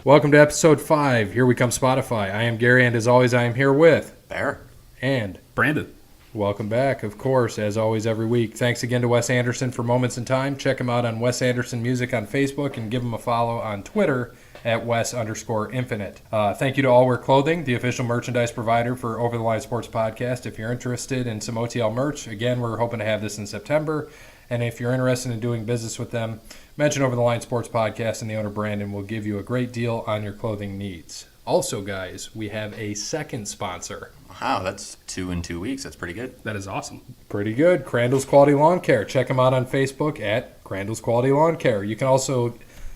Welcome to episode 5. Here we come, Spotify. I am Gary, and as always, I am here with Bear and Brandon. Welcome back, of course, as always, every week. Thanks again to Wes Anderson for Moments in Time. Check him out on Wes Anderson Music on Facebook and give him a follow on Twitter at Wes_Infinite. Thank you to All Wear Clothing, the official merchandise provider for Over the Line Sports Podcast. If you're interested in some OTL merch, again, we're hoping to have this in September. And if you're interested in doing business with them, mention Over the Line Sports Podcast, and the owner, Brandon, will give you a great deal on your clothing needs. Also, guys, we have a second sponsor. Wow, that's 2 in 2 weeks. That's pretty good. That is awesome. Pretty good. Crandall's Quality Lawn Care. Check him out on Facebook at Crandall's Quality Lawn Care. You can also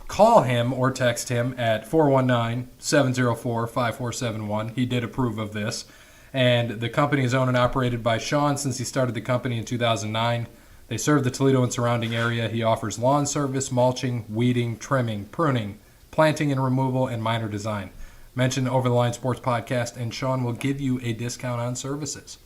call him or text him at 419-704-5471. He did approve of this. And the company is owned and operated by Sean since he started the company in 2009. They serve the Toledo and surrounding area. He offers lawn service, mulching, weeding, trimming, pruning, planting and removal, and minor design. Mention Over the Line Sports Podcast, and Sean will give you a discount on services.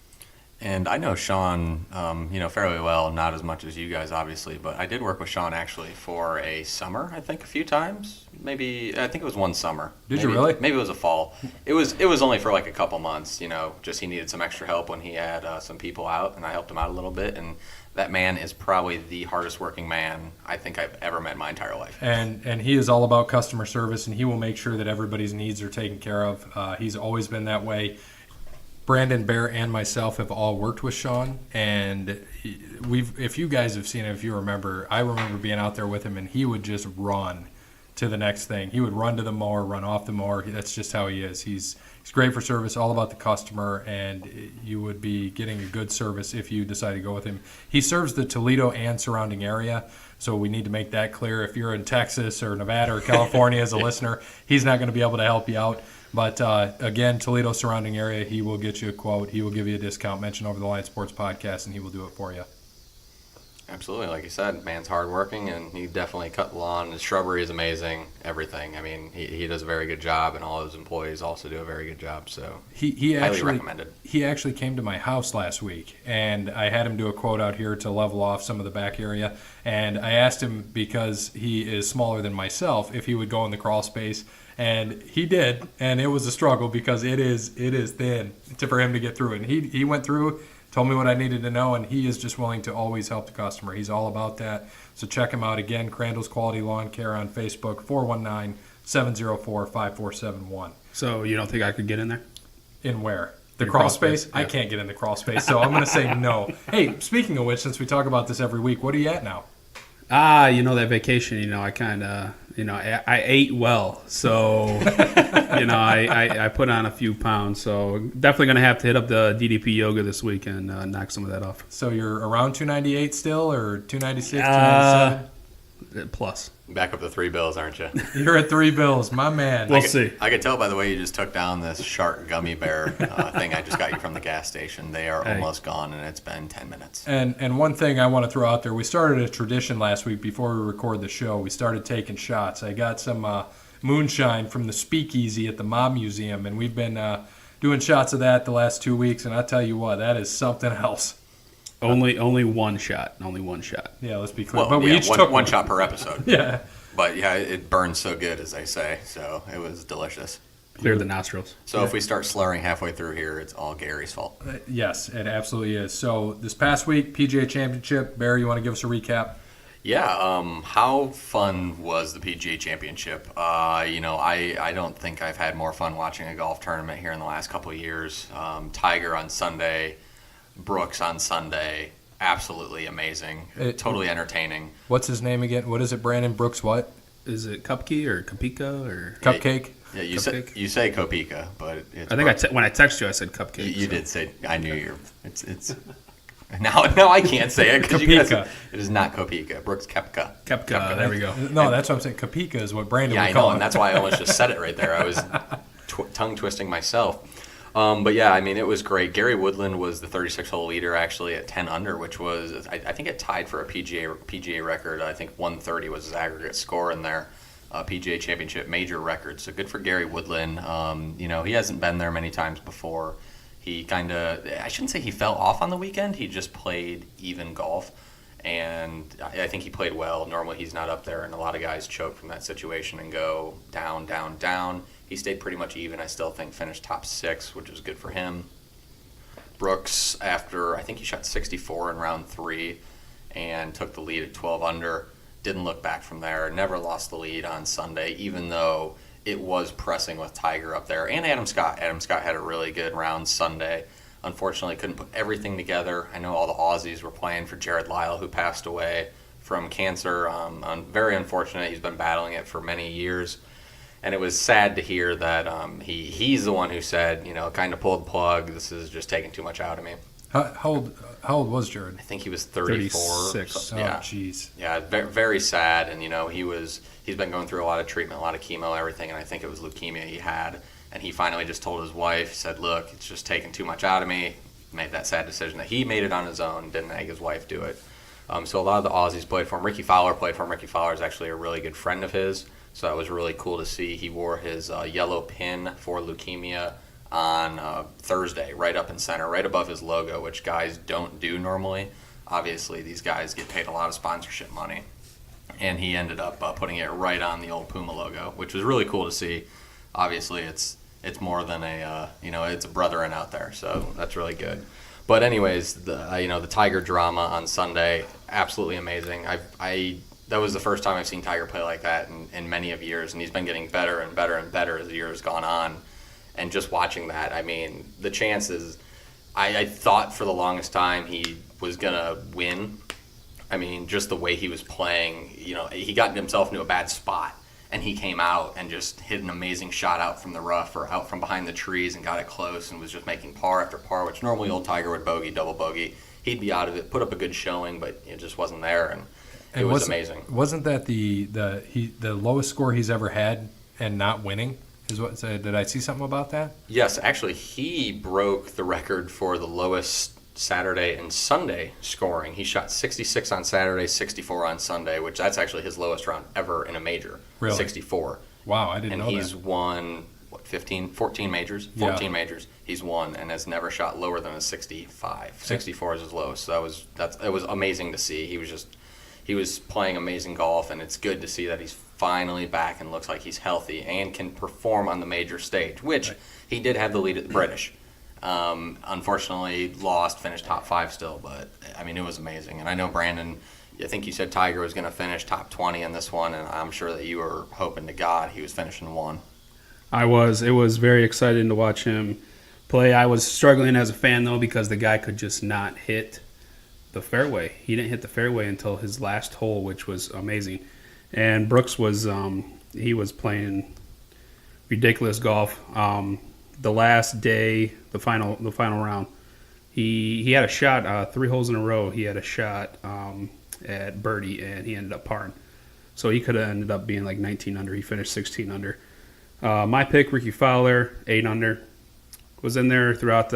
And I know Sean, fairly well, not as much as you guys, obviously, but I did work with Sean actually for a summer, I think, a few times. I think it was one summer. Did you really? Maybe it was a fall. It was only for like a couple months, just he needed some extra help when he had some people out, and I helped him out a little bit, and that man is probably the hardest working man I think I've ever met in my entire life. And he is all about customer service, and he will make sure that everybody's needs are taken care of. He's always been that way. Brandon, Bear, and myself have all worked with Sean, and if you guys have seen it, if you remember, I remember being out there with him, and he would just run to the next thing. He would run to the mower, run off the mower. That's just how he is. He's great for service, all about the customer, and you would be getting a good service if you decide to go with him. He serves the Toledo and surrounding area, so we need to make that clear. If you're in Texas or Nevada or California as a listener, he's not going to be able to help you out. But again, Toledo surrounding area, he will get you a quote. He will give you a discount. Mention Over the Line Sports Podcast, and he will do it for you. Absolutely. Like you said, man's hardworking, and he definitely cut the lawn. His shrubbery is amazing, everything. I mean, he does a very good job, and all his employees also do a very good job. So he highly recommended. He actually came to my house last week, and I had him do a quote out here to level off some of the back area. And I asked him, because he is smaller than myself, if he would go in the crawl space. And he did, and it was a struggle because it is thin for him to get through it. And he went through, told me what I needed to know, and he is just willing to always help the customer. He's all about that. So check him out again, Crandall's Quality Lawn Care on Facebook, 419-704-5471. So you don't think I could get in there? In where? The crawl space? Yeah. I can't get in the crawl space, so I'm going to say no. Hey, speaking of which, since we talk about this every week, what are you at now? That vacation, I kind of, I ate well. So, I put on a few pounds. So definitely going to have to hit up the DDP yoga this week and knock some of that off. So you're around 298 still, or 296, 297? Plus. Back up to 3 bills, aren't you? You're at 3 bills, my man. We'll see. I could tell by the way you just took down this Shark Gummy Bear thing I just got you from the gas station. They are almost gone, and it's been 10 minutes. And one thing I want to throw out there, we started a tradition last week before we record the show. We started taking shots. I got some moonshine from the Speakeasy at the Mob Museum, and we've been doing shots of that the last 2 weeks, and I tell you what, that is something else. Only one shot. Only one shot. Yeah, let's be clear. Well, but we each took one shot per episode. Yeah. But yeah, it burns so good, as they say. So it was delicious. Clear the nostrils. So if we start slurring halfway through here, it's all Gary's fault. Yes, it absolutely is. So this past week, PGA Championship. Barry, you want to give us a recap? Yeah, how fun was the PGA Championship? I don't think I've had more fun watching a golf tournament here in the last couple of years. Tiger on Sunday, Brooks on Sunday, absolutely amazing, totally entertaining. What's his name again? What is it, Brandon Brooks? What is it? Cupkey or Cupika or Cupcake? Yeah, you say Copeka, but it's I think when I texted you, I said Cupcake. You did say. I knew you're. It's. Now I can't say it because it is not Copeka. Brooks Koepka. Koepka. There we go. No, that's what I'm saying. Copeka is what Brandon would I call know, it. and that's why I almost just said it right there. I was tongue twisting myself. But yeah, I mean, it was great. Gary Woodland was the 36-hole leader actually at 10 under, which was, I think it tied for a PGA record. I think 130 was his aggregate score in their PGA Championship major record. So good for Gary Woodland. He hasn't been there many times before. He I shouldn't say he fell off on the weekend. He just played even golf. and I think he played well. Normally he's not up there, and a lot of guys choke from that situation and go down, down, down. He stayed pretty much even. I still think finished top 6, which is good for him. Brooks, after I think he shot 64 in round 3 and took the lead at 12 under, didn't look back from there. Never lost the lead on Sunday, even though it was pressing with Tiger up there. And Adam Scott. Adam Scott had a really good round Sunday. Unfortunately, couldn't put everything together. I know all the Aussies were playing for Jared Lyle, who passed away from cancer. Very unfortunate. He's been battling it for many years. And it was sad to hear that he's the one who said, kind of pulled the plug. This is just taking too much out of me. How old was Jared? I think he was 34. 36. So, Oh, yeah. jeez. Yeah, very, very sad. And, he's been going through a lot of treatment, a lot of chemo, everything. And I think it was leukemia he had. And he finally just told his wife, said, look, it's just taking too much out of me. Made that sad decision that he made it on his own, didn't make his wife do it. So a lot of the Aussies played for him. Ricky Fowler played for him. Ricky Fowler is actually a really good friend of his. So that was really cool to see. He wore his yellow pin for leukemia on Thursday, right up in center, right above his logo, which guys don't do normally. Obviously, these guys get paid a lot of sponsorship money. And he ended up putting it right on the old Puma logo, which was really cool to see. Obviously, it's more than it's a brethren out there, so that's really good. But anyways, the Tiger drama on Sunday, absolutely amazing. That was the first time I've seen Tiger play like that in many of years, and he's been getting better and better and better as the year has gone on. And just watching that, I mean, the chances, I thought for the longest time he was going to win. I mean, just the way he was playing, he got himself into a bad spot, and he came out and just hit an amazing shot out from the rough or out from behind the trees and got it close and was just making par after par, which normally old Tiger would bogey, double bogey. He'd be out of it, put up a good showing, but it just wasn't there, and it was amazing. Wasn't that the lowest score he's ever had and not winning? Did I see something about that? Yes, actually, he broke the record for the lowest Saturday and Sunday scoring. He shot 66 on Saturday, 64 on Sunday, which that's actually his lowest round ever in a major. Really? 64. Wow, I didn't know that. And he's won 14 majors. 14 majors he's won, and has never shot lower than a 65. 64 is his lowest. So it was amazing to see. He was playing amazing golf, and it's good to see that he's finally back and looks like he's healthy and can perform on the major stage, which he did have the lead at the British. Unfortunately, lost, finished top 5 still, but I mean, it was amazing. And I know, Brandon, I think you said Tiger was going to finish top 20 in this one, and I'm sure that you were hoping to God he was finishing 1. I was. It was very exciting to watch him play. I was struggling as a fan, though, because the guy could just not hit the fairway. He didn't hit the fairway until his last hole, which was amazing. And Brooks was he was playing ridiculous golf. The last day, the final round, he had a shot 3 holes in a row. He had a shot at birdie, and he ended up parring. So he could have ended up being like 19 under. He finished 16 under. My pick, Ricky Fowler, 8 under, was in there throughout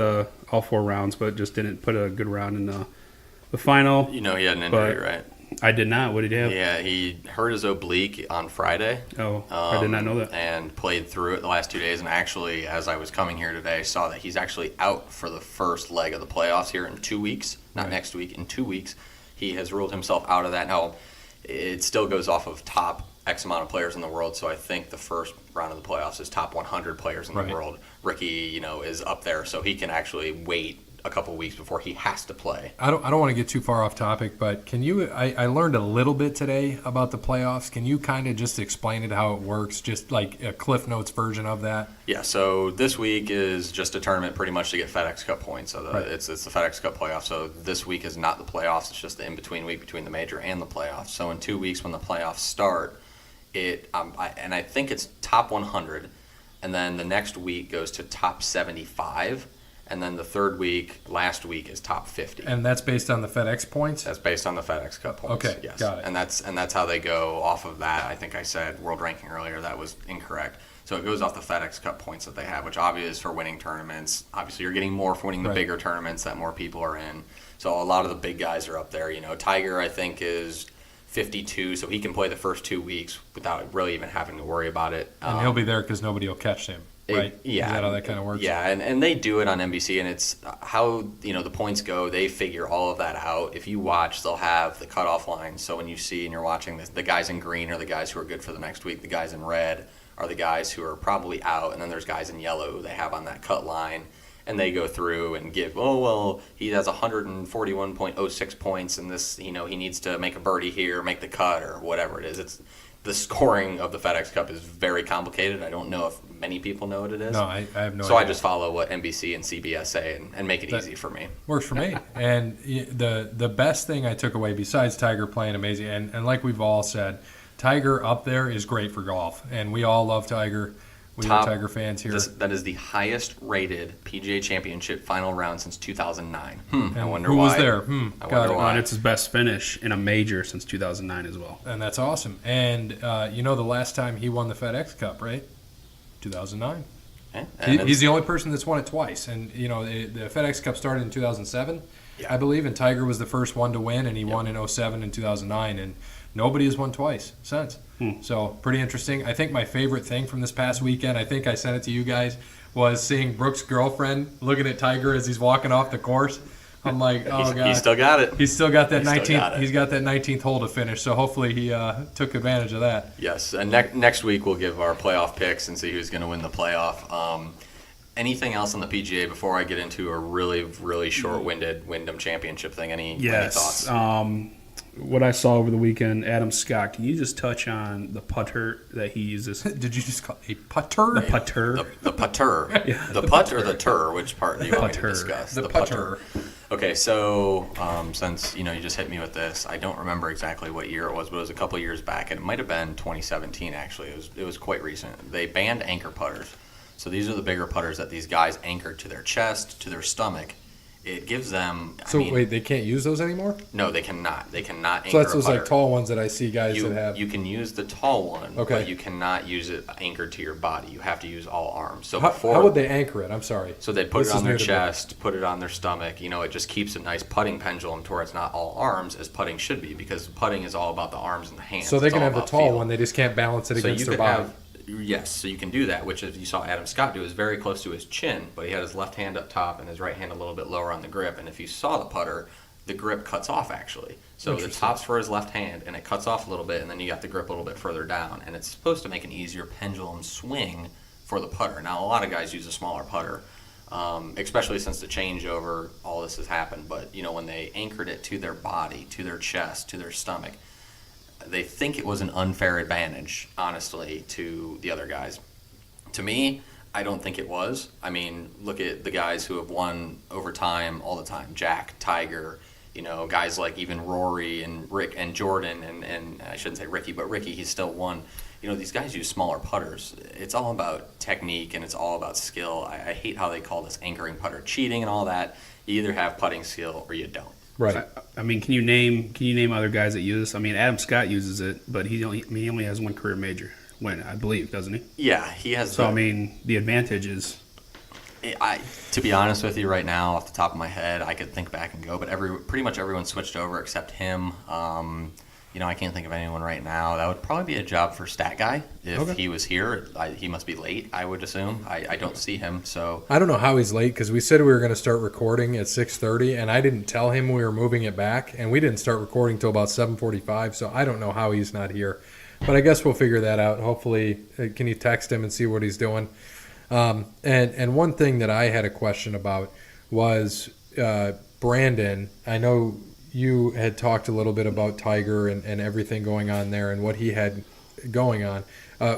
all 4 rounds, but just didn't put a good round in the final. He had an injury, right? I did not. What did he have? Yeah, he hurt his oblique on Friday. Oh, I did not know that. And played through it the last 2 days. And actually, as I was coming here today, saw that he's actually out for the first leg of the playoffs here in 2 weeks. Not next week, in 2 weeks. He has ruled himself out of that. Now, it still goes off of top X amount of players in the world. So I think the first round of the playoffs is top 100 players in the world. Ricky, is up there, so he can actually wait a couple weeks before he has to play. I don't want to get too far off topic, but can you? I learned a little bit today about the playoffs. Can you kind of just explain it how it works, just like a Cliff Notes version of that? Yeah. So this week is just a tournament, pretty much to get FedEx Cup points. So it's the FedEx Cup playoffs. So this week is not the playoffs. It's just the in between week between the major and the playoffs. So in 2 weeks when the playoffs start, I think it's top 100, and then the next week goes to top 75. And then the third week, last week, is top 50. And that's based on the FedEx points? That's based on the FedEx Cup points. Okay, yes. got it. And that's how they go off of that. I think I said world ranking earlier. That was incorrect. So it goes off the FedEx Cup points that they have, which obviously is for winning tournaments. Obviously, you're getting more for winning the bigger tournaments that more people are in. So a lot of the big guys are up there. Tiger, I think, is 52, so he can play the first 2 weeks without really even having to worry about it. And he'll be there because nobody will catch him. right? Yeah. Is that how that kind of works? Yeah, and they do it on NBC, and it's how, the points go. They figure all of that out. If you watch, they'll have the cutoff line. So when you see and you're watching this, the guys in green are the guys who are good for the next week. The guys in red are the guys who are probably out, and then there's guys in yellow who they have on that cut line. And they go through and give, he has 141.06 points, and this, he needs to make a birdie here, make the cut, or whatever it is. The scoring of the FedEx Cup is very complicated. I don't know if many people know what it is. No, I have no idea. So I just follow what NBC and CBS say and make it easy for me. Works for me. And the best thing I took away, besides Tiger playing amazing, and like we've all said, Tiger up there is great for golf, and we all love Tiger. We are Tiger fans here. That is the highest rated PGA Championship final round since 2009. I wonder who why. was there? I wonder why. And it's his best finish in a major since 2009 as well. And that's awesome. And the last time he won the FedEx Cup, right? 2009. Yeah, He's the only person that's won it twice. And the FedEx Cup started in 2007, Yeah. I believe, and Tiger was the first one to win, and he won in 2007 and 2009, and nobody has won twice since. So pretty interesting. I think my favorite thing from this past weekend, I think I sent it to you guys, was seeing Brooks' girlfriend looking at Tiger as he's walking off the course. I'm like, oh god, he still got it. He's still got that He still 19th. got it. He's got that 19th hole to finish. So hopefully he took advantage of that. Yes, and next week we'll give our playoff picks and see who's going to win the playoff. Anything else on the PGA before I get into a really, really short-winded Wyndham Championship thing? Any thoughts? What I saw over the weekend, Adam Scott, can you just touch on the putter that he uses? Did you just call it a putter? The putter. The putter. The putt or the tur? Which part do you want me to putter. discuss? The putter. Okay, so since you just hit me with this, I don't remember exactly what year it was, but it was a couple years back, and it might have been 2017 actually. It was quite recent. They banned anchor putters. So these are the bigger putters that these guys anchor to their chest, to their stomach. It gives them. Wait, they can't use those anymore? No, they cannot. They cannot anchor So that's a those putter. like tall ones that I see guys You, that have. you can use the tall one, Okay. but you cannot use it anchored to your body. You have to use all arms. So How would they anchor it? I'm sorry. So they'd put This it is on their new to me. chest, put it on their stomach. It just keeps a nice putting pendulum to where it's not all arms as putting should be, because putting is all about the arms and the hands. So they It's can all have the about tall feel. one. They just can't balance it So against you their could body. have. Yes, so you can do that, which, as you saw Adam Scott do, is very close to his chin, but he had his left hand up top and his right hand a little bit lower on the grip. And if you saw the putter, the grip cuts off actually. So the top's for his left hand, and it cuts off a little bit, and then you got the grip a little bit further down. And it's supposed to make an easier pendulum swing for the putter. Now, a lot of guys use a smaller putter, especially since the changeover, all this has happened. But, when they anchored it to their body, to their chest, to their stomach, they think it was an unfair advantage, honestly, to the other guys. To me, I don't think it was. I mean, look at the guys who have won over time all the time. Jack, Tiger, guys like even Rory and Rick and Jordan, and I shouldn't say Ricky, but Ricky, he's still won. These guys use smaller putters. It's all about technique and it's all about skill. I hate how they call this anchoring putter cheating and all that. You either have putting skill or you don't. Right. I mean, can you name other guys that use this? I mean, Adam Scott uses it, but he only has one career major win, I believe, doesn't he? Yeah, he has. So, I mean, the advantage is. To be honest with you, right now, off the top of my head, I could think back and go, but pretty much everyone switched over except him. I can't think of anyone right now. That would probably be a job for Stat Guy if he was here. He must be late, I would assume. I don't see him, so. I don't know how he's late because we said we were going to start recording at 6:30, and I didn't tell him we were moving it back, and we didn't start recording till about 7:45. So I don't know how he's not here, but I guess we'll figure that out. Hopefully, can you text him and see what he's doing? And one thing that I had a question about was Brandon. I know you had talked a little bit about Tiger and everything going on there and what he had going on.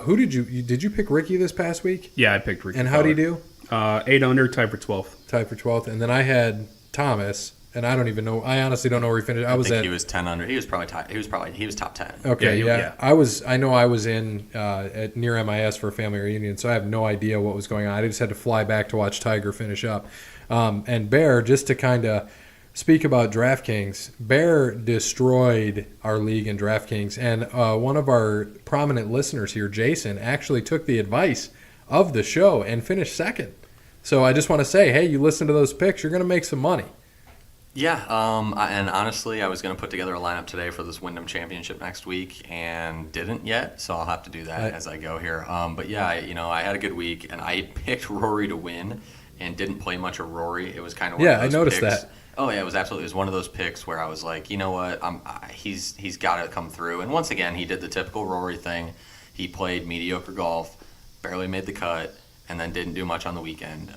Who did you pick Ricky this past week? Yeah, I picked Ricky. And how did he do? 8 under, tied for 12th. Tied for 12th. And then I had Thomas, and I don't even know. I honestly don't know where he finished. I think he was 10 under. He was probably he was top 10. Okay, Yeah, yeah. I was in at near MIS for a family reunion, so I have no idea what was going on. I just had to fly back to watch Tiger finish up. And Bear, just to kind of speak about DraftKings, Bear destroyed our league in DraftKings, and one of our prominent listeners here, Jason, actually took the advice of the show and finished second. So I just want to say, hey, you listen to those picks, you're going to make some money. Yeah, and honestly, I was going to put together a lineup today for this Wyndham Championship next week, and didn't yet, so I'll have to do that as I go here. But yeah, I had a good week, and I picked Rory to win, and didn't play much of Rory. It was kind of one of those I noticed picks. that. Oh yeah, it was one of those picks where I was like, you know what, he's got to come through. And once again, he did the typical Rory thing. He played mediocre golf, barely made the cut, and then didn't do much on the weekend.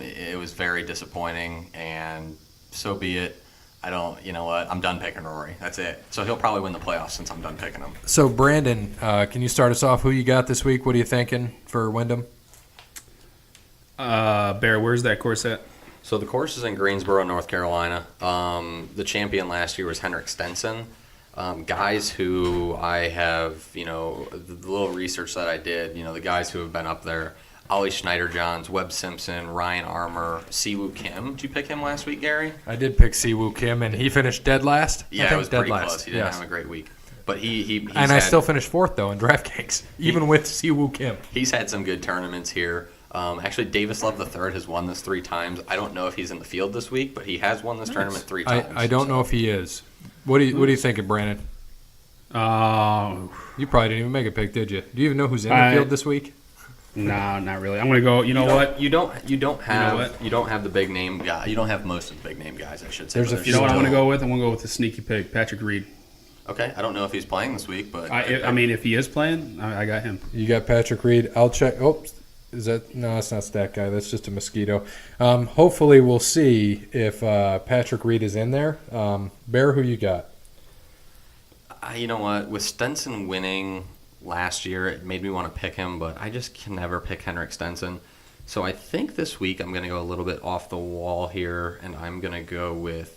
It was very disappointing, and so be it. You know what? I'm done picking Rory. That's it. So he'll probably win the playoffs since I'm done picking him. So, Brandon, can you start us off? Who you got this week? What are you thinking for Wyndham? Bear, where's that course at? So the course is in Greensboro, North Carolina. The champion last year was Henrik Stenson. Guys who I have, the little research that I did, the guys who have been up there. Ollie Schneider-Johns, Webb Simpson, Ryan Armour, Siwoo Kim. Did you pick him last week, Gary? I did pick Siwoo Kim, and he finished dead last. Yeah, it was dead pretty last. close. He didn't Yes. have a great week. But he's And I still finished fourth, though, in DraftKings, even with Siwoo Kim. He's had some good tournaments here. Actually, Davis Love III has won this 3 times. I don't know if he's in the field this week, but he has won this tournament 3 times. I don't know if he is. What do you think of Brandon? You probably didn't even make a pick, did you? Do you even know who's in the field this week? No, not really. I'm gonna go. You know what? You don't have what? you don't have the big name guy. You don't have most of the big name guys, I should say. There's but a You know what I'm still- gonna go with? I'm gonna go with the sneaky pick, Patrick Reed. Okay, I don't know if he's playing this week, but I mean, if he is playing, I got him. You got Patrick Reed. I'll check. Oh, is that? No, that's not Stat Guy. That's just a mosquito. Hopefully, we'll see if Patrick Reed is in there. Bear, who you got? you know what? With Stenson winning last year, it made me want to pick him, but I just can never pick Henrik Stenson. So I think this week I'm going to go a little bit off the wall here, and I'm going to go with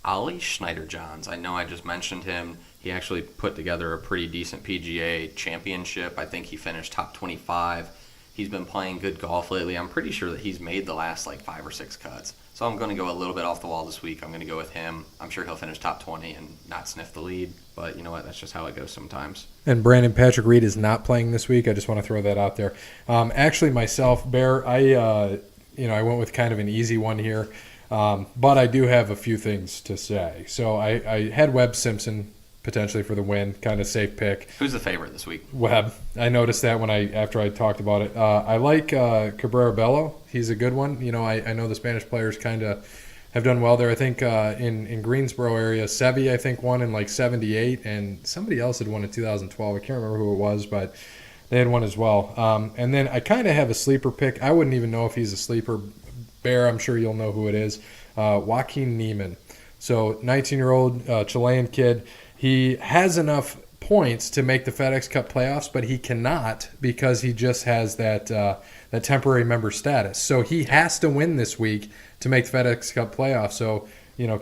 Ollie Schneider-Johns. I know I just mentioned him. He actually put together a pretty decent PGA championship. I think he finished top 25. He's been playing good golf lately. I'm pretty sure that he's made the last 5 or 6 cuts. So I'm going to go a little bit off the wall this week. I'm going to go with him. I'm sure he'll finish top 20 and not sniff the lead. But you know what? That's just how it goes sometimes. And Brandon, Patrick Reed is not playing this week. I just want to throw that out there. Actually, myself, Bear, I went with kind of an easy one here. But I do have a few things to say. So I had Webb Simpson potentially for the win, kind of safe pick. Who's the favorite this week? Webb. I noticed that after I talked about it. I like Cabrera Bello. He's a good one. You know, I know the Spanish players kind of have done well there. I think in Greensboro area, Seve, I think, won in 78, and somebody else had won in 2012. I can't remember who it was, but they had one as well. And then I kind of have a sleeper pick. I wouldn't even know if he's a sleeper. Bear, I'm sure you'll know who it is. Joaquin Niemann. So 19-year-old Chilean kid. He has enough points to make the FedEx Cup playoffs, but he cannot because he just has that temporary member status. So he has to win this week to make the FedEx Cup playoffs. So,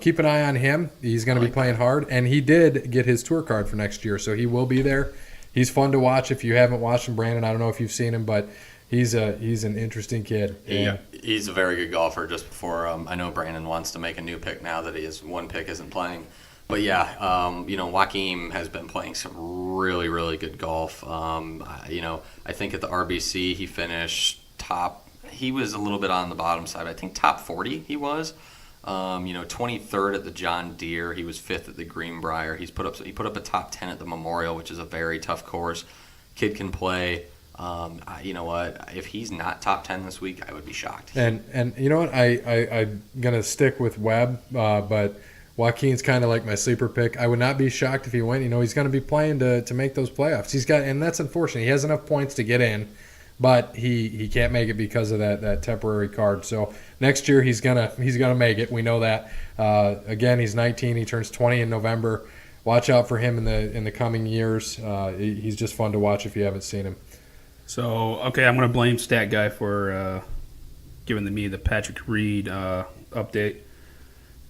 keep an eye on him. He's going to be playing hard, and he did get his tour card for next year, so he will be there. He's fun to watch if you haven't watched him, Brandon. I don't know if you've seen him, but he's an interesting kid. He's a very good golfer. Just before I know Brandon wants to make a new pick now that his one pick isn't playing. But yeah, Joaquin has been playing some really, really good golf. I think at the RBC he finished top. He was a little bit on the bottom side. I think top 40 he was. 23rd at the John Deere. He was 5th at the Greenbrier. He put up a top 10 at the Memorial, which is a very tough course. Kid can play. You know what? If he's not top 10 this week, I would be shocked. And you know what? I'm gonna stick with Webb, but Joaquin's kind of like my sleeper pick. I would not be shocked if he went. He's going to be playing to make those playoffs. And that's unfortunate. He has enough points to get in, but he can't make it because of that temporary card. So next year he's gonna make it. We know that. Again, he's 19. He turns 20 in November. Watch out for him in the coming years. He's just fun to watch if you haven't seen him. So, okay, I'm going to blame Stat Guy for giving me the Patrick Reed update.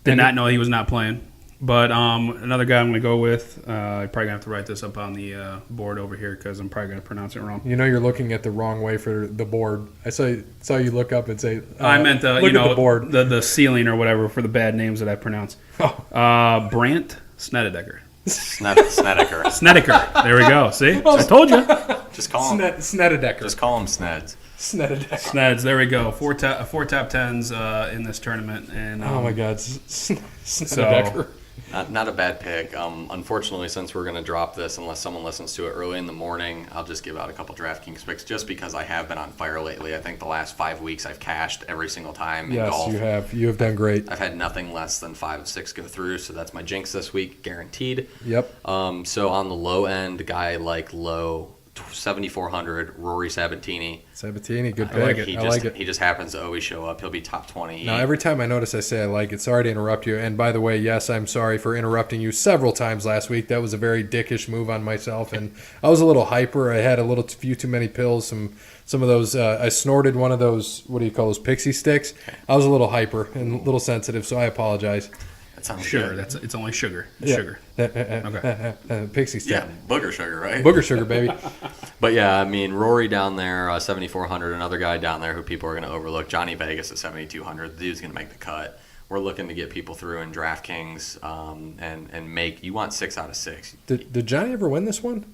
Did not know he was not playing. But another guy I'm going to go with, I'm probably going to have to write this up on the board over here because I'm probably going to pronounce it wrong. You're looking at the wrong way for the board. I saw you look up and say, I meant look at the board. the ceiling or whatever for the bad names that I pronounce. Oh. Brandt Snedeker. Snedeker. Snedeker. There we go. See? I told you. Just call him. Snedeker. Just call him Sneds. Snedeker. Sneds, there we go. Four top tens in this tournament, and Oh my God, Snedeker. Not a bad pick. Unfortunately, since we're going to drop this, unless someone listens to it early in the morning, I'll just give out a couple DraftKings picks just because I have been on fire lately. I think the last 5 weeks I've cashed every single time in Yes, golf. you have. You have done great. I've had nothing less than 5 of 6 go through, so that's my jinx this week, guaranteed. Yep. So on the low end, guy like low 7,400, Rory Sabatini. Sabatini, good I like pick. it. I like it. He just happens to always show up. He'll be top 20. Now, every time I notice I say I like it, sorry to interrupt you. And by the way, yes, I'm sorry for interrupting you several times last week. That was a very dickish move on myself, and I was a little hyper. I had a few too many pills. Some of those. I snorted one of those. What do you call those? Pixie sticks. I was a little hyper and a little sensitive, so I apologize. That sounds sugar. good. It's only sugar. It's Yeah. sugar. Pixie stick. Yeah, booger sugar, right? Booger sugar, baby. But yeah, I mean, Rory down there, 7,400. Another guy down there who people are going to overlook, Johnny Vegas at 7,200. The dude's going to make the cut. We're looking to get people through in DraftKings and make. You want 6 out of 6. Did Johnny ever win this one?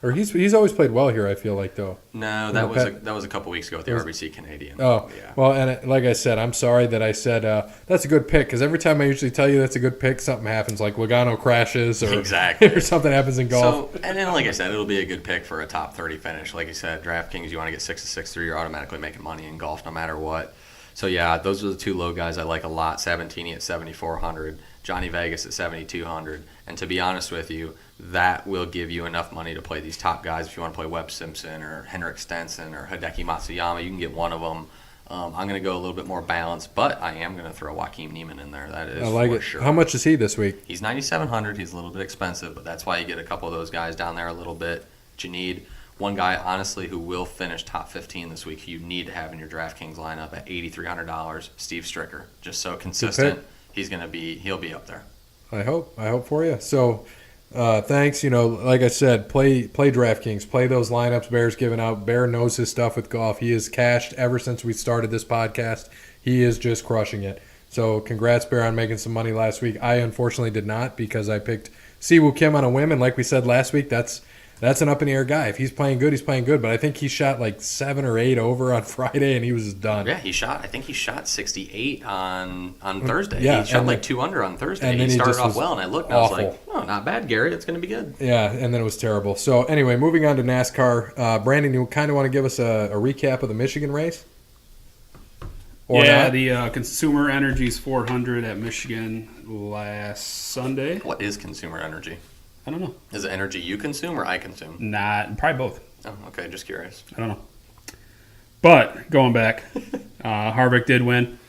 Or he's always played well here, I feel like, though. No, No, that was a couple weeks ago at the RBC Canadian. Oh, yeah. well, and like I said, I'm sorry that I said that's a good pick, because every time I usually tell you that's a good pick, something happens, like Logano crashes or, Exactly. or something happens in golf. So, and then like I said, it'll be a good pick for a top 30 finish. Like you said, DraftKings, you want to get 6 of 6 through, you're automatically making money in golf no matter what. So yeah, those are the two low guys I like a lot. Sabatini at 7,400, Johnny Vegas at 7,200. And to be honest with you, that will give you enough money to play these top guys. If you want to play Webb Simpson or Henrik Stenson or Hideki Matsuyama, you can get one of them. I'm going to go a little bit more balanced, but I am going to throw Joaquin Niemann in there. That is I like for it. sure. How much is he this week? He's 9,700. He's a little bit expensive, but that's why you get a couple of those guys down there a little bit. You need one guy, honestly, who will finish top 15 this week, who you need to have in your DraftKings lineup at $8,300, Steve Stricker. Just so consistent. He'll be up there. I hope for you. So, thanks. Like I said, play DraftKings, play those lineups Bear's giving out. Bear knows his stuff with golf. He has cashed ever since we started this podcast. He is just crushing it. So, congrats, Bear, on making some money last week. I unfortunately did not, because I picked Siwoo Kim on a whim, and like we said last week, that's an up in the air guy. If he's playing good, he's playing good. But I think he shot like 7 or 8 over on Friday, and he was done. Yeah, I think he shot 68 on Thursday. Yeah, He shot and like then- 2 under on Thursday. and then He he started just off was well, and I looked and I was awful. like, oh, not bad, Gary. It's going to be good. Yeah, and then it was terrible. So anyway, moving on to NASCAR. Brandon, you kind of want to give us a recap of the Michigan race? Or yeah, not? the Consumer Energies 400 at Michigan last Sunday. What is consumer energy? I don't know. Is it energy you consume or I consume? Not probably both. Oh, okay, just curious. I don't know. But going back, Harvick did win.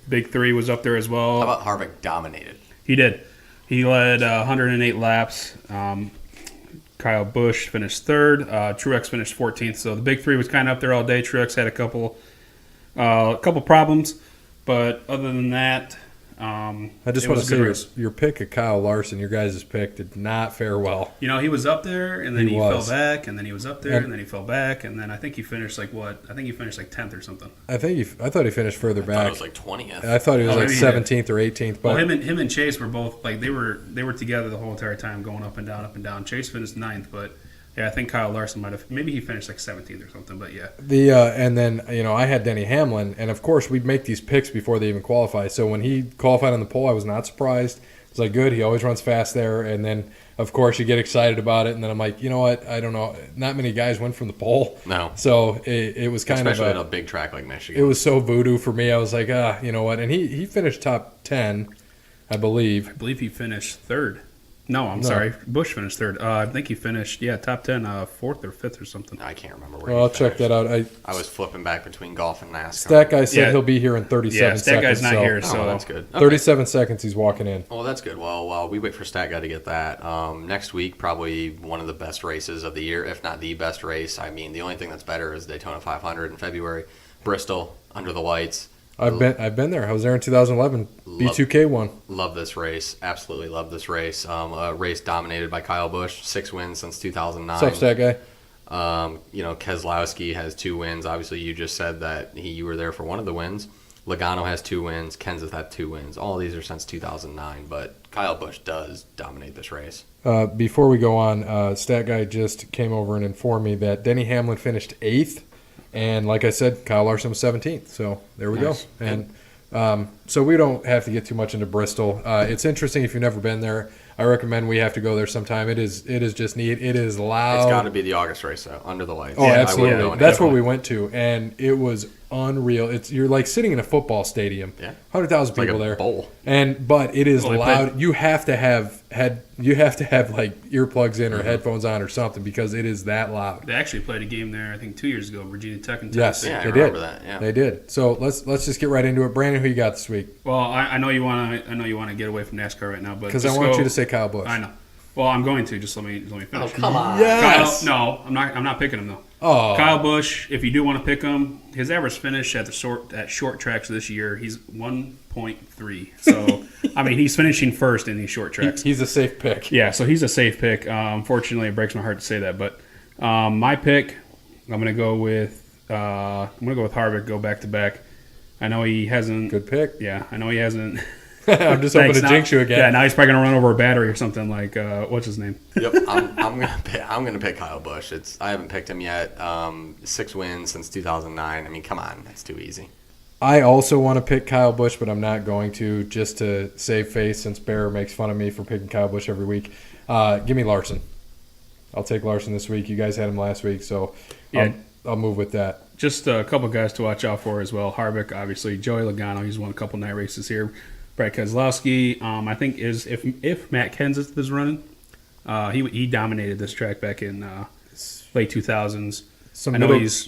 Big Three was up there as well. How about Harvick dominated? He did. He led 108 laps. Kyle Busch finished third. Truex finished 14th. So the Big Three was kind of up there all day. Truex had a couple problems, but other than that, I just it want was to a say good race. your pick of Kyle Larson, your guys' pick, did not fare well. He was up there, and then He he was. fell back, and then he was up there, And- and then he fell back, and then I think he finished like 10th or something. I thought he finished further I back. thought it was like 20th. I thought he was Oh, like maybe he did. 17th or 18th. But Well, him and Chase were both like they were together the whole entire time, going up and down, up and down. Chase finished 9th, but yeah, I think Kyle Larson maybe he finished like 17th or something. But yeah, and then I had Denny Hamlin, and of course we'd make these picks before they even qualify. So when he qualified on the pole, I was not surprised. It's like, good, he always runs fast there. And then of course you get excited about it, and then I'm like, you know what? I don't know. Not many guys went from the pole. No. So it was kind Especially of at a big track like Michigan. it was so voodoo for me. I was like, you know what? And he finished top 10, I believe. I believe he finished third. No, I'm No. sorry, Bush finished third. I think he finished top 10, 4th or 5th or something. I can't remember where Well, I'll check that out. I was flipping back between golf and NASCAR. Stat guy said Yeah. he'll be here in 37 Yeah, seconds. Stat Guy's not so here, Oh, so well, that's good. Okay. 37 seconds he's walking in. Well, that's good. Well, while we wait for Stat Guy to get that, next week, probably one of the best races of the year, if not the best race. I mean, the only thing that's better is Daytona 500 in February. Bristol, under the lights. I've been there. I was there in 2011. B2K won. Love this race. Absolutely love this race. A race dominated by Kyle Busch. 6 wins since 2009. What's up, Stat guy? Keselowski has 2 wins. Obviously, you just said that you were there for one of the wins. Logano has 2 wins. Kenseth had 2 wins. All these are since 2009, but Kyle Busch does dominate this race. Before we go on, Stat guy just came over and informed me that Denny Hamlin finished 8th And like I said, Kyle Larson was 17th. So there we Nice. go. And so we don't have to get too much into Bristol. It's interesting if you've never been there. I recommend we have to go there sometime. It is just neat. It is loud. It's got to be the August race though, under the lights. Oh, Yeah, absolutely. I would go That's what anytime. we went to, and it was unreal. You're like sitting in a football stadium. Yeah. 100,000 like people a there. bowl. But it is Well, they loud. You have to have like earplugs in or headphones on or something because it is that loud. They actually played a game there, I think 2 years ago, Virginia Tech and Yes, Tennessee. Yeah, I they remember did. that, yeah. They did. So let's just get right into it. Brandon, who you got this week? Well, I know you want to get away from NASCAR right now, but Because I just want go- you to say Kyle Busch. I know. Well, I'm going to. Just let me finish. Oh, come on. Yes. Kyle, no, I'm not picking him though. Oh. Kyle Busch, if you do want to pick him, his average finish at short tracks this year, he's 1.3. So I mean, he's finishing first in these short tracks. He's a safe pick. Yeah, so he's a safe pick. Unfortunately, it breaks my heart to say that, but my pick, I'm gonna go with Harvick. Go back to back. I know he hasn't. Good pick. Yeah, I know he hasn't. I'm just hoping to Now- jinx you again. Yeah, now he's probably gonna run over a battery or something like what's his name? Yep, I'm gonna pick Kyle Busch. I haven't picked him yet. 6 wins since 2009. I mean, come on, that's too easy. I also want to pick Kyle Busch, but I'm not going to just to save face since Bear makes fun of me for picking Kyle Busch every week. Give me Larson. I'll take Larson this week. You guys had him last week, so Yeah. I'll move with that. Just a couple guys to watch out for as well. Harvick, obviously, Joey Logano. He's won a couple night races here. Brad Keselowski, I think is if Matt Kenseth is running, he dominated this track back in late 2000s. I know he's.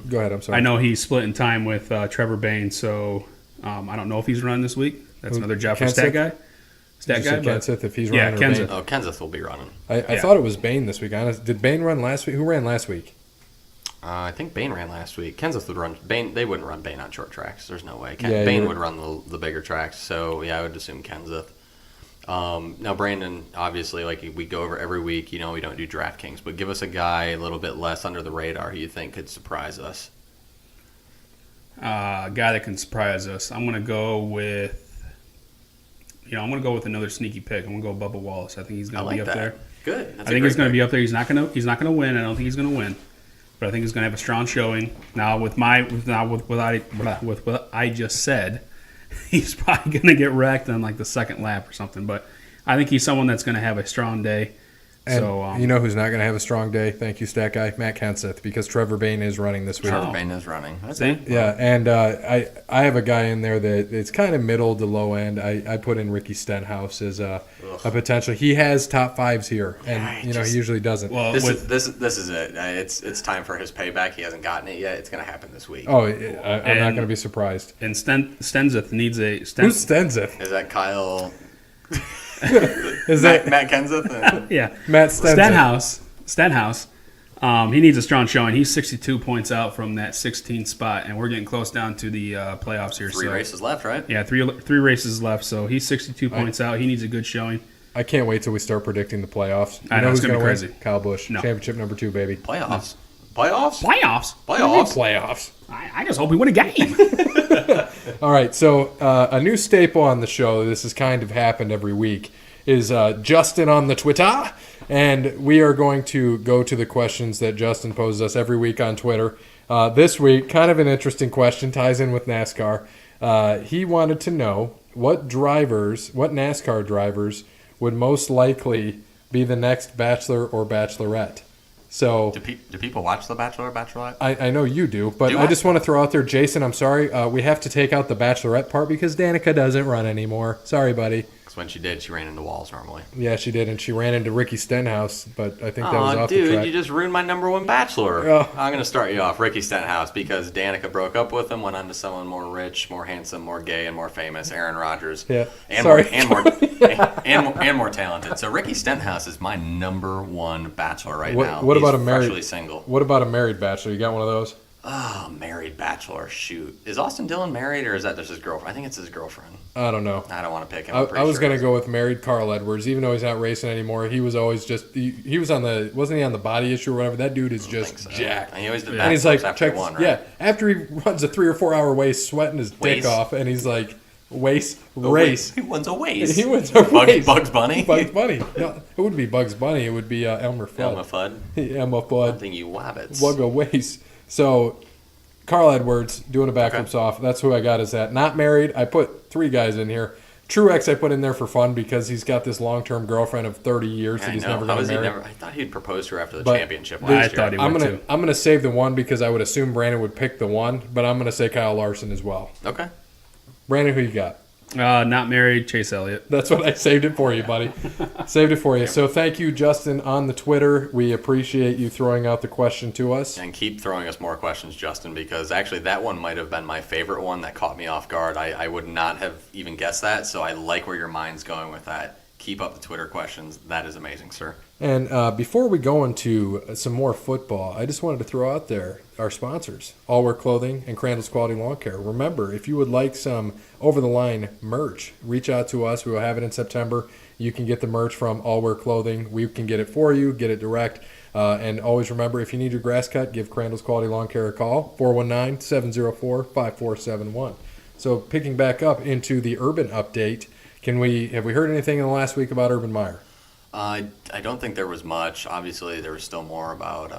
Go ahead. I'm sorry. I know he's splitting time with Trevor Bayne, so I don't know if he's running this week. That's Who, another job for Kenseth? Stat Guy. Did Stat you Guy, say but Kenseth if he's Yeah, running or Kenseth. Bain? Oh, Kenseth will be running. I Yeah. thought it was Bain this week. Honest, did Bain run last week? Who ran last week? I think Bain ran last week. Kenseth would run. Bain, they wouldn't run Bain on short tracks. There's no way. Yeah, Bain you're- would run the bigger tracks. So yeah, I would assume Kenseth. Now Brandon, obviously, like we go over every week. You know, we don't do DraftKings, but give us a guy a little bit less under the radar who you think could surprise us. A guy that can surprise us. I'm gonna go with. I'm gonna go with another sneaky pick. I'm gonna go Bubba Wallace. I think he's I gonna like be up that. there. Good. That's I think he's going to be up there. He's not going to win. I don't think he's going to win, but I think he's going to have a strong showing. Now with what I just said, he's probably going to get wrecked on like the second lap or something. But I think he's someone that's going to have a strong day. And So you know who's not going to have a strong day? Thank you, Stat Guy. Matt Kenseth, because Trevor Bain is running this week. Trevor Oh. Bain is running. That's See? it. Yeah, and I have a guy in there that it's kind of middle to low end. I put in Ricky Stenhouse as a potential. He has top fives here, and Yeah, he usually doesn't. well, This with is it. It's time for his payback. He hasn't gotten it yet. It's going to happen this week. I'm not And- going to be surprised. and Stenzeth needs a Who's Stenzeth? Is that Kyle? Is that Matt Kenseth? yeah Matt Stenzeth? Stenhouse. He needs a strong showing. He's 62 points out from that 16th spot, and we're getting close down to the playoffs here. 3 so. races left, right? Yeah, three races left, so he's 62 points out. He needs a good showing. I can't wait till we start predicting the playoffs. You I know, who's it's gonna be gonna win? crazy. Kyle Busch, No. championship number 2, baby. Playoffs. Playoffs. Playoffs? Playoffs. Playoffs. I just hope we win a game. All right, so a new staple on the show. This has kind of happened every week. Is Justin on the Twitter, and we are going to go to the questions that Justin poses us every week on Twitter. This week, kind of an interesting question, ties in with NASCAR. He wanted to know what NASCAR drivers would most likely be the next Bachelor or Bachelorette. So Do people watch The Bachelor or Bachelorette? I know you do, but Do I I? just want to throw out there, Jason, I'm sorry. We have to take out the Bachelorette part because Danica doesn't run anymore. Sorry, buddy. Because when she did, she ran into walls normally. Yeah, she did, and she ran into Ricky Stenhouse, but I think that was Oh, off the dude, track. you just ruined my number one Bachelor. Oh. I'm going to start you off, Ricky Stenhouse, because Danica broke up with him, went on to someone more rich, more handsome, more gay, and more famous, Aaron Rodgers. Yeah. And Sorry. and more talented. So Ricky Stenhouse is my number one Bachelor right now. What He's about a married? freshly single. What about a married Bachelor? You got one of those? Oh, married Bachelor. Shoot. Is Austin Dillon married, or is that just his girlfriend? I think it's his girlfriend. I don't know. I don't want to pick him. I I'm pretty was sure going to it's- go with married Carl Edwards, even though he's not racing anymore. He was always just he was on the wasn't he on the body issue or whatever? That dude is I just think so. jacked. And he always did And he's like, after check, one, right? yeah. After he runs a 3 or 4 hour race, sweating his dick Waste. off, and he's like, race. He wins a waste. He wins a race. Bugs Bunny. Bugs Bunny. No, it wouldn't be Bugs Bunny. It would be Elmer Fudd. Elma Fudd. Elmer Fudd. Something you wabbits. Wugga Waste. So Carl Edwards doing a backflips off. That's who I got as that. Not married. I put 3 guys in here. Truex I put in there for fun because he's got this long-term girlfriend of 30 years that I he's know. never How going to is he marry. never? I thought he'd propose to her after the But championship I last year. thought he would too. I'm gonna save the one because I would assume Brandon would pick the one, but I'm gonna say Kyle Larson as well. Okay. Brandon, who you got? Not married, Chase Elliott. That's what I saved it for you, buddy. Saved it for you. So thank you, Justin, on the Twitter. We appreciate you throwing out the question to us. And keep throwing us more questions, Justin, because actually that one might have been my favorite one that caught me off guard. I would not have even guessed that, so I like where your mind's going with that. Keep up the Twitter questions. That is amazing, sir. And before we go into some more football, I just wanted to throw out there our sponsors, All Wear Clothing and Crandall's Quality Lawn Care. Remember, if you would like some over-the-line merch, reach out to us. We will have it in September. You can get the merch from All Wear Clothing. We can get it for you, get it direct. And always remember, if you need your grass cut, give Crandall's Quality Lawn Care a call, 419-704-5471. So picking back up into the Urban update, have we heard anything in the last week about Urban Meyer? I don't think there was much. Obviously, there was still more about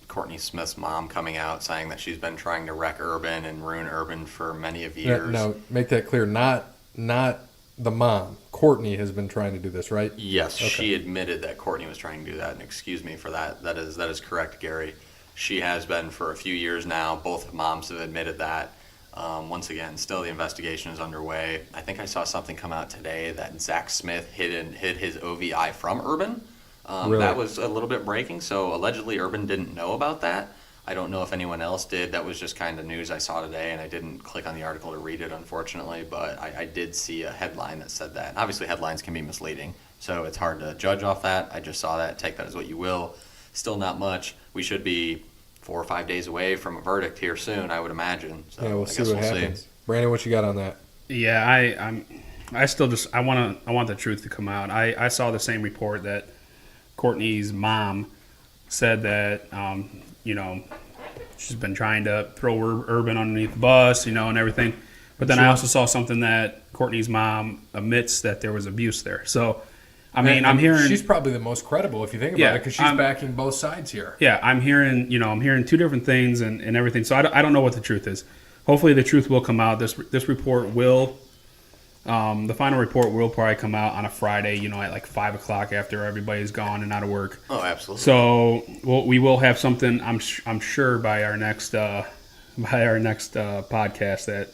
Courtney Smith's mom coming out saying that she's been trying to wreck Urban and ruin Urban for many of years. No, make that clear. Not the mom. Courtney has been trying to do this, right? Yes, she admitted that Courtney was trying to do that, and excuse me for that. That is correct, Gary. She has been for a few years now. Both moms have admitted that. Once again, still the investigation is underway. I think I saw something come out today that Zach Smith hid his OVI from Urban. Really? That was a little bit breaking, so allegedly Urban didn't know about that. I don't know if anyone else did. That was just kind of news I saw today, and I didn't click on the article to read it, unfortunately, but I did see a headline that said that. And obviously, headlines can be misleading, so it's hard to judge off that. I just saw that. Take that as what you will. Still not much. We should be 4 or 5 days away from a verdict here soon, I would imagine. So Yeah, we'll I see guess what happens. Brandon, what you got on that? Yeah, I still just I want the truth to come out. I saw the same report that Courtney's mom said that she's been trying to throw Urban underneath the bus, and everything. But then I also saw something that Courtney's mom admits that there was abuse there. So And I'm hearing she's probably the most credible if you think about it, because she's backing both sides here. Yeah, I'm hearing two different things and everything. So I don't know what the truth is. Hopefully the truth will come out. This report will, the final report will probably come out on a Friday, at like 5 o'clock after everybody's gone and out of work. Oh, absolutely. So we will have something. I'm sure by our next podcast that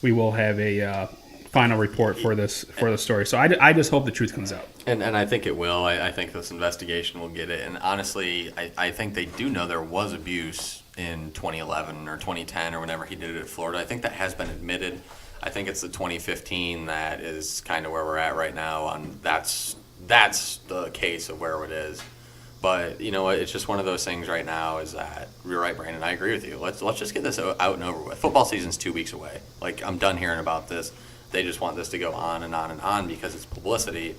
we will have a final report for the story. So I just hope the truth comes out. And I think it will. I think this investigation will get it. And honestly, I think they do know there was abuse in 2011 or 2010 or whenever he did it at Florida. I think that has been admitted. I think it's the 2015 that is kind of where we're at right now. And that's the case of where it is. But you know what? It's just one of those things right now. Is that you're right, Brandon? I agree with you. Let's just get this out and over with. Football season's 2 weeks away. Like, I'm done hearing about this. They just want this to go on and on and on because it's publicity.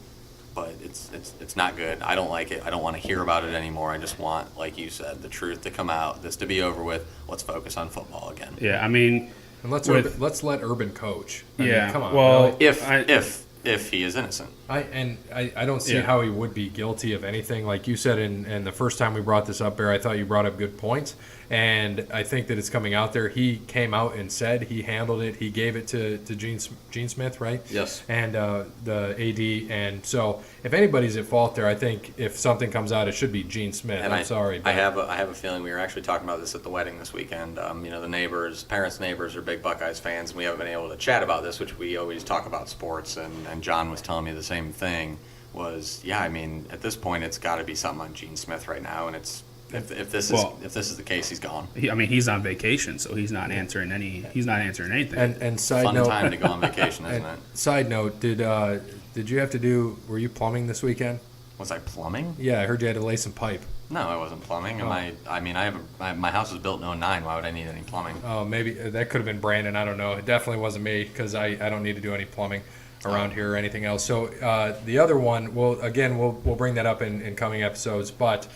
But it's not good. I don't like it. I don't want to hear about it anymore. I just want, like you said, the truth to come out, this to be over with. Let's focus on football again. Yeah, I mean, And let's let Urban coach. I mean, yeah. come on. Well, really. If he is innocent. I don't see Yeah. how he would be guilty of anything. Like you said, and the first time we brought this up, Bear, I thought you brought up good points. And I think that it's coming out there. He came out and said he handled it. He gave it to Gene Smith, right? Yes. And the AD. And so if anybody's at fault there, I think if something comes out, it should be Gene Smith. And I'm sorry. But I have a feeling we were actually talking about this at the wedding this weekend. The parents' neighbors are big Buckeyes fans, and we haven't been able to chat about this, which we always talk about sports. And John was telling me the same thing. At this point, it's got to be something on Gene Smith right now, and it's. If this is the case, he's gone. he's on vacation, so he's not answering anything. and side Fun note, time to go on vacation, isn't it? Side note, did you have to do? Were you plumbing this weekend? Was I plumbing? Yeah, I heard you had to lay some pipe. No, I wasn't plumbing. My house was built in 2009. Why would I need any plumbing? Oh, maybe that could have been Brandon. I don't know. It definitely wasn't me because I don't need to do any plumbing around here or anything else. So the other one, we'll bring that up in coming episodes. But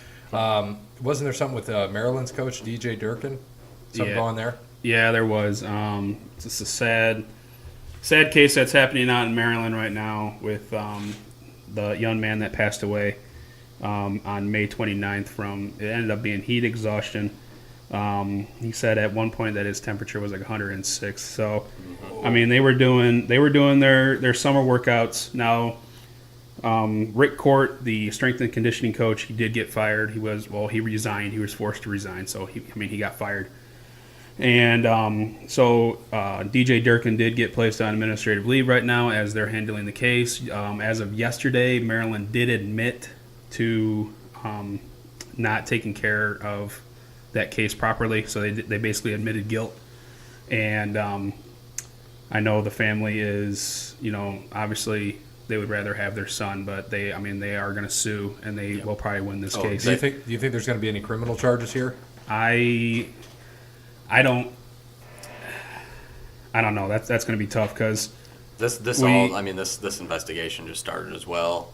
wasn't there something with Maryland's coach, DJ Durkin? Something going there? Yeah, there was. It's a sad case that's happening out in Maryland right now with the young man that passed away on May 29th it ended up being heat exhaustion. He said at one point that his temperature was like 106. So, I mean, they were doing their summer workouts. Now, Rick Court, the strength and conditioning coach, he did get fired. He resigned. He was forced to resign. So he got fired. And DJ Durkin did get placed on administrative leave right now as they're handling the case. As of yesterday, Maryland did admit to not taking care of that case properly. So they basically admitted guilt. And I know the family is, obviously they would rather have their son, but they are going to sue, and they will probably win this case. Do you think there's going to be any criminal charges here? I don't know. That's going to be tough because This investigation just started as well,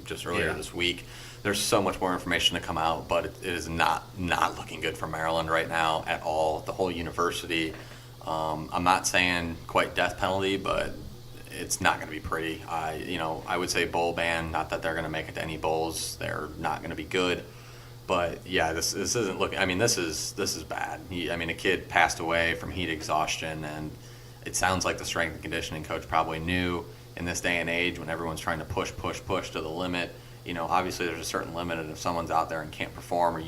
just earlier this week. There's so much more information to come out, but it is not looking good for Maryland right now at all. The whole university. I'm not saying quite death penalty, but it's not going to be pretty. I would say bowl ban. Not that they're going to make it to any bowls. They're not going to be good. But yeah, this isn't looking. I mean, this is bad. A kid passed away from heat exhaustion, and it sounds like the strength and conditioning coach probably knew in this day and age when everyone's trying to push to the limit. Obviously there's a certain limit, and if someone's out there and can't perform, or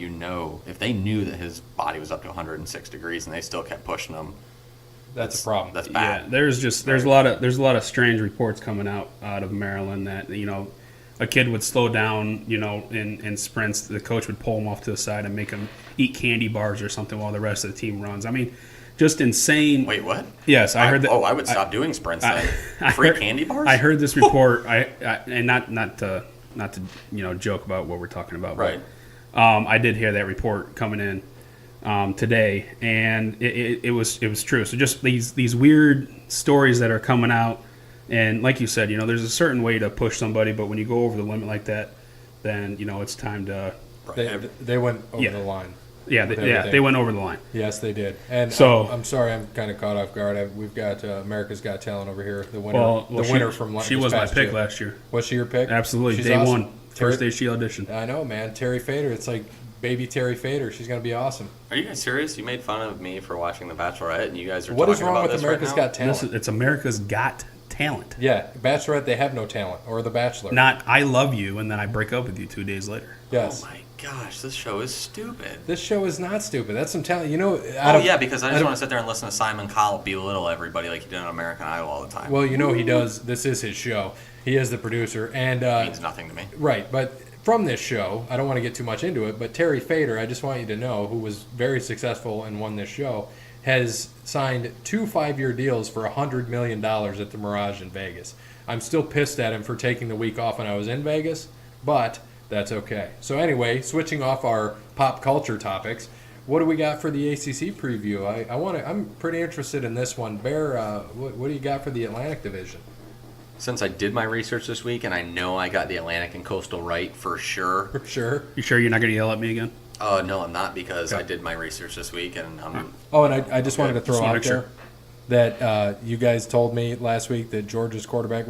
if they knew that his body was up to 106 degrees and they still kept pushing him, that's a problem. That's bad. Yeah, there's a lot of strange reports coming out of Maryland that a kid would slow down, in sprints. The coach would pull him off to the side and make him eat candy bars or something while the rest of the team runs. I mean, just insane. Wait, what? Yes, I heard that. Oh, I would stop doing sprints then. Free candy bars? I heard this report. And not to joke about what we're talking about. Right. But, I did hear that report coming in today, and it was true. So just these weird stories that are coming out. And like you said, there's a certain way to push somebody, but when you go over the limit like that, then it's time to. They went over the line. Yeah, they went over the line. Yes, they did. And so I'm sorry, I'm kind of caught off guard. We've got America's Got Talent over here. The winner, winner from she was my pick last year. Was she your pick? Absolutely, She's day awesome. one, first day she auditioned. I know, man. Terry Fader. It's like baby Terry Fader. She's gonna be awesome. Are you guys serious? You made fun of me for watching The Bachelorette, and you guys are what talking is wrong about with this America's right now? Got Talent? It's America's Got Talent. Yeah, Bachelorette. They have no talent, or The Bachelor. Not I love you, and then I break up with you 2 days later. Yes. Oh my gosh, this show is stupid. This show is not stupid. That's some talent. Because I just want to sit there and listen to Simon Cowell belittle everybody like he did on American Idol all the time. Well, he does. This is his show. He is the producer, and it means nothing to me. Right, but from this show, I don't want to get too much into it, but Terry Fader, I just want you to know, who was very successful and won this show, has signed 2 5-year deals for $100 million at the Mirage in Vegas. I'm still pissed at him for taking the week off when I was in Vegas, but that's okay. So anyway, switching off our pop culture topics, what do we got for the ACC preview? I'm pretty interested in this one. Bear, what do you got for the Atlantic Division? Since I did my research this week, and I know I got the Atlantic and Coastal right for sure. For sure. You sure you're not going to yell at me again? No, I'm not, because I did my research this week, and I'm. Oh, and I just wanted to throw Just wanna out make sure. there that you guys told me last week that Georgia's quarterback,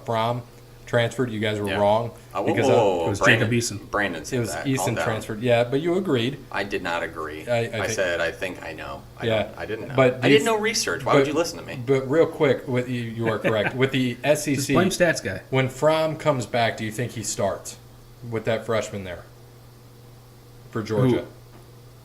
Fromm, transferred. You guys were wrong. It was Jacob Eason. Brandon said It was that. Eason Calm down. transferred. Yeah, but you agreed. I did not agree. I said I think I know. I didn't know. But I didn't know research. Why would you listen to me? But real quick, you are correct. With the Just blame SEC, stats guy. when Fromm comes back, do you think he starts with that freshman there for Georgia? Who?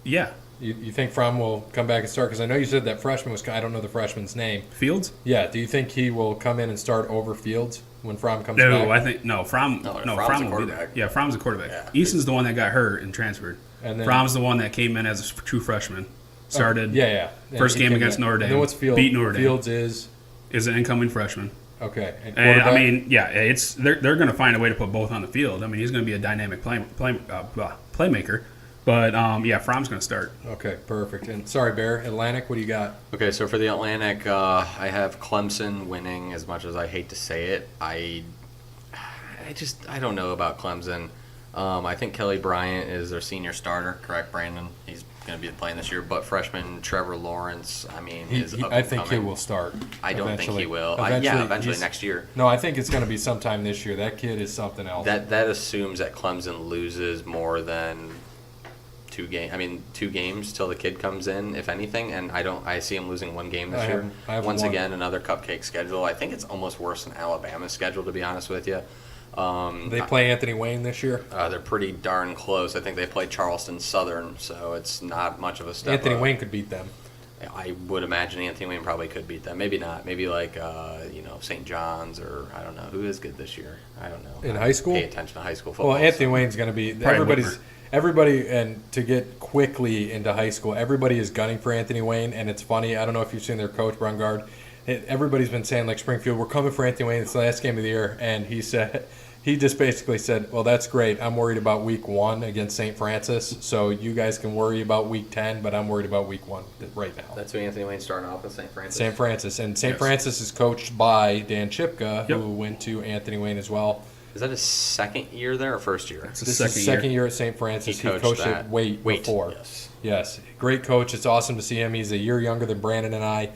Yeah. You think Fromm will come back and start? Because I know you said that freshman was. I don't know the freshman's name. Fields? Yeah. Do you think he will come in and start over Fields when Fromm comes No, back? I think Fromm. No, No, Fromm's Fromm a will be there. quarterback. Yeah, Fromm's a quarterback. Yeah. Eason's the one that got hurt and transferred. And then- Fromm's the one that came in as a true freshman. Started. Yeah. And First he game came against back. Notre And Dame. then what's Fields? Beat Notre Dame. Fields is Is an incoming freshman. okay. And quarterback? it's they're going to find a way to put both on the field. I mean, he's going to be a dynamic playmaker. But Fromm's going to start. Okay, perfect. And sorry, Bear, Atlantic, what do you got? Okay, so for the Atlantic, I have Clemson winning. As much as I hate to say it, I don't know about Clemson. I think Kelly Bryant is their senior starter, correct, Brandon? He's going to be playing this year. But freshman Trevor Lawrence, is up I and think he coming. will start. I don't think eventually. he will. Eventually Eventually he's- next year. No, I think it's going to be sometime this year. That kid is something else. That assumes that Clemson loses more than 2 games till the kid comes in, if anything, and I see him losing 1 game this year. I have Once one. again, another cupcake schedule. I think it's almost worse than Alabama's schedule, to be honest with you. They play Anthony Wayne this year. They're pretty darn close. I think they play Charleston Southern, so it's not much of a step Anthony up. Wayne could beat them. I would imagine Anthony Wayne probably could beat them. Maybe not. Maybe like St. John's, or I don't know who is good this year. I don't know. In high school? Pay attention to high school football. Well, Anthony so. Wayne's going to be Probably everybody, and to get quickly into high school, everybody is gunning for Anthony Wayne, and it's funny. I don't know if you've seen their coach Brungard. Everybody's been saying like Springfield, we're coming for Anthony Wayne. It's the last game of the year, and he just basically said, well, that's great. I'm worried about week 1 against St. Francis, so you guys can worry about week 10, but I'm worried about week 1 right now. That's who Anthony Wayne's starting off with, St. Francis. St. Francis. And St. Yes. Francis is coached by Dan Chipka, Yep. who went to Anthony Wayne as well. Is that his second year there or first year? It's This the is his second year at St. Francis. He coached coached that. it way before. Yes. Great coach. It's awesome to see him. He's a year younger than Brandon and I.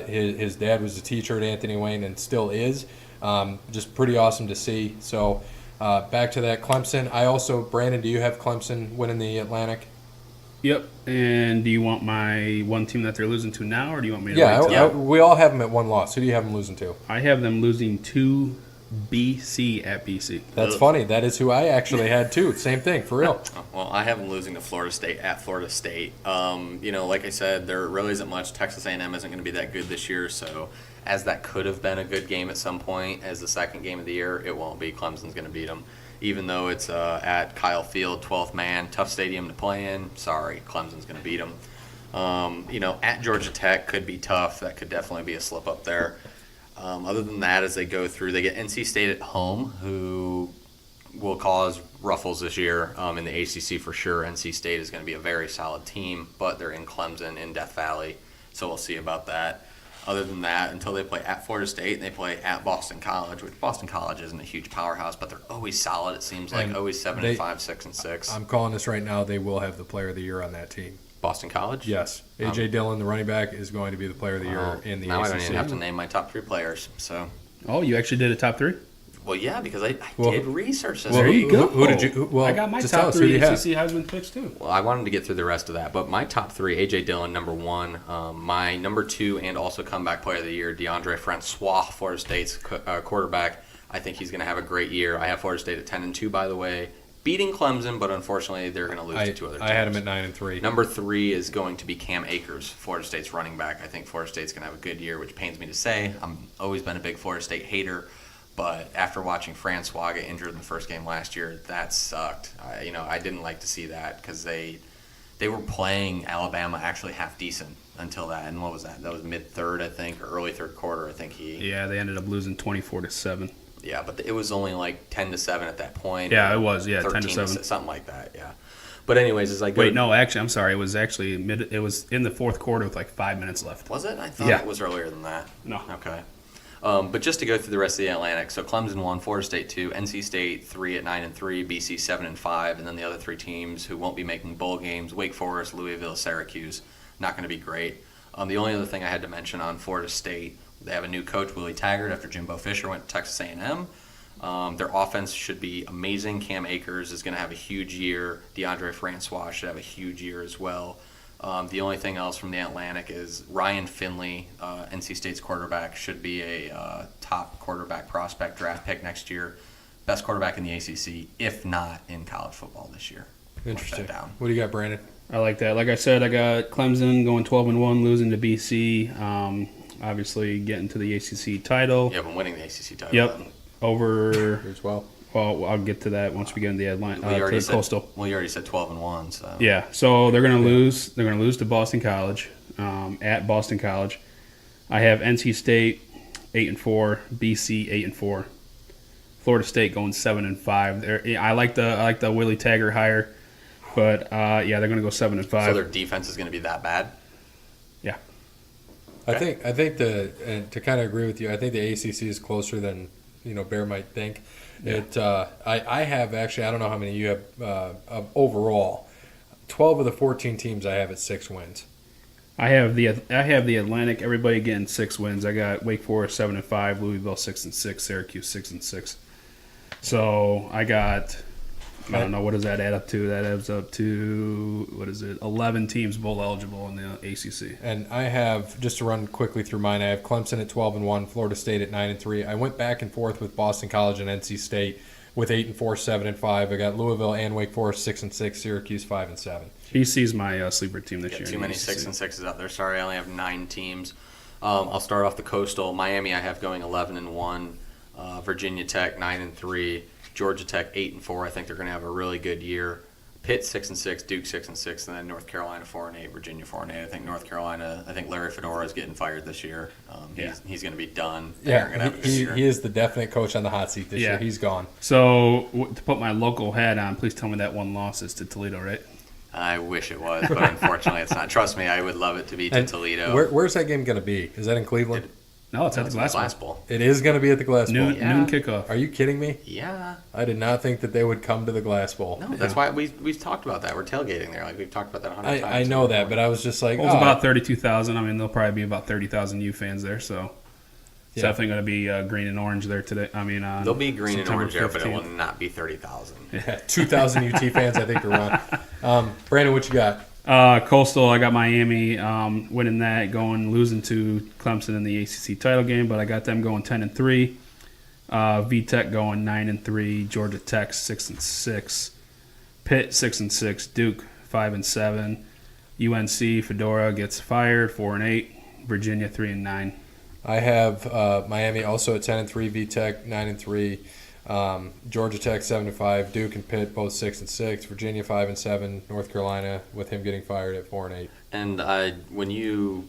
His dad was a teacher at Anthony Wayne and still is. Just pretty awesome to see. So back to that Clemson. Brandon, do you have Clemson winning the Atlantic? Yep. And do you want my one team that they're losing to now, or do you want me to Yeah, wait till- Yeah. we all have them at 1 loss. Who do you have them losing to? I have them losing to BC at BC. That's Ugh. funny. That is who I actually had too. Same thing, for real. Well, I have them losing to Florida State at Florida State. Like I said, there really isn't much. Texas A&M isn't going to be that good this year, so as that could have been a good game at some point as the second game of the year, it won't be. Clemson's going to beat them. Even though it's at Kyle Field, 12th man, tough stadium to play in. Sorry, Clemson's going to beat them. At Georgia Tech could be tough. That could definitely be a slip up there. Other than that, as they go through, they get NC State at home, who will cause ruffles this year in the ACC for sure. NC State is going to be a very solid team, but they're in Clemson, in Death Valley, so we'll see about that. Other than that, until they play at Florida State and they play at Boston College, which Boston College isn't a huge powerhouse, but they're always solid. It seems like And always 7-5, 6-6. I'm calling this right now. They will have the player of the year on that team. Boston College. Yes. A.J. Dillon, the running back, is going to be the player of the year in the now ACC. I don't even have to name my top 3 players. So, Oh, you actually did a top 3? well, yeah, because I Well, did research this. well, There week. you go. who did you- well, I got my just tell top us, who 3 do you have? ACC Heisman picks too. Well, I wanted to get through the rest of that, but my top 3, A.J. Dillon, number 1. My number 2 and also comeback player of the year, DeAndre Francois, Florida State's quarterback. I think he's going to have a great year. I have Florida State at 10-2, by the way, beating Clemson, but unfortunately they're going to lose to 2 other teams. I had him at 9-3. Number 3 is going to be Cam Akers, Florida State's running back. I think Florida State's going to have a good year, which pains me to say. I've always been a big Florida State hater, but after watching Francois get injured in the first game last year, that sucked. I didn't like to see that because they were playing Alabama actually half decent until that. And what was that? That was mid-third, I think, or early third quarter. I think Yeah, they ended up losing 24-7. Yeah, but it was only like 10-7 at that point. Yeah, it was. Yeah, 13 10-7. something like that. Yeah. But anyways, it's like Wait, no, actually, I'm sorry. It was actually it was in the fourth quarter with like 5 minutes left. Was it? I thought Yeah. it was earlier than that. No. Okay. But just to go through the rest of the Atlantic, so Clemson 1, Florida State 2, NC State 3 at 9-3, BC 7-5, and then the other 3 teams who won't be making bowl games: Wake Forest, Louisville, Syracuse. Not going to be great. The only other thing I had to mention on Florida State, they have a new coach, Willie Taggart, after Jimbo Fisher went to Texas A&M. Their offense should be amazing. Cam Akers is going to have a huge year. DeAndre Francois should have a huge year as well. The only thing else from the Atlantic is Ryan Finley, NC State's quarterback, should be a top quarterback prospect draft pick next year. Best quarterback in the ACC, if not in college football this year. Interesting. Mark that down. What do you got, Brandon? I like that. Like I said, I got Clemson going 12-1, losing to BC. Obviously, getting to the ACC title. Yeah, but winning the ACC title. Yep. Over. As well. Well, I'll get to that once we get in the Atlanta Well, you to already the said, Coastal. Well, you already said 12-1, so. Yeah, so they're gonna lose. They're gonna lose to Boston College at Boston College. I have NC State 8-4, BC 8-4, Florida State going 7-5. I like the Willie Taggart hire, but yeah, they're gonna go 7-5. So their defense is going to be that bad? Yeah, I think and to kind of agree with you, I think the ACC is closer than Bear might think. Yeah. I have actually, I don't know how many you have overall. 12 of the 14 teams I have at 6 wins. I have the Atlantic. Everybody getting 6 wins. I got Wake Forest 7-5, Louisville 6-6, Syracuse 6-6. So I got I don't know, what does that add up to? That adds up to, 11 teams bowl eligible in the ACC. And I have, just to run quickly through mine, I have Clemson at 12-1, Florida State at 9-3. I went back and forth with Boston College and NC State with 8-4, 7-5. I got Louisville and Wake Forest 6-6, Syracuse 5-7. BC's my sleeper team this Got year. too in the many ACC. 6-6s out there. Sorry, I only have 9 teams. I'll start off the Coastal. Miami, I have going 11-1. Virginia Tech 9-3. Georgia Tech 8-4. I think they're going to have a really good year. Pitt 6-6, Duke 6-6, and then North Carolina 4-8, Virginia 4-8. I think North Carolina. I think Larry Fedora is getting fired this year. He's going to be done. They're going to have a good year. He is the definite coach on the hot seat this year. He's gone. So, to put my local hat on, please tell me that one loss is to Toledo, right? I wish it was, but unfortunately it's not. Trust me, I would love it to be to And Toledo. Where's that game going to be? Is that in Cleveland? No, it's at the Glass Bowl. Glass Bowl. It is going to be at the Glass Bowl. Noon, Yeah. noon kickoff. Are you kidding me? Yeah. I did not think that they would come to the Glass Bowl. No, that's why we've talked about that. We're tailgating there. Like we've talked about that 100 times. I know that, but I was just like, Well, it's about 32,000. I mean, there'll probably be about 30,000 U fans there, so it's Yeah. definitely going to be green and orange there today. I mean, There'll be green September and orange there, but it 15th. will not be 30,000. yeah, 2,000 UT fans. I think they're wrong. Brandon, what you got? Coastal, I got Miami winning that, losing to Clemson in the ACC title game, but I got them going 10-3. VTech going 9-3. Georgia Tech 6-6. Pitt 6-6. Duke 5-7. UNC Fedora gets fired 4-8. Virginia 3-9. I have Miami also at 10-3, VTech 9-3, Georgia Tech 7-5, Duke and Pitt both 6-6, Virginia 5-7, North Carolina with him getting fired at 4-8. And when you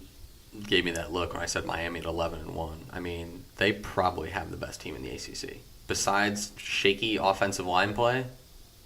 gave me that look when I said Miami at 11-1, I mean they probably have the best team in the ACC. Besides shaky offensive line play,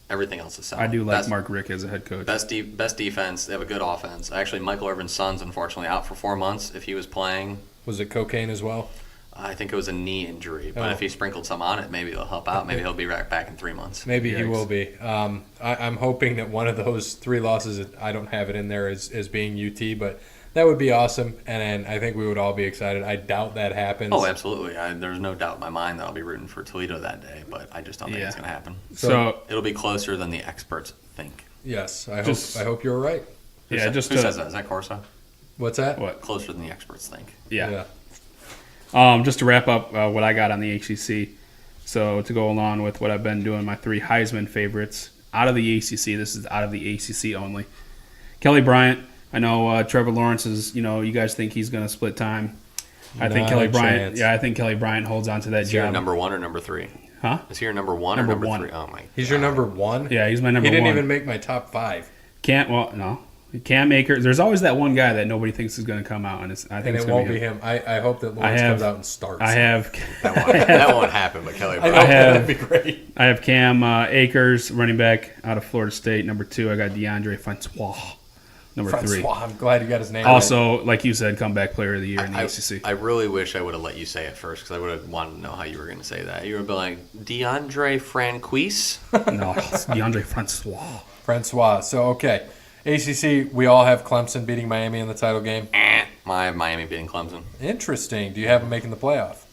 everything else is solid. I do like Best- Mark Rick as a head coach. Best defense. They have a good offense. Actually, Michael Irvin's son's unfortunately out for 4 months. If he was playing, Was it cocaine as well? I think it was a knee injury. But Oh. if he sprinkled some on it, maybe it'll help out. Maybe he'll be right back in 3 months. Maybe he Yikes. will be. I'm hoping that one of those 3 losses, I don't have it in there as being UT, but that would be awesome, and I think we would all be excited. I doubt that happens. Oh, absolutely. There's no doubt in my mind that I'll be rooting for Toledo that day, but I just don't think Yeah. it's going to happen. So, It'll be closer than the experts think. Yes, Just- I hope you're right. Who yeah, said- just who to, says that? Is that Corso? What's that? what? Closer than the experts think. Yeah. Just to wrap up what I got on the ACC. So to go along with what I've been doing, my 3 Heisman favorites out of the ACC. This is out of the ACC only. Kelly Bryant. I know Trevor Lawrence is. You guys think he's going to split time. I think Not Kelly a Bryant. chance. Yeah, I think Kelly Bryant holds on to that Is he your job. number 1 or number 3? Huh? Is he your number 1 Number or number 1. 3? Oh, my He's your number 1? Yeah, he's my number He didn't 1. even make my top 5. Cam Akers. There's always that one guy that nobody thinks is going to come out, and I think And it's it going won't to be him. I hope that Lawrence have- comes out and starts. I have. That won't happen, but Kelly I Bryant. know, have- that'd be great. I have Cam Akers, running back out of Florida State. Number 2, I got DeAndre Francois. Number 3. Francois, I'm glad you got his name right. Also, like you said, comeback player of the year in the ACC. I really wish I would have let you say it first because I would have wanted to know how you were going to say that. You would have been like, DeAndre Franquise? No, it's DeAndre Francois. Francois. So, okay. ACC, we all have Clemson beating Miami in the title game. My Miami beating Clemson. Interesting. Do you have them making the playoff?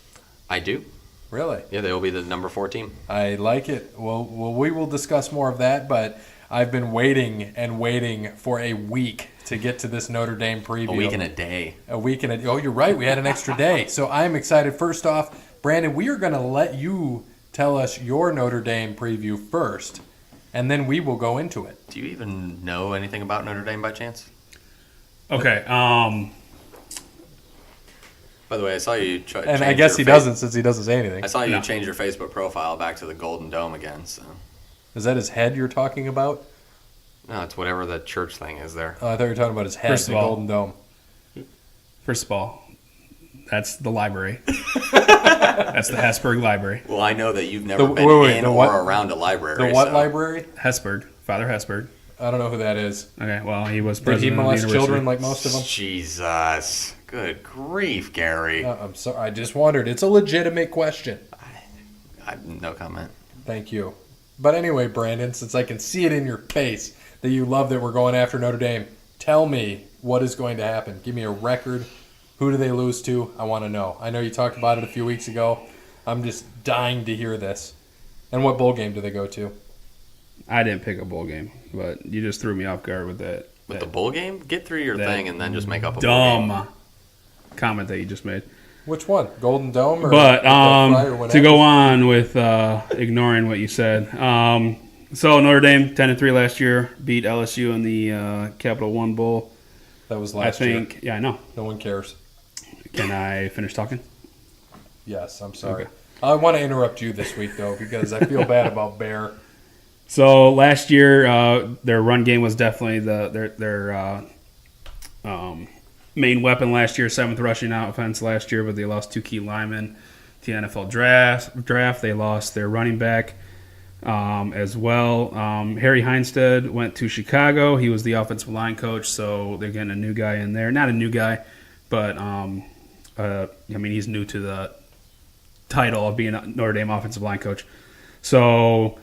I do. Really? Yeah, they will be the number 4 team. I like it. Well, we will discuss more of that, but I've been waiting and waiting for a week to get to this Notre Dame preview. A week and a day. A week and a... Oh, you're right. We had an extra day. So I'm excited. First off, Brandon, we are going to let you tell us your Notre Dame preview first, and then we will go into it. Do you even know anything about Notre Dame by chance? Okay. By the way, I saw you And I guess he doesn't since he doesn't say anything. I saw you No. change your Facebook profile back to the Golden Dome again. So Is that his head you're talking about? no, it's whatever the church thing is there. Oh, I thought you were talking about his head, First the of all- Golden Dome. First of all, that's the library. That's the Hesburgh Library. Well, I know that you've never The- been wait, in the or what? around a library. The what so- library? Hesburgh, Father Hesburgh. I don't know who that is. Okay, well, he was Did he president of the molest university. children like most of them? Jesus. Good grief, Gary. I'm sorry. I just wondered. It's a legitimate question. I have no comment. Thank you. But anyway, Brandon, since I can see it in your face that you love that we're going after Notre Dame, tell me what is going to happen. Give me a record. Who do they lose to? I want to know. I know you talked about it a few weeks ago. I'm just dying to hear this. And what bowl game do they go to? I didn't pick a bowl game, but you just threw me off guard with that. With that the bowl game, get through your that thing and then just make up a bowl game. dumb comment that you just made. Which one? Golden Dome or But Fire to go on with ignoring what you said, so Notre Dame 10-3 last year, beat LSU in the Capital One Bowl. That was I last think. year. Yeah, I know. No one cares. Can I finish talking? Yes, I'm sorry. Okay. I want to interrupt you this week though because I feel bad about Bear. So last year, their run game was definitely their main weapon last year. 7th rushing offense last year, but they lost 2 key linemen to the NFL draft. They lost their running back as well. Harry Heinstead went to Chicago. He was the offensive line coach, so they're getting a new guy in there. Not a new guy, but he's new to the title of being a Notre Dame offensive line coach. So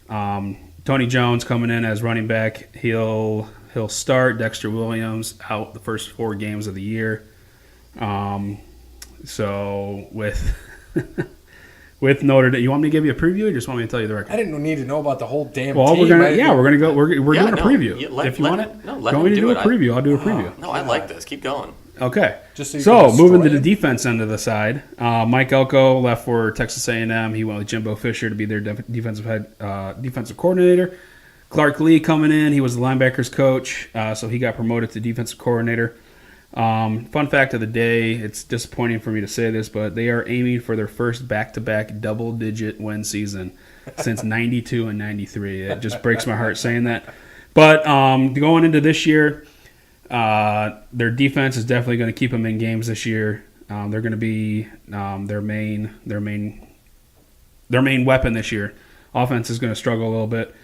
Tony Jones coming in as running back. He'll start. Dexter Williams out the first 4 games of the year. So with with Notre Dame, you want me to give you a preview, or you just want me to tell you the I record? didn't need to know about the whole damn Well, team. we're gonna go. We're Yeah, doing a no, preview. let if you want it, him you want me to do do it. a preview? I'll do a preview. No, I like this. Keep going. Okay. Just so you So can moving to destroy the it? defense end of the side, Mike Elko left for Texas A&M. He went with Jimbo Fisher to be their defensive coordinator. Clark Lee coming in. He was the linebackers coach, so he got promoted to defensive coordinator. Fun fact of the day, it's disappointing for me to say this, but they are aiming for their first back-to-back double-digit win season since 92 and 93. It just breaks my heart saying that. But going into this year, their defense is definitely going to keep them in games this year. They're going to be their main weapon this year. Offense is going to struggle a little bit.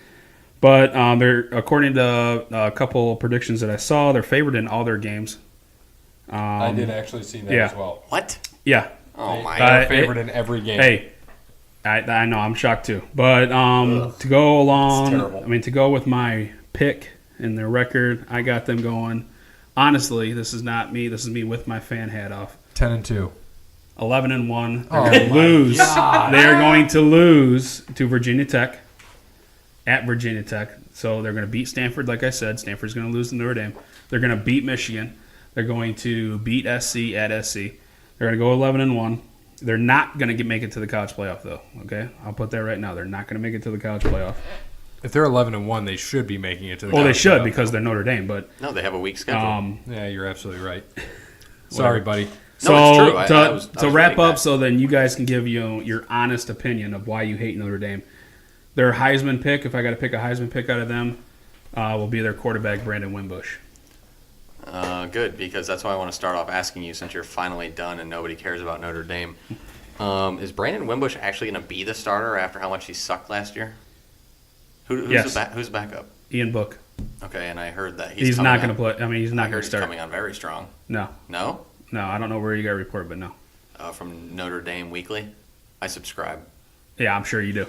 But they're, according to a couple of predictions that I saw, they're favored in all their games. I did actually see that yeah. as well. What? Yeah. Oh my They are it- favored in every game. Hey, I know, I'm shocked too. But to go along, terrible. to go with my pick and their record, I got them going. Honestly, this is not me. This is me with my fan hat off. 10-2. 11-1. They're Oh going to my lose. God. They are going to lose to Virginia Tech at Virginia Tech. So they're going to beat Stanford, like I said. Stanford's going to lose to Notre Dame. They're going to beat Michigan. They're going to beat SC at SC. They're going to go 11-1. They're not going to make it to the college playoff, though. Okay, I'll put that right now. They're not going to make it to the college playoff. If they're 11-1, they should be making it to the. Well, they college should playoff. because they're Notre Dame. But No, they have a weak schedule. Yeah, you're absolutely right. Sorry, buddy. so No, it's true. I to, was to wrap reading up, that. so then you guys can give your honest opinion of why you hate Notre Dame. Their Heisman pick, if I got to pick a Heisman pick out of them, will be their quarterback Brandon Wimbush. Good, because that's why I want to start off asking you, since you're finally done and nobody cares about Notre Dame. Is Brandon Wimbush actually going to be the starter after how much he sucked last year? Who's Yes. who's backup? Ian Book. Okay, and I heard that He's coming not going on- to play. I mean, he's I not heard going to he's start. coming on very strong. No, No? I don't know where you got a report, but no. From Notre Dame Weekly? I subscribe. Yeah, I'm sure you do.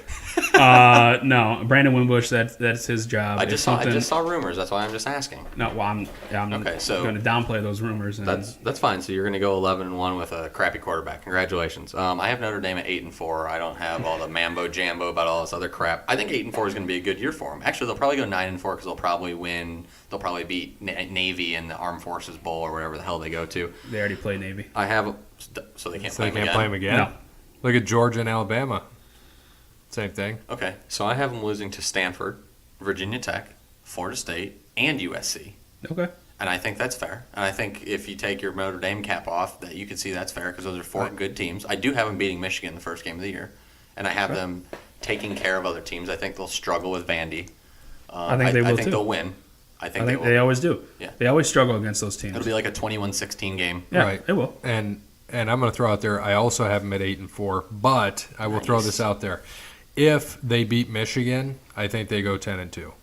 No, Brandon Wimbush. That's his job. I If just saw rumors. That's why I'm just asking. No, well, I'm Okay, so- going to downplay those rumors. And That's fine. So you're going to go 11-1 with a crappy quarterback. Congratulations. I have Notre Dame at 8-4. I don't have all the mambo jambo about all this other crap. I think 8-4 is going to be a good year for them. Actually, they'll probably go 9-4 because they'll probably win. They'll probably beat Navy in the Armed Forces Bowl or wherever the hell they go to. they already play Navy. I have so they can't So play they them can't again. play him again. No. Look at Georgia and Alabama. Same thing. Okay, so I have them losing to Stanford, Virginia Tech, Florida State, and USC. Okay. And I think that's fair. And I think if you take your Notre Dame cap off, that you can see that's fair because those are 4 good teams. I do have them beating Michigan the first game of the year, and I have them taking care of other teams. I think they'll struggle with Vandy. I think they will, I think too. they'll win. I I think think they they will. always do. Yeah. They always struggle against those teams. It'll be like a 21-16 game. Yeah, Right. it will. And I'm going to throw out there. I also have them at 8-4, but I will throw Nice. this out there. If they beat Michigan, I think they go 10-2.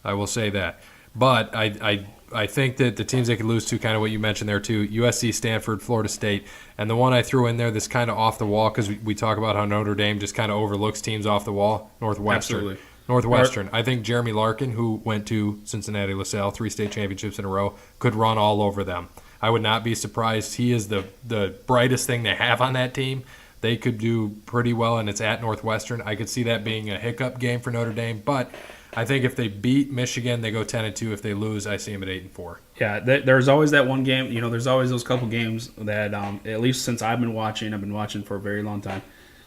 I will say that. But I think that the teams they could lose to, kind of what you mentioned there too, USC, Stanford, Florida State, and the one I threw in there that's kind of off the wall because we talk about how Notre Dame just kind of overlooks teams off the wall. Northwestern. Absolutely. Northwestern. I think Jeremy Larkin, who went to Cincinnati LaSalle, 3 state championships in a row, could run all over them. I would not be surprised. He is the brightest thing they have on that team. They could do pretty well, and it's at Northwestern. I could see that being a hiccup game for Notre Dame, but I think if they beat Michigan, they go 10-2. If they lose, I see them at 8-4. Yeah, there's always that one game. You know, there's always those couple games that, at least since I've been watching for a very long time.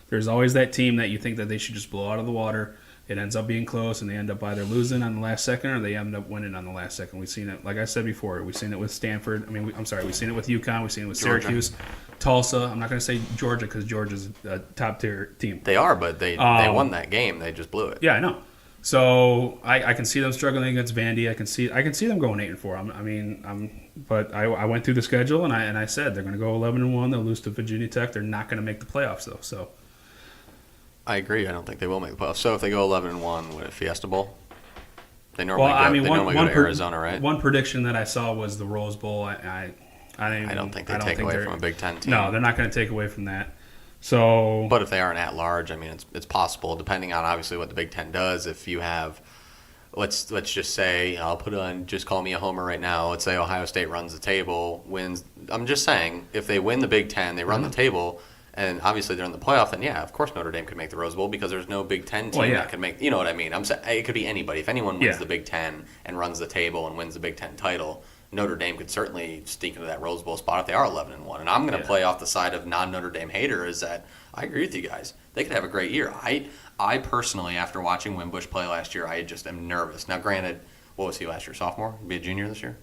There's always that team that you think that they should just blow out of the water. It ends up being close, and they end up either losing on the last second or they end up winning on the last second. We've seen it, like I said before, we've seen it with Stanford. We've seen it with UConn. We've seen it with Georgia. Syracuse, Tulsa. I'm not going to say Georgia because Georgia's a top-tier team. They are, but they won that game. They just blew it. Yeah, I know. So I can see them struggling against Vandy. I can see them going 8-4. But I went through the schedule and I said they're going to go 11-1. They'll lose to Virginia Tech. They're not going to make the playoffs though. So I agree. I don't think they will make the playoffs. So if they go 11-1 with Fiesta Bowl, they normally go to Arizona, right? One prediction that I saw was the Rose Bowl. I don't think they take away from a Big Ten team. No, they're not going to take away from that. So, but if they aren't at large, I mean, it's possible, depending on obviously what the Big Ten does. If you have, let's just say, I'll put on, just call me a homer right now. Let's say Ohio State runs the table, wins. I'm just saying, if they win the Big Ten, they run the table, and obviously they're in the playoff, then yeah, of course Notre Dame could make the Rose Bowl because there's no Big Ten team that could make. You know what I mean? I'm saying it could be anybody. If anyone wins the Big Ten and runs the table and wins the Big Ten title, Notre Dame could certainly sneak into that Rose Bowl spot if they are 11-1. And I'm going to play off the side of non-Notre Dame hater is that I agree with you guys. They could have a great year. I personally, after watching Wimbush play last year, I just am nervous. Now, granted, what was he last year? Sophomore? Be a junior this year?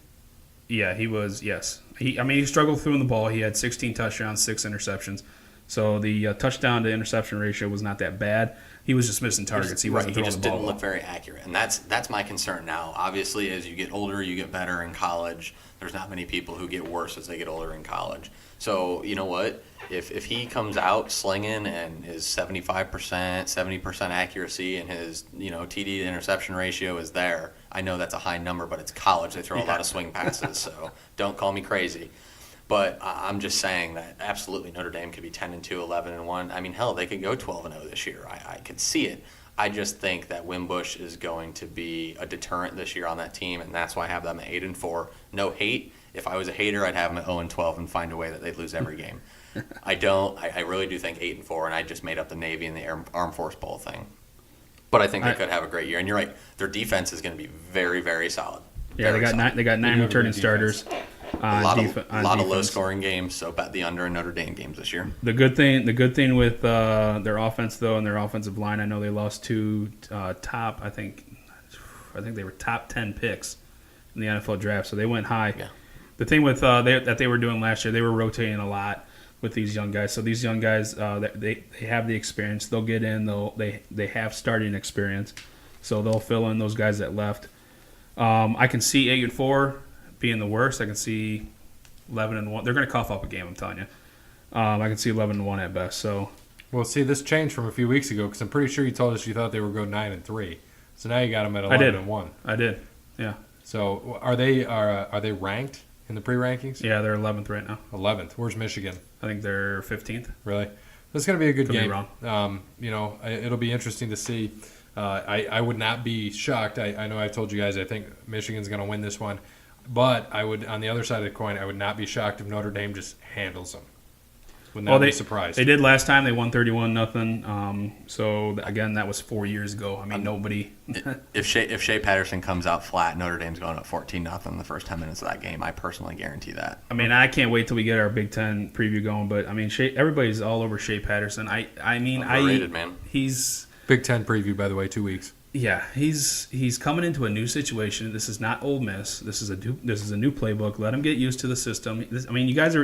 Yeah, he was. Yes, he struggled throwing the ball. He had 16 touchdowns, 6 interceptions. So the touchdown to interception ratio was not that bad. He was just missing targets. He wasn't throwing the ball. He just didn't look very accurate, and that's my concern now. Obviously, as you get older, you get better in college. There's not many people who get worse as they get older in college. So you know what? If he comes out slinging and his 75%, 70% accuracy, and his TD to interception ratio is there, I know that's a high number, but it's college. They throw a lot of swing passes, so don't call me crazy. But I'm just saying that absolutely Notre Dame could be 10-2, 11-1. I mean, hell, they could go 12-0 this year. I could see it. I just think that Wimbush is going to be a deterrent this year on that team, and that's why I have them at 8-4. No hate. If I was a hater, I'd have them at 0-12 and find a way that they'd lose every game. I don't. I really do think 8-4, and I just made up the Navy and the Armed Force Bowl thing. But I think they could have a great year. And you're right. Their defense is going to be very, very solid. Yeah, they got nine returning starters. A lot of low-scoring games, so bet the under in Notre Dame games this year. The good thing with their offense, though, and their offensive line, I know they lost two top. I think they were top 10 picks in the NFL draft, so they went high. Yeah. The thing with that they were doing last year, they were rotating a lot with these young guys. So these young guys, they have the experience. They'll get in. They have starting experience, so they'll fill in those guys that left. I can see 8-4 being the worst. I can see 11-1. They're going to cough up a game, I'm telling you. I can see 11-1 at best. So, well, see, this changed from a few weeks ago because I'm pretty sure you told us you thought they would go 9-3. So now you got them at 11-1. I did. Yeah. So are they ranked in the pre-rankings? Yeah, they're 11th right now. 11th. Where's Michigan? I think they're 15th. Really? This is going to be a good Could game. be wrong. It'll be interesting to see. I would not be shocked. I know I told you guys I think Michigan's going to win this one. But I would, on the other side of the coin, I would not be shocked if Notre Dame just handles them. Would not be surprised. They did last time. They won 31-0. So again, that was 4 years ago. I mean, nobody. If Shea Patterson comes out flat, Notre Dame's going up 14-0 the first 10 minutes of that game. I personally guarantee that. I mean, I can't wait till we get our Big Ten preview going. But I mean, everybody's all over Shea Patterson. Overrated, man. He's Big Ten preview, by the way, 2 weeks. Yeah, he's coming into a new situation. This is not Ole Miss. This is a new playbook. Let him get used to the system. You guys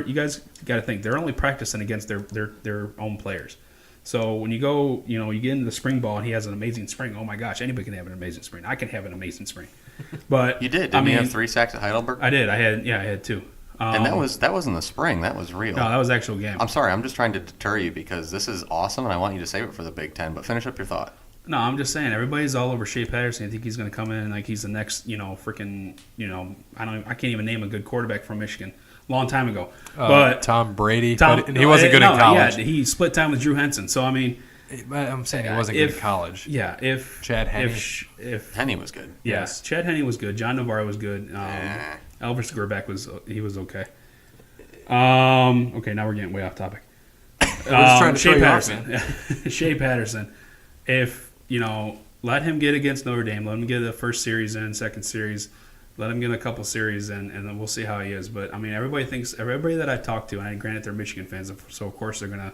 got to think they're only practicing against their own players. So when you go, you get into the spring ball and he has an amazing spring. Oh my gosh, anybody can have an amazing spring. I can have an amazing spring. But you did. Didn't you have 3 sacks at Heidelberg? I did. I had 2. And that wasn't the spring. That was real. No, that was actual game. I'm sorry. I'm just trying to deter you because this is awesome and I want you to save it for the Big Ten. But finish up your thought. No, I'm just saying everybody's all over Shea Patterson. I think he's going to come in like he's the next, freaking, I can't even name a good quarterback from Michigan. Long time ago, but Tom Brady. He wasn't good in college. Yeah, he split time with Drew Henson. So I mean, I'm saying he wasn't good in college. Yeah, if Chad Henne. if Henne was good. Yes, Chad Henne was good. John Navarro was good. Elvis Gerback was okay. Okay, now we're getting way off topic. We're just trying to Shea throw you off, Patterson. Shea Patterson. If let him get against Notre Dame. Let him get the first series in, second series. Let him get a couple series in, and then we'll see how he is. But I mean, everybody that I talked to, and granted they're Michigan fans, so of course they're gonna,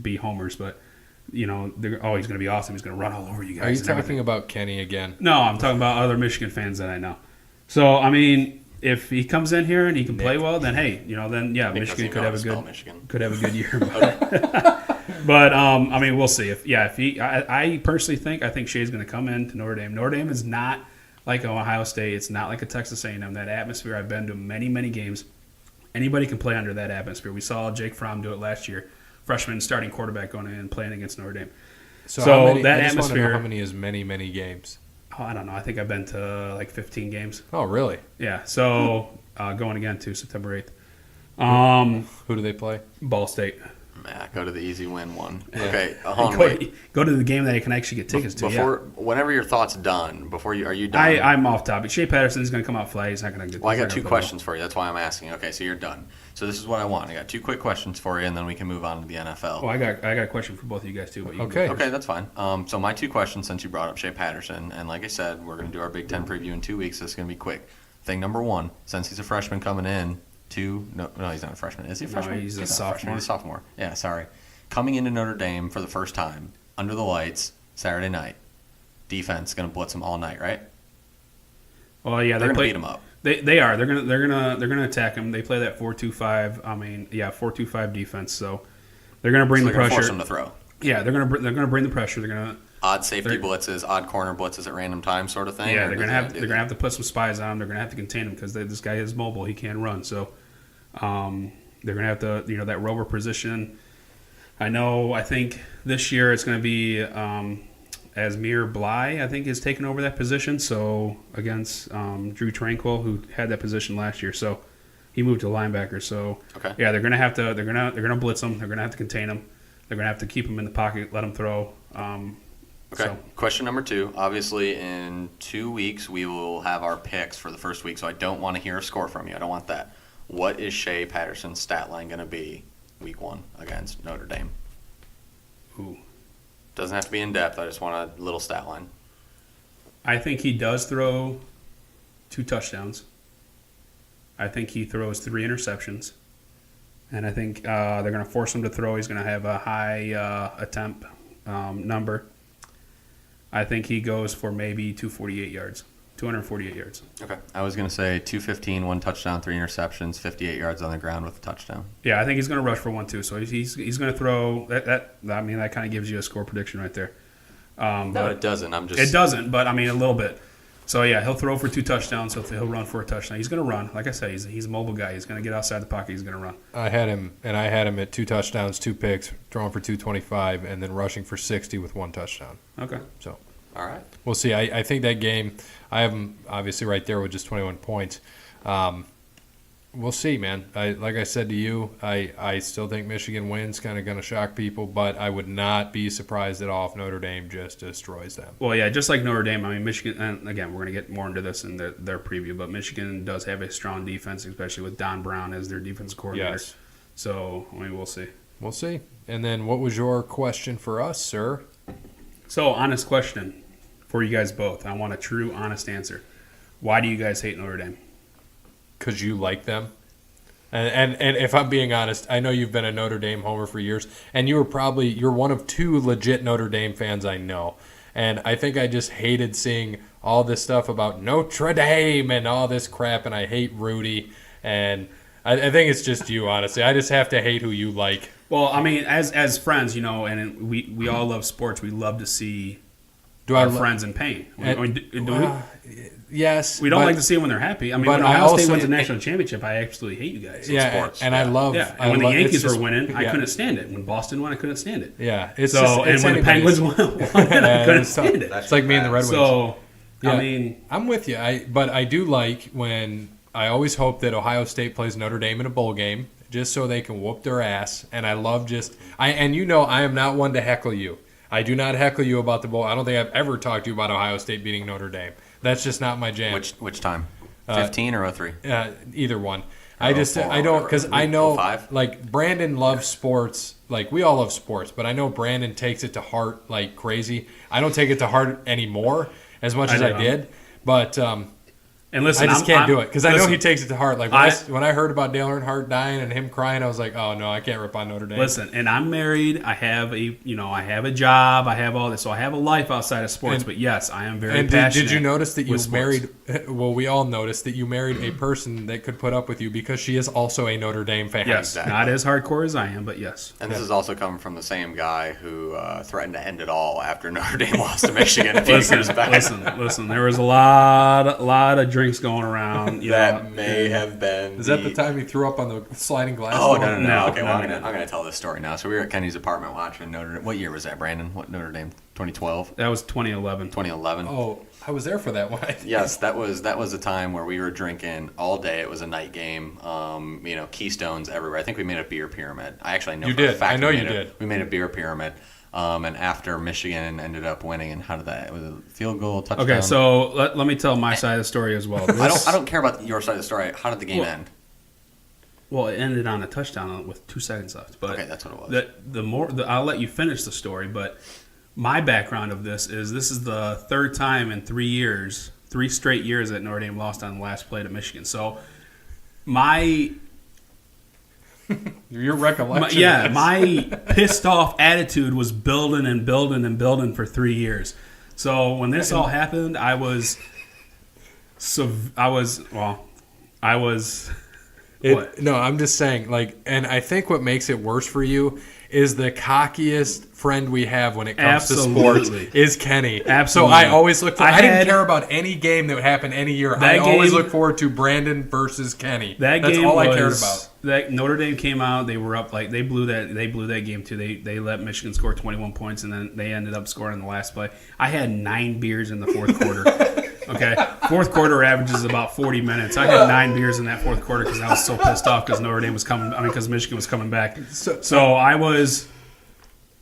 be homers. But he's gonna be awesome. He's gonna run all over you guys. Are you and everything. talking about Kenny again? No, I'm talking about other Michigan fans that I know. So I mean, if he comes in here and he can play well, then hey, Because Michigan you could know have how a to spell good Michigan. could have a good year. But I mean, we'll see. If he, I personally think Shea's going to come in to Notre Dame. Notre Dame is not like Ohio State. It's not like a Texas A&M. That atmosphere, I've been to many, many games. Anybody can play under that atmosphere. We saw Jake Fromm do it last year. Freshman starting quarterback going in and playing against Notre Dame. So So how many, that I just want to know atmosphere- how many is many, many games. Oh, I don't know. I think I've been to like 15 games. Oh, really? Yeah. So going again to September 8th. Who do they play? Ball State. Yeah, go to the easy win one. Yeah. Okay, hold on, wait. Go to the game that you can actually get tickets to. Yeah. Whenever your thoughts done, are you done? I'm off topic. Shea Patterson's going to come out flat. He's not going to get. Well, I he's got not two gonna play questions for you. That's why I'm asking. Okay, so you're done. So this is what I want. I got two quick questions for you, and then we can move on to the NFL. Well, I got a question for both of you guys too. But you can Okay. go Okay, first. that's fine. So my two questions, since you brought up Shea Patterson, and like I said, we're going to do our Big Ten preview in 2 weeks. So it's going to be quick. Thing number one, since he's a freshman coming in, no, he's not a freshman. Is he a No, freshman? he's a not sophomore. freshman. He's a sophomore. Yeah, sorry. Coming into Notre Dame for the first time, under the lights, Saturday night. Defense going to blitz him all night, right? Well, yeah, They're they going to play. beat him up. They are. They're gonna attack him. They play that 4-2-5. 4-2-5 defense. So they're gonna bring So the they're going to pressure. force him to throw. Yeah, they're gonna bring the pressure. They're gonna. Odd safety They're- blitzes, odd corner blitzes at random times, sort of thing. Yeah, or they're does gonna he have. do They're that? gonna have to put some spies on him. They're gonna have to contain him because this guy is mobile. He can run. So they're gonna have to. That rover position. I think this year it's going to be Asmir Bly, I think, is taking over that position. So against Drew Tranquil, who had that position last year. So he moved to linebacker. So Okay. yeah, they're going to have to. They're going to blitz him. They're going to have to contain him. They're going to have to keep him in the pocket, let him throw. Okay. So, Question number two. Obviously, in 2 weeks, we will have our picks for the first week, so I don't want to hear a score from you. I don't want that. What is Shea Patterson's stat line going to be week one against Notre Dame? ooh. Doesn't have to be in depth. I just want a little stat line. I think he does throw 2 touchdowns. I think he throws 3 interceptions. And I think they're going to force him to throw. He's going to have a high attempt number. I think he goes for maybe 248 yards. Okay. I was going to say 215, 1 touchdown, 3 interceptions, 58 yards on the ground with a touchdown. Yeah, I think he's going to rush for 1 too. So he's going to throw that. I mean, that kind of gives you a score prediction right there. No, But it doesn't. it doesn't, but I mean a little bit. So yeah, he'll throw for 2 touchdowns. He'll run for a touchdown. He's going to run. Like I said, he's a mobile guy. He's going to get outside the pocket. He's going to run. I had him at 2 touchdowns, 2 picks, throwing for 225, and then rushing for 60 with 1 touchdown. Okay. So All right. we'll see. I think that game, I have him obviously right there with just 21 points. We'll see, man. Like I said to you, I still think Michigan wins, kind of going to shock people, but I would not be surprised at all if Notre Dame just destroys them. Well, yeah, just like Notre Dame. I mean, Michigan. And again, we're going to get more into this in their preview, but Michigan does have a strong defense, especially with Don Brown as their defense coordinator. Yes. So I mean, we'll see. We'll see. And then what was your question for us, sir? So, honest question for you guys both. I want a true, honest answer. Why do you guys hate Notre Dame? Because you like them. And if I'm being honest, I know you've been a Notre Dame homer for years, and you're one of 2 legit Notre Dame fans I know. And I think I just hated seeing all this stuff about Notre Dame and all this crap, and I hate Rudy. And I think it's just you, honestly. I just have to hate who you like. Well, I mean, as friends, and we all love sports. We love to see Do our I friends in pain. Yes. We don't but- like to see them when they're happy. I mean, but when I Ohio State also- wins a national championship, I absolutely hate you guys. Yeah, sports, and yeah. I love. Yeah, I and when the love- it's Yankees just- were winning, I yeah. couldn't stand it. When Boston won, I couldn't stand it. Yeah, it's So, just, and it's when the anybody's- Penguins won, I couldn't stand it. It's like me and the Red Wings. So, Yeah. I mean, I'm with you. But I do like when I always hope that Ohio State plays Notre Dame in a bowl game just so they can whoop their ass. And I love I am not one to heckle you. I do not heckle you about the bowl. I don't think I've ever talked to you about Ohio State beating Notre Dame. That's just not my jam. Which time? 15 or 03? Either one. Or I 04 don't or because I whatever. know 05? like Brandon loves sports like we all love sports, but I know Brandon takes it to heart like crazy. I don't take it to heart anymore as much as I do. did, but And listen, I just can't do it because I know listen, he takes it to heart. Like when I heard about Dale Earnhardt dying and him crying, I was like, oh no, I can't rip on Notre Dame. Listen, and I'm married. I have a job. I have all this, so I have a life outside of sports. But yes, I am very And passionate. did you notice that you with sports. married? Well, we all noticed that you married a person that could put up with you because she is also a Notre Dame fan. Yes, Exactly. not as hardcore as I am, but yes. And this is also coming from the same guy who threatened to end it all after Notre Dame lost to Michigan a few years back. Listen. There was a lot of drinks going around. That may have been. Is that the time he threw up on the sliding glass? Oh door? no! Okay, well, no. I'm gonna tell this story now. So we were at Kenny's apartment watching Notre Dame. What year was that, Brandon? What Notre Dame? 2012, That was 2011. 2011. Oh, I was there for that one. Yes, that was a time where we were drinking all day. It was a night game. Keystones everywhere. I think we made a beer pyramid. I actually know You for a did. fact I know we you made did. We made a beer pyramid. And after Michigan ended up winning, and how did that? Was it a field goal, touchdown? Okay, so let me tell my side of the story as well. I don't care about your side of the story. How did the game end? Well, it ended on a touchdown with 2 seconds left. But Okay, that's what it was. I'll let you finish the story. But my background of this is the third time in 3 straight years that Notre Dame lost on the last play to Michigan. So my Your recollection. my pissed off attitude was building and building and building for 3 years. So when this all happened, I was. No, I'm just saying, like, and I think what makes it worse for you is the cockiest friend we have when it comes to Absolutely. sports is Kenny. Absolutely. So I always look for. I didn't had- care about any game that would happen any year. That I always game- look forward to Brandon versus Kenny. That's That's all I cared about. That Notre Dame came out, they were up like they blew that game too. They let Michigan score 21 points and then they ended up scoring in the last play. I had 9 beers in the fourth quarter. Okay, fourth quarter averages about 40 minutes. I had 9 beers in that fourth quarter because I was so pissed off because Notre Dame was coming. I mean, because Michigan was coming back. So I was.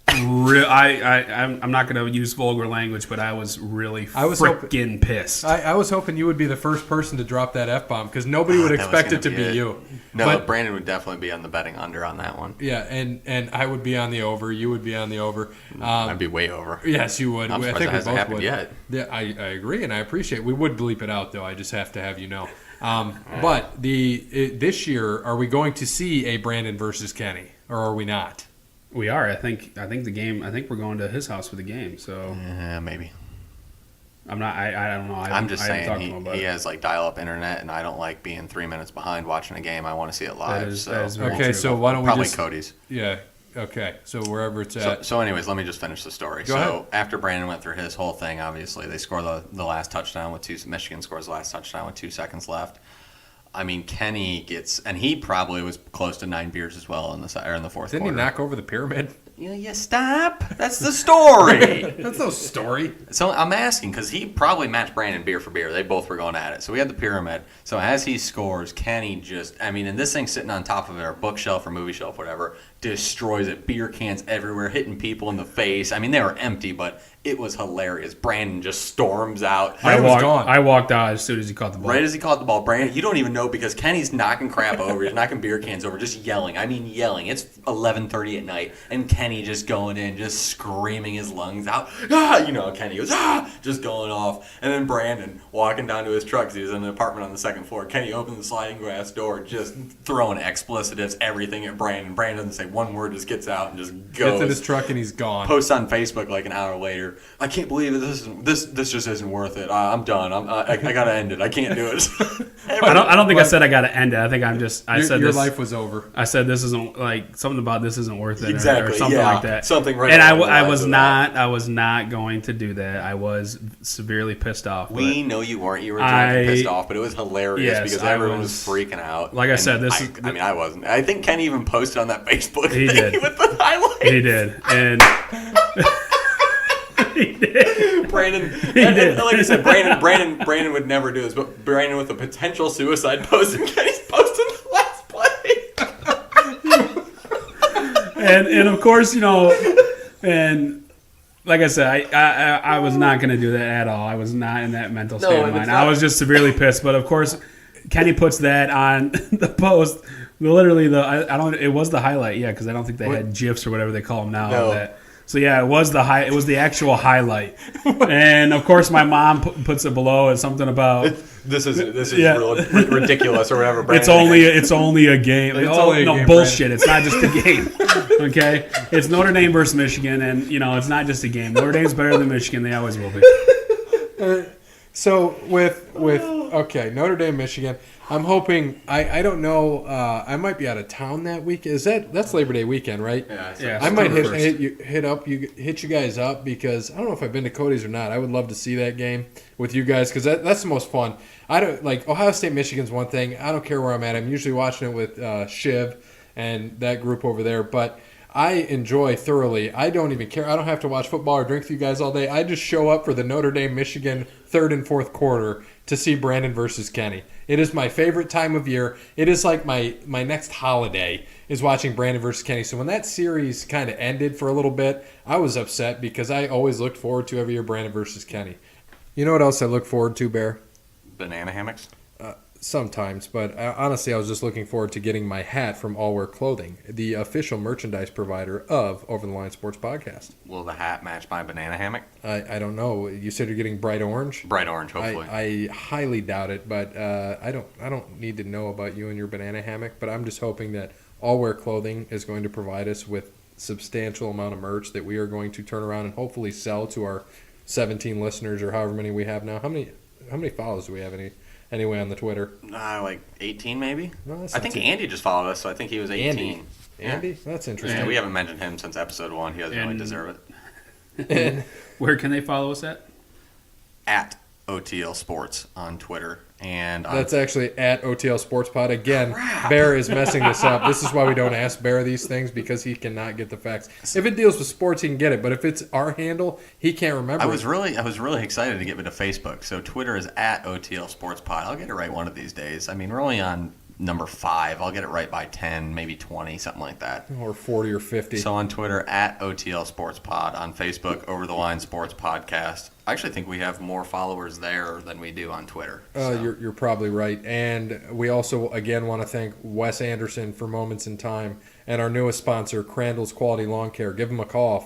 I'm not going to use vulgar language, but I was really freaking pissed. I was hoping you would be the first person to drop that F-bomb because nobody would That was expect gonna it to be it. you. No, But- Brandon would definitely be on the betting under on that one. Yeah, and I would be on the over. You would be on the over. I'd be way over. Yes, you would. I'm I surprised think it we hasn't both happened would. yet. Yeah, I agree, and I appreciate it. We would bleep it out, though. I just have to have you know. But this year, are we going to see a Brandon versus Kenny, or are we not? We are. I think the game. I think we're going to his house for the game. So Maybe. I'm not. I don't know. I'm just I haven't talked to him saying about he it. has like dial-up internet, and I don't like being 3 minutes behind watching a game. I want to see it live. that is very Okay, true. so why don't we Probably just Cody's. yeah? Okay, so wherever it's So, at. so anyways, let me just finish the story. Go so ahead. after Brandon went through his whole thing, obviously they score the last touchdown with Michigan scores the last touchdown with 2 seconds left. I mean, Kenny gets, and he probably was close to 9 beers as well in the fourth Didn't quarter. he knock over the pyramid? You stop. That's the story. That's no story. So I'm asking because he probably matched Brandon beer for beer. They both were going at it. So we had the pyramid. So as he scores, Kenny just, I mean, and this thing's sitting on top of our bookshelf or movie shelf, whatever, destroys it. Beer cans everywhere, hitting people in the face. I mean, they were empty, but it was hilarious. Brandon just storms out. Brandon was gone. I walked out as soon as he caught the ball. Right as he caught the ball, Brandon, you don't even know because Kenny's knocking crap over. He's knocking beer cans over, just yelling. I mean, yelling. It's 11:30 at night, and Kenny just going in, just screaming his lungs out. Ah! You know, Kenny goes, ah! Just going off. And then Brandon walking down to his truck because he was in an apartment on the second floor. Kenny opens the sliding glass door, just throwing explicitives, everything at Brandon. Brandon doesn't say one word, just gets out and just goes. Gets in his truck and he's gone. Posts on Facebook like an hour later. I can't believe it. This just isn't worth it. I'm done. I gotta end it. I can't do it. I don't think I said I got to end it. I think I'm just. I said your this. life was over. I said this isn't like something about this isn't worth it, Exactly, or something yeah. like that. Something right And along the I lines was of not. I was not going to do that. I was severely pissed off. We know you weren't. You were drunk and pissed off, but it was hilarious Yes, because I everyone was was- freaking out. Like I And said, I mean, I wasn't. I think Kenny even posted on that Facebook He thing did. with the highlights. He did, and he did. Brandon, did. like I said, Brandon would never do this, but Brandon with a potential suicide post and Kenny's posting the last play. and of course, you know, and like I said, I was not going to do that at all. I was not in that mental state of and mind. it's not- I was just severely pissed. But of course, Kenny puts that on the post Literally, I don't. It was the highlight, yeah, because I don't think they What? had GIFs or whatever they call them now. No. Of that. So yeah, it was it was the actual highlight, and of course my mom puts it below as something about This is Yeah. ridiculous or whatever. it's only a game. It's Oh, only a no game, bullshit! It's not just a game. Okay, it's Notre Dame versus Michigan, and it's not just a game. Notre Dame's better than Michigan. They always will be. So with okay, Notre Dame, Michigan. I'm hoping. I don't know. I might be out of town that week. That's Labor Day weekend, right? Yeah, I might September 1st. hit you guys up because I don't know if I've been to Cody's or not. I would love to see that game with you guys because that's the most fun. I don't like Ohio State, Michigan's one thing. I don't care where I'm at. I'm usually watching it with Shiv and that group over there, but I enjoy thoroughly. I don't even care. I don't have to watch football or drink with you guys all day. I just show up for the Notre Dame Michigan third and fourth quarter to see Brandon versus Kenny. It is my favorite time of year. It is like my next holiday is watching Brandon versus Kenny. So when that series kind of ended for a little bit, I was upset because I always looked forward to every year Brandon versus Kenny. You know what else I look forward to, Bear? Banana hammocks. Sometimes, but honestly, I was just looking forward to getting my hat from All Wear Clothing, the official merchandise provider of Over the Line Sports Podcast. Will the hat match my banana hammock? I don't know. You said you're getting bright orange. Bright orange, hopefully. I highly doubt it, but I don't need to know about you and your banana hammock. But I'm just hoping that All Wear Clothing is going to provide us with substantial amount of merch that we are going to turn around and hopefully sell to our 17 listeners or however many we have now. How many followers do we have anyway on the Twitter? Like 18 maybe? No, that's I not think too- Andy just followed us, so I think he was 18. Andy? Yeah. Andy? That's interesting. Yeah, we haven't mentioned him since episode 1. He doesn't really And- deserve it. And Where can they follow us at? At OTL Sports on Twitter. And on that's actually at OTL Sports Pod. Again, Bear is messing this up. This is why we don't ask Bear these things because he cannot get the facts. If it deals with sports, he can get it. But if it's our handle, he can't remember. I was really excited to get me to Facebook. So Twitter is at OTL Sports Pod. I'll get it right one of these days. I mean, we're only on number 5. I'll get it right by 10, maybe 20, something like that. Or 40 or 50. So on Twitter, at OTL Sports Pod. On Facebook, Over the Line Sports Podcast. I actually think we have more followers there than we do on Twitter. So. You're probably right. And we also, again, want to thank Wes Anderson for Moments in Time and our newest sponsor, Crandall's Quality Lawn Care. Give them a call,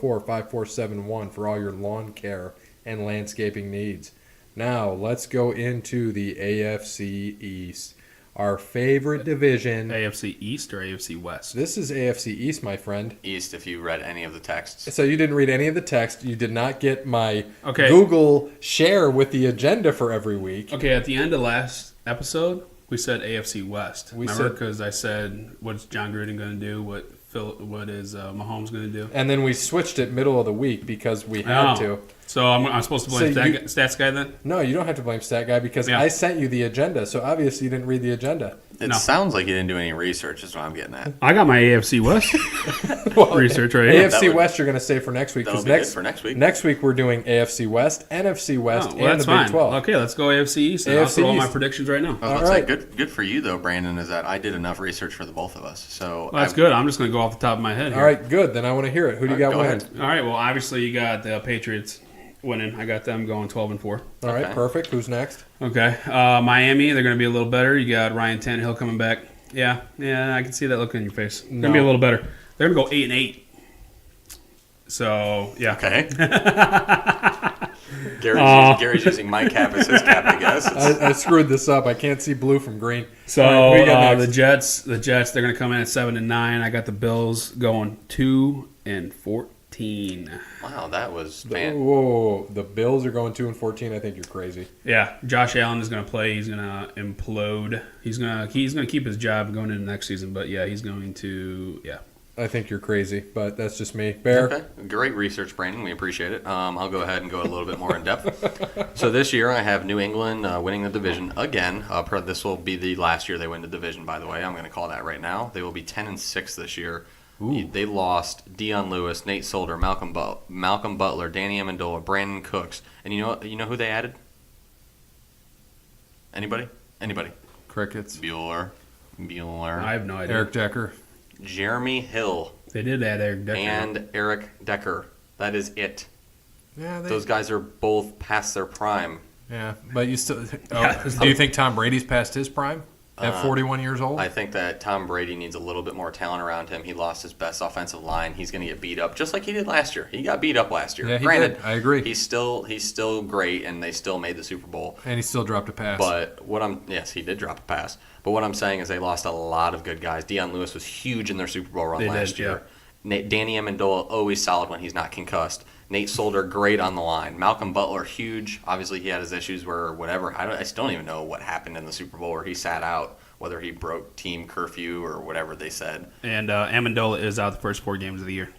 419-704-5471 for all your lawn care and landscaping needs. Now, let's go into the AFC East, our favorite division. AFC East or AFC West? This is AFC East, my friend. East, if you read any of the texts. So you didn't read any of the text. You did not get my Okay. Google share with the agenda for every week. Okay, at the end of last episode, we said AFC West. We Remember? said- Because I said, what's John Gruden going to do? What is Mahomes going to do? And then we switched it middle of the week because we had Oh. to. So I'm supposed to blame So Stats Guy then? No, you don't have to blame Stat Guy because Yeah. I sent you the agenda. So obviously you didn't read the agenda. It No. sounds like you didn't do any research, is what I'm getting at. I got my AFC West research right here. AFC That would- West you're going to save for next week. That'll 'cause be good for next week. Next week we're doing AFC West, NFC West, Oh, and well, that's the Big fine. 12. Okay, let's go AFC East. And I'll AFC throw all my East. predictions right now. I was All about to right. say, good for you, though, Brandon, is that I did enough research for the both of us. So Well, that's good. I'm just going to go off the top of my head here. All right, good. Then I want to hear it. Who do you got Go winning? ahead. All right. Well, obviously you got the Patriots winning. I got them going 12-4. All right, Okay. perfect. Who's next? Okay. Miami, they're going to be a little better. You got Ryan Tannehill coming back. Yeah, I can see that look on your face. Going to be a No. little better. They're going to go 8-8. So, yeah. Okay. Gary's using my cap as his cap, I guess. I screwed this up. I can't see blue from green. So, All right, who you got next? the Jets, they're going to come in at 7-9. I got the Bills going 2-14. Wow, that was Whoa, the Bills are going 2-14. I think you're crazy. Yeah, Josh Allen is going to play. He's going to implode. He's going to keep his job going into next season, but yeah, he's going to I think you're crazy, but that's just me. Bear. Okay, great research, Brandon. We appreciate it. I'll go ahead and go a little bit more in depth. So this year I have New England winning the division again. This will be the last year they win the division. By the way, I'm going to call that right now. They will be 10-6 this year. Ooh. They lost Dion Lewis, Nate Solder, Malcolm Butler, Danny Amendola, Brandon Cooks, and you know who they added? Anybody? Crickets. Bueller, I have no idea. Eric Decker. Jeremy Hill, They did add Eric Decker. and Eric Decker. That is it. Yeah, Those guys are both past their prime. yeah, but you still. Oh, do you think Tom Brady's past his prime? At 41 years old? I think that Tom Brady needs a little bit more talent around him. He lost his best offensive line. He's going to get beat up, just like he did last year. He got beat up last year. Yeah, he Granted, did. I agree. He's still great, and they still made the Super Bowl. And he still dropped a pass. But yes, he did drop a pass. But what I'm saying is they lost a lot of good guys. Deion Lewis was huge in their Super Bowl run last year. Danny Amendola, always solid when he's not concussed. Nate Solder, great on the line. Malcolm Butler, huge. Obviously, he had his issues where whatever. I still don't even know what happened in the Super Bowl where he sat out, whether he broke team curfew or whatever they said. And Amendola is out the first 4 games of the year.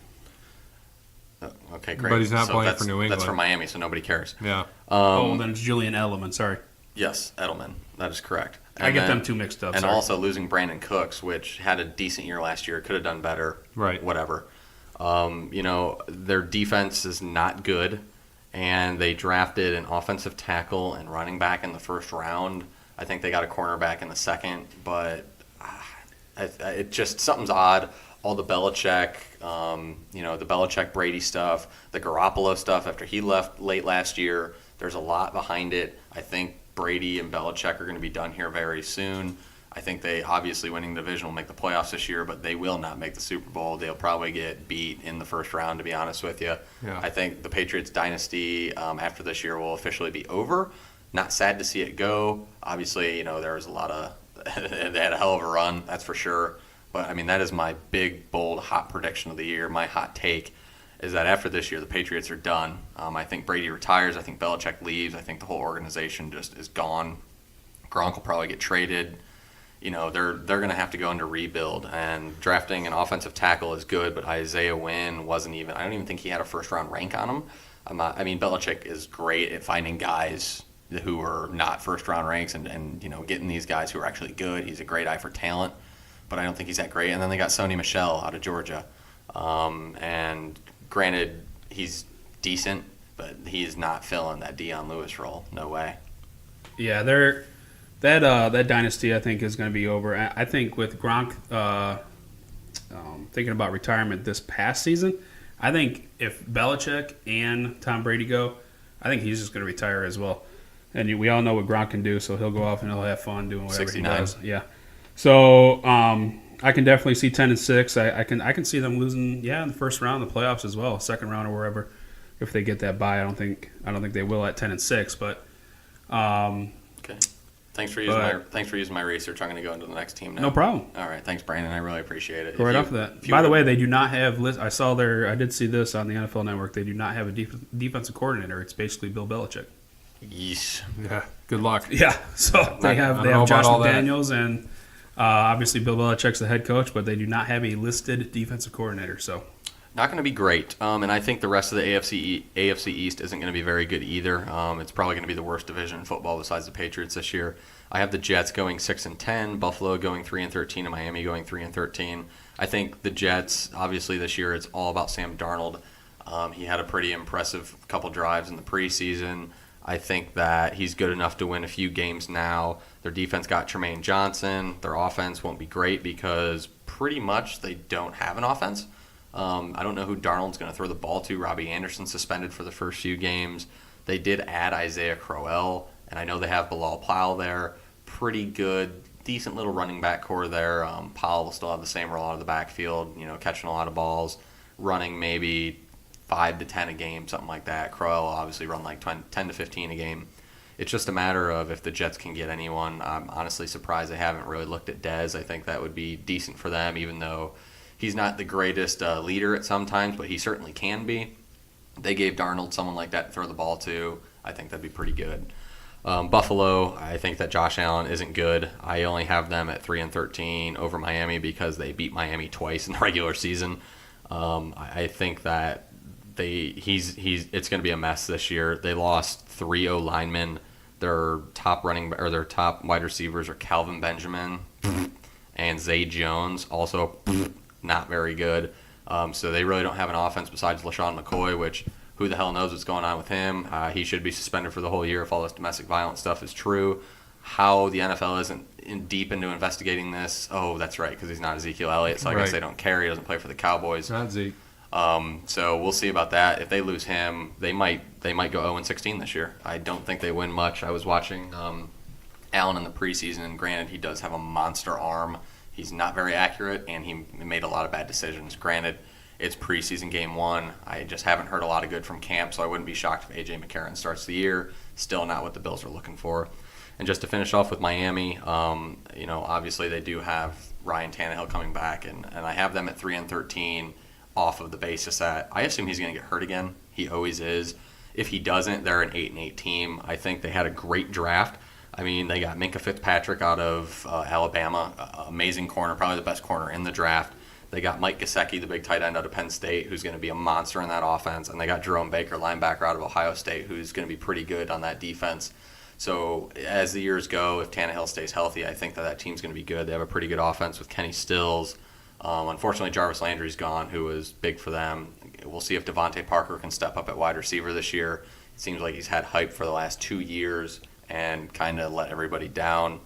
Okay, great. But he's not playing that's- for New England. That's for Miami, so nobody cares. yeah. Then it's Julian Edelman. Sorry. Yes, Edelman. That is correct. I get them two mixed up. And sorry. also losing Brandon Cooks, which had a decent year last year, could have done better. Right. Whatever. Their defense is not good, and they drafted an offensive tackle and running back in the first round. I think they got a cornerback in the second, but it just something's odd. All the Belichick, the Belichick Brady stuff, the Garoppolo stuff after he left late last year. There's a lot behind it. I think Brady and Belichick are going to be done here very soon. I think they obviously winning the division will make the playoffs this year, but they will not make the Super Bowl. They'll probably get beat in the first round, to be honest with you. Yeah. I think the Patriots dynasty after this year will officially be over. Not sad to see it go. Obviously, there was a lot of they had a hell of a run, that's for sure. But I mean, that is my big, bold, hot prediction of the year. My hot take is that after this year, the Patriots are done. I think Brady retires. I think Belichick leaves. I think the whole organization just is gone. Gronk will probably get traded. They're going to have to go into rebuild, and drafting an offensive tackle is good, but Isaiah Wynn wasn't even – I don't even think he had a first-round rank on him. Belichick is great at finding guys who are not first-round ranks and getting these guys who are actually good. He's a great eye for talent, but I don't think he's that great. And then they got Sony Michel out of Georgia. And granted, he's decent, but he's not filling that Deion Lewis role. No way. Yeah, that dynasty I think is going to be over. I think with Gronk thinking about retirement this past season, I think if Belichick and Tom Brady go, I think he's just going to retire as well. And we all know what Gronk can do, so he'll go off and he'll have fun doing whatever 69. he does. Yeah. So I can definitely see 10-6. I can see them losing, in the first round of the playoffs as well, second round or wherever, if they get that bye. I don't think they will at 10-6, but. Okay. Thanks for using my research. I'm going to go into the next team now. No problem. All right. Thanks, Brandon. I really appreciate it. Go right off of that. By the way, they do not have. I did see this on the NFL Network. They do not have a defensive coordinator. It's basically Bill Belichick. Yeesh. Yeah. Good luck. Yeah. So they have Josh McDaniels and obviously Bill Belichick's the head coach, but they do not have a listed defensive coordinator. So. Not going to be great, and I think the rest of the AFC East isn't going to be very good either. It's probably going to be the worst division in football besides the Patriots this year. I have the Jets going 6-10, Buffalo going 3-13, and Miami going 3-13. I think the Jets, obviously this year, it's all about Sam Darnold. He had a pretty impressive couple drives in the preseason. I think that he's good enough to win a few games now. Their defense got Tremaine Johnson. Their offense won't be great because pretty much they don't have an offense. I don't know who Darnold's going to throw the ball to. Robbie Anderson suspended for the first few games. They did add Isaiah Crowell, and I know they have Bilal Powell there. Pretty good, decent little running back core there. Powell will still have the same role out of the backfield, catching a lot of balls, running maybe 5 to 10 a game, something like that. Crowell will obviously run like 10 to 15 a game. It's just a matter of if the Jets can get anyone. I'm honestly surprised they haven't really looked at Dez. I think that would be decent for them, even though he's not the greatest leader at some times, but he certainly can be. They gave Darnold someone like that to throw the ball to. I think that'd be pretty good. Buffalo, I think that Josh Allen isn't good. I only have them at 3-13 over Miami because they beat Miami twice in the regular season. I think that it's going to be a mess this year. They lost 3 O-linemen. Their top wide receivers are Calvin Benjamin and Zay Jones, also not very good. So they really don't have an offense besides LaShawn McCoy, which who the hell knows what's going on with him. He should be suspended for the whole year if all this domestic violence stuff is true. How the NFL isn't deep into investigating this. Oh, that's right, because he's not Ezekiel Elliott, so I guess they don't care. He doesn't play for the Cowboys. Not Zeke. So we'll see about that. If they lose him, they might go 0-16 this year. I don't think they win much. I was watching Allen in the preseason, and granted, he does have a monster arm. He's not very accurate, and he made a lot of bad decisions. Granted, it's preseason game 1. I just haven't heard a lot of good from camp, so I wouldn't be shocked if A.J. McCarron starts the year. Still not what the Bills are looking for. And just to finish off with Miami, obviously they do have Ryan Tannehill coming back, and I have them at 3-13 off of the basis that I assume he's going to get hurt again. He always is. If he doesn't, they're an 8-8 team. I think they had a great draft. I mean, they got Minkah Fitzpatrick out of Alabama, amazing corner, probably the best corner in the draft. They got Mike Gesicki, the big tight end out of Penn State, who's going to be a monster in that offense. And they got Jerome Baker, linebacker out of Ohio State, who's going to be pretty good on that defense. So as the years go, if Tannehill stays healthy, I think that team's going to be good. They have a pretty good offense with Kenny Stills. Unfortunately, Jarvis Landry's gone, who was big for them. We'll see if Devontae Parker can step up at wide receiver this year. It seems like he's had hype for the last 2 years and kind of let everybody down.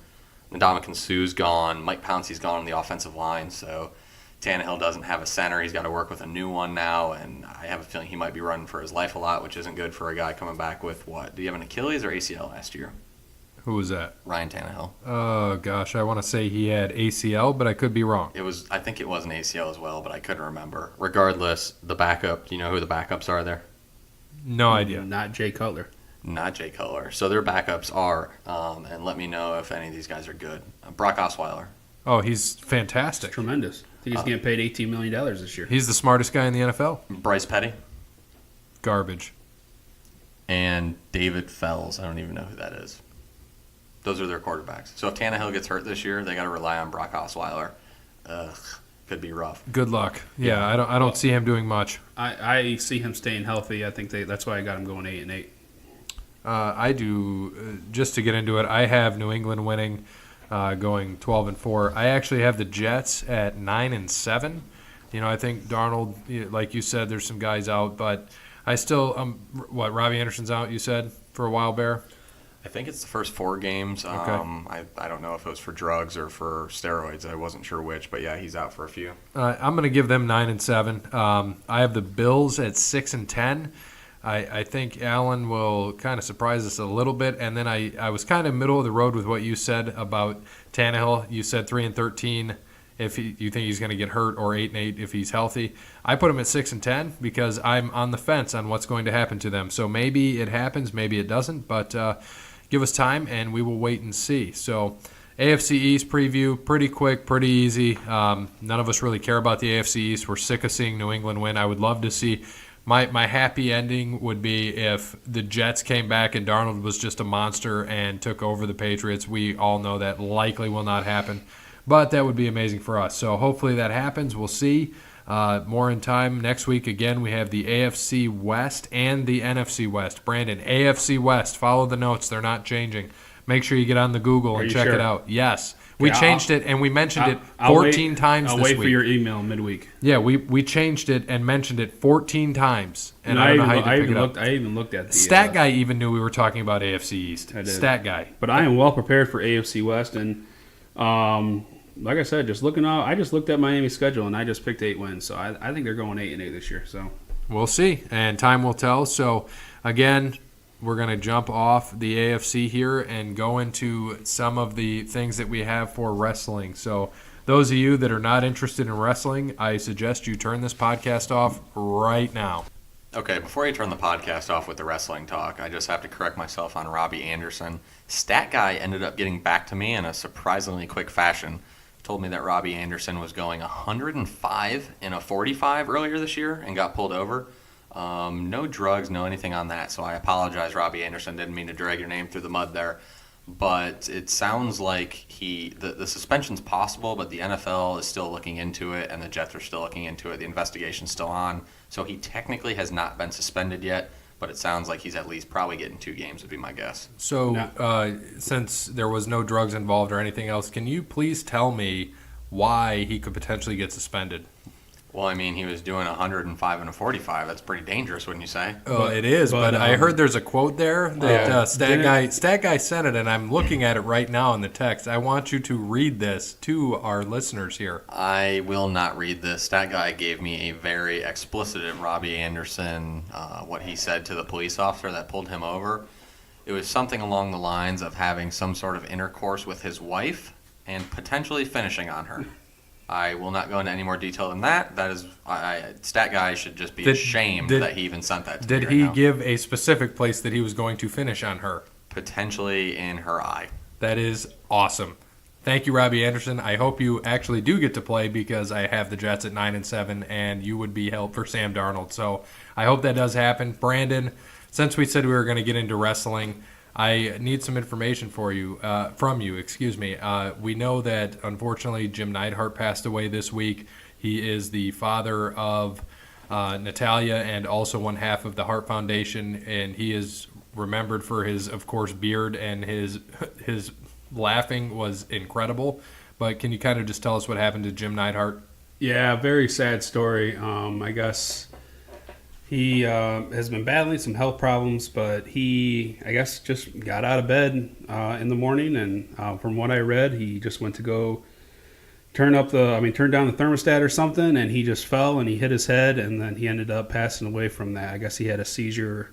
Ndamukong Suh's gone. Mike Pouncey's gone on the offensive line, so Tannehill doesn't have a center. He's got to work with a new one now, and I have a feeling he might be running for his life a lot, which isn't good for a guy coming back with what? Do you have an Achilles or ACL last year? Who was that? Ryan Tannehill. Oh, gosh. I want to say he had ACL, but I could be wrong. I think it was an ACL as well, but I couldn't remember. Regardless, the backup, do you know who the backups are there? No idea. Not Jay Cutler. Not Jay Cutler. So their backups are, and let me know if any of these guys are good. Brock Osweiler. Oh, he's fantastic. Tremendous. I think he's getting paid $18 million this year. He's the smartest guy in the NFL. Bryce Petty. Garbage. And David Fells. I don't even know who that is. Those are their quarterbacks. So if Tannehill gets hurt this year, they got to rely on Brock Osweiler. Could be rough. Good luck. Yeah, I don't see him doing much. I see him staying healthy. I think that's why I got him going 8-8. I do. Just to get into it, I have New England winning, going 12-4. I actually have the Jets at 9-7. I think Darnold, like you said, there's some guys out, but I still Robbie Anderson's out. You said for a while, Bear. I think it's the first 4 games. Okay. I don't know if it was for drugs or for steroids. I wasn't sure which, but yeah, he's out for a few. I'm going to give them 9-7. I have the Bills at 6-10. I think Allen will kind of surprise us a little bit, and then I was kind of middle of the road with what you said about Tannehill. You said 3-13 if you think he's going to get hurt, or 8-8 if he's healthy. I put him at 6-10 because I'm on the fence on what's going to happen to them. So maybe it happens, maybe it doesn't, but give us time and we will wait and see. So AFC East preview, pretty quick, pretty easy. None of us really care about the AFC East. We're sick of seeing New England win. I would love to see. My happy ending would be if the Jets came back and Darnold was just a monster and took over the Patriots. We all know that likely will not happen, but that would be amazing for us. So hopefully that happens. We'll see. More in time. Next week, again, we have the AFC West and the NFC West. Brandon, AFC West. Follow the notes. They're not changing. Make sure you get on the Google and check it out. Yes. We changed it, and we mentioned it 14 times this week. I'll wait for your email midweek. Yeah, we changed it and mentioned it 14 times, and I don't know how you pick it up. I even looked at the Stat Guy even knew we were talking about AFC East. Stat Guy. But I am well prepared for AFC West, and like I said, I just looked at Miami's schedule, and I just picked 8 wins. So I think they're going 8-8 this year. So we'll see, and time will tell. So again, we're going to jump off the AFC here and go into some of the things that we have for wrestling. So those of you that are not interested in wrestling, I suggest you turn this podcast off right now. Okay, before you turn the podcast off with the wrestling talk, I just have to correct myself on Robbie Anderson. Stat Guy ended up getting back to me in a surprisingly quick fashion. Told me that Robbie Anderson was going 105 in a 45 earlier this year and got pulled over. No drugs, no anything on that, so I apologize, Robbie Anderson. Didn't mean to drag your name through the mud there. But it sounds like the suspension's possible, but the NFL is still looking into it, and the Jets are still looking into it. The investigation's still on. So he technically has not been suspended yet, but it sounds like he's at least probably getting 2 games would be my guess. So since there was no drugs involved or anything else, can you please tell me why he could potentially get suspended? Well, I mean, he was doing 105 and a 45. That's pretty dangerous, wouldn't you say? Oh, it is, but I heard there's a quote there that Stat Guy sent it, and I'm looking at it right now in the text. I want you to read this to our listeners here. I will not read this. Stat Guy gave me a very explicit Robbie Anderson, what he said to the police officer that pulled him over. It was something along the lines of having some sort of intercourse with his wife and potentially finishing on her. I will not go into any more detail than that. That is, Stat Guy should just be ashamed that he even sent that to me Did right he now. give a specific place that he was going to finish on her? Potentially in her eye. That is awesome. Thank you, Robbie Anderson. I hope you actually do get to play because I have the Jets at 9-7, and you would be help for Sam Darnold. So I hope that does happen. Brandon, since we said we were going to get into wrestling, I need some information from you. We know that unfortunately Jim Neidhart passed away this week. He is the father of Natalia and also one half of the Hart Foundation, and he is remembered for his, of course, beard, and his laughing was incredible. But can you kind of just tell us what happened to Jim Neidhart? Yeah, very sad story. I guess he has been battling some health problems, but he, I guess, just got out of bed in the morning, and from what I read, he just went to go turn down the thermostat or something, and he just fell and he hit his head, and then he ended up passing away from that. I guess he had a seizure,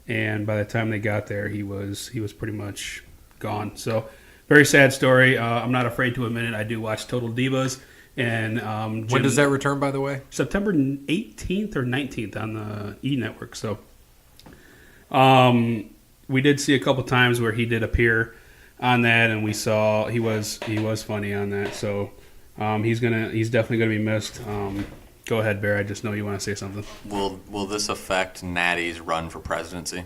and by the time they got there, he was pretty much gone. So, very sad story. I'm not afraid to admit it. I do watch Total Divas. And When does that return, by the way? September 18th or 19th on the E Network. So, we did see a couple times where he did appear on that, and we saw he was funny on that. So, he's definitely gonna be missed. Go ahead, Bear. I just know you want to say something. Will this affect Natty's run for presidency?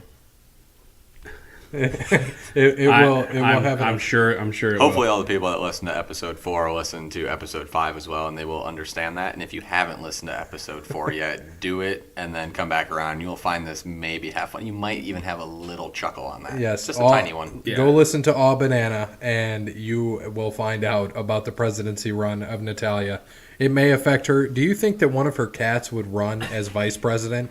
It will have. I'm sure. It Hopefully, will. all the people that listen to episode 4 will listen to episode 5 as well, and they will understand that. And if you haven't listened to episode 4 yet, do it, and then come back around. You'll find this maybe have fun. You might even have a little chuckle on that. Yes, just a tiny one. Yeah. Go listen to All Banana, and you will find out about the presidency run of Natalia. It may affect her. Do you think that one of her cats would run as vice president?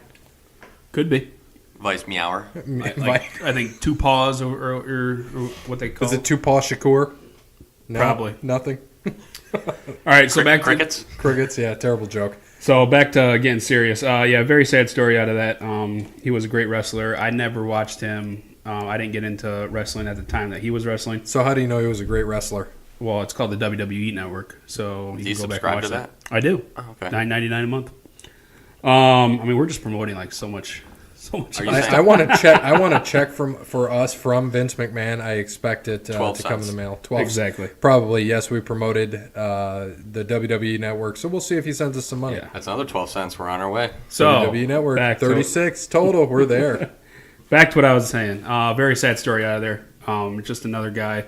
Could be. Vice Meower. Like, I think Two Paws or what they call Is it Tupac Shakur? No, Probably. nothing. All right, so back to Crickets. Crickets, yeah, terrible joke. So back to getting serious. Yeah, very sad story out of that. He was a great wrestler. I never watched him. I didn't get into wrestling at the time that he was wrestling. So how do you know he was a great wrestler? Well, it's called the WWE Network. So Do you can go back subscribe and to watch that? I do. Oh, okay. $9.99 a month. I mean, we're just promoting like so much. Are you I want to check. I want to check for us from Vince McMahon. I expect it to 12 come in cents. the mail. 12 Exactly. Probably yes. We promoted the WWE Network, so we'll see if he sends us some money. Yeah. That's another 12 cents. We're on our way. So WWE Network, back to- 36 total. We're there. Back to what I was saying. Very sad story out of there. Just another guy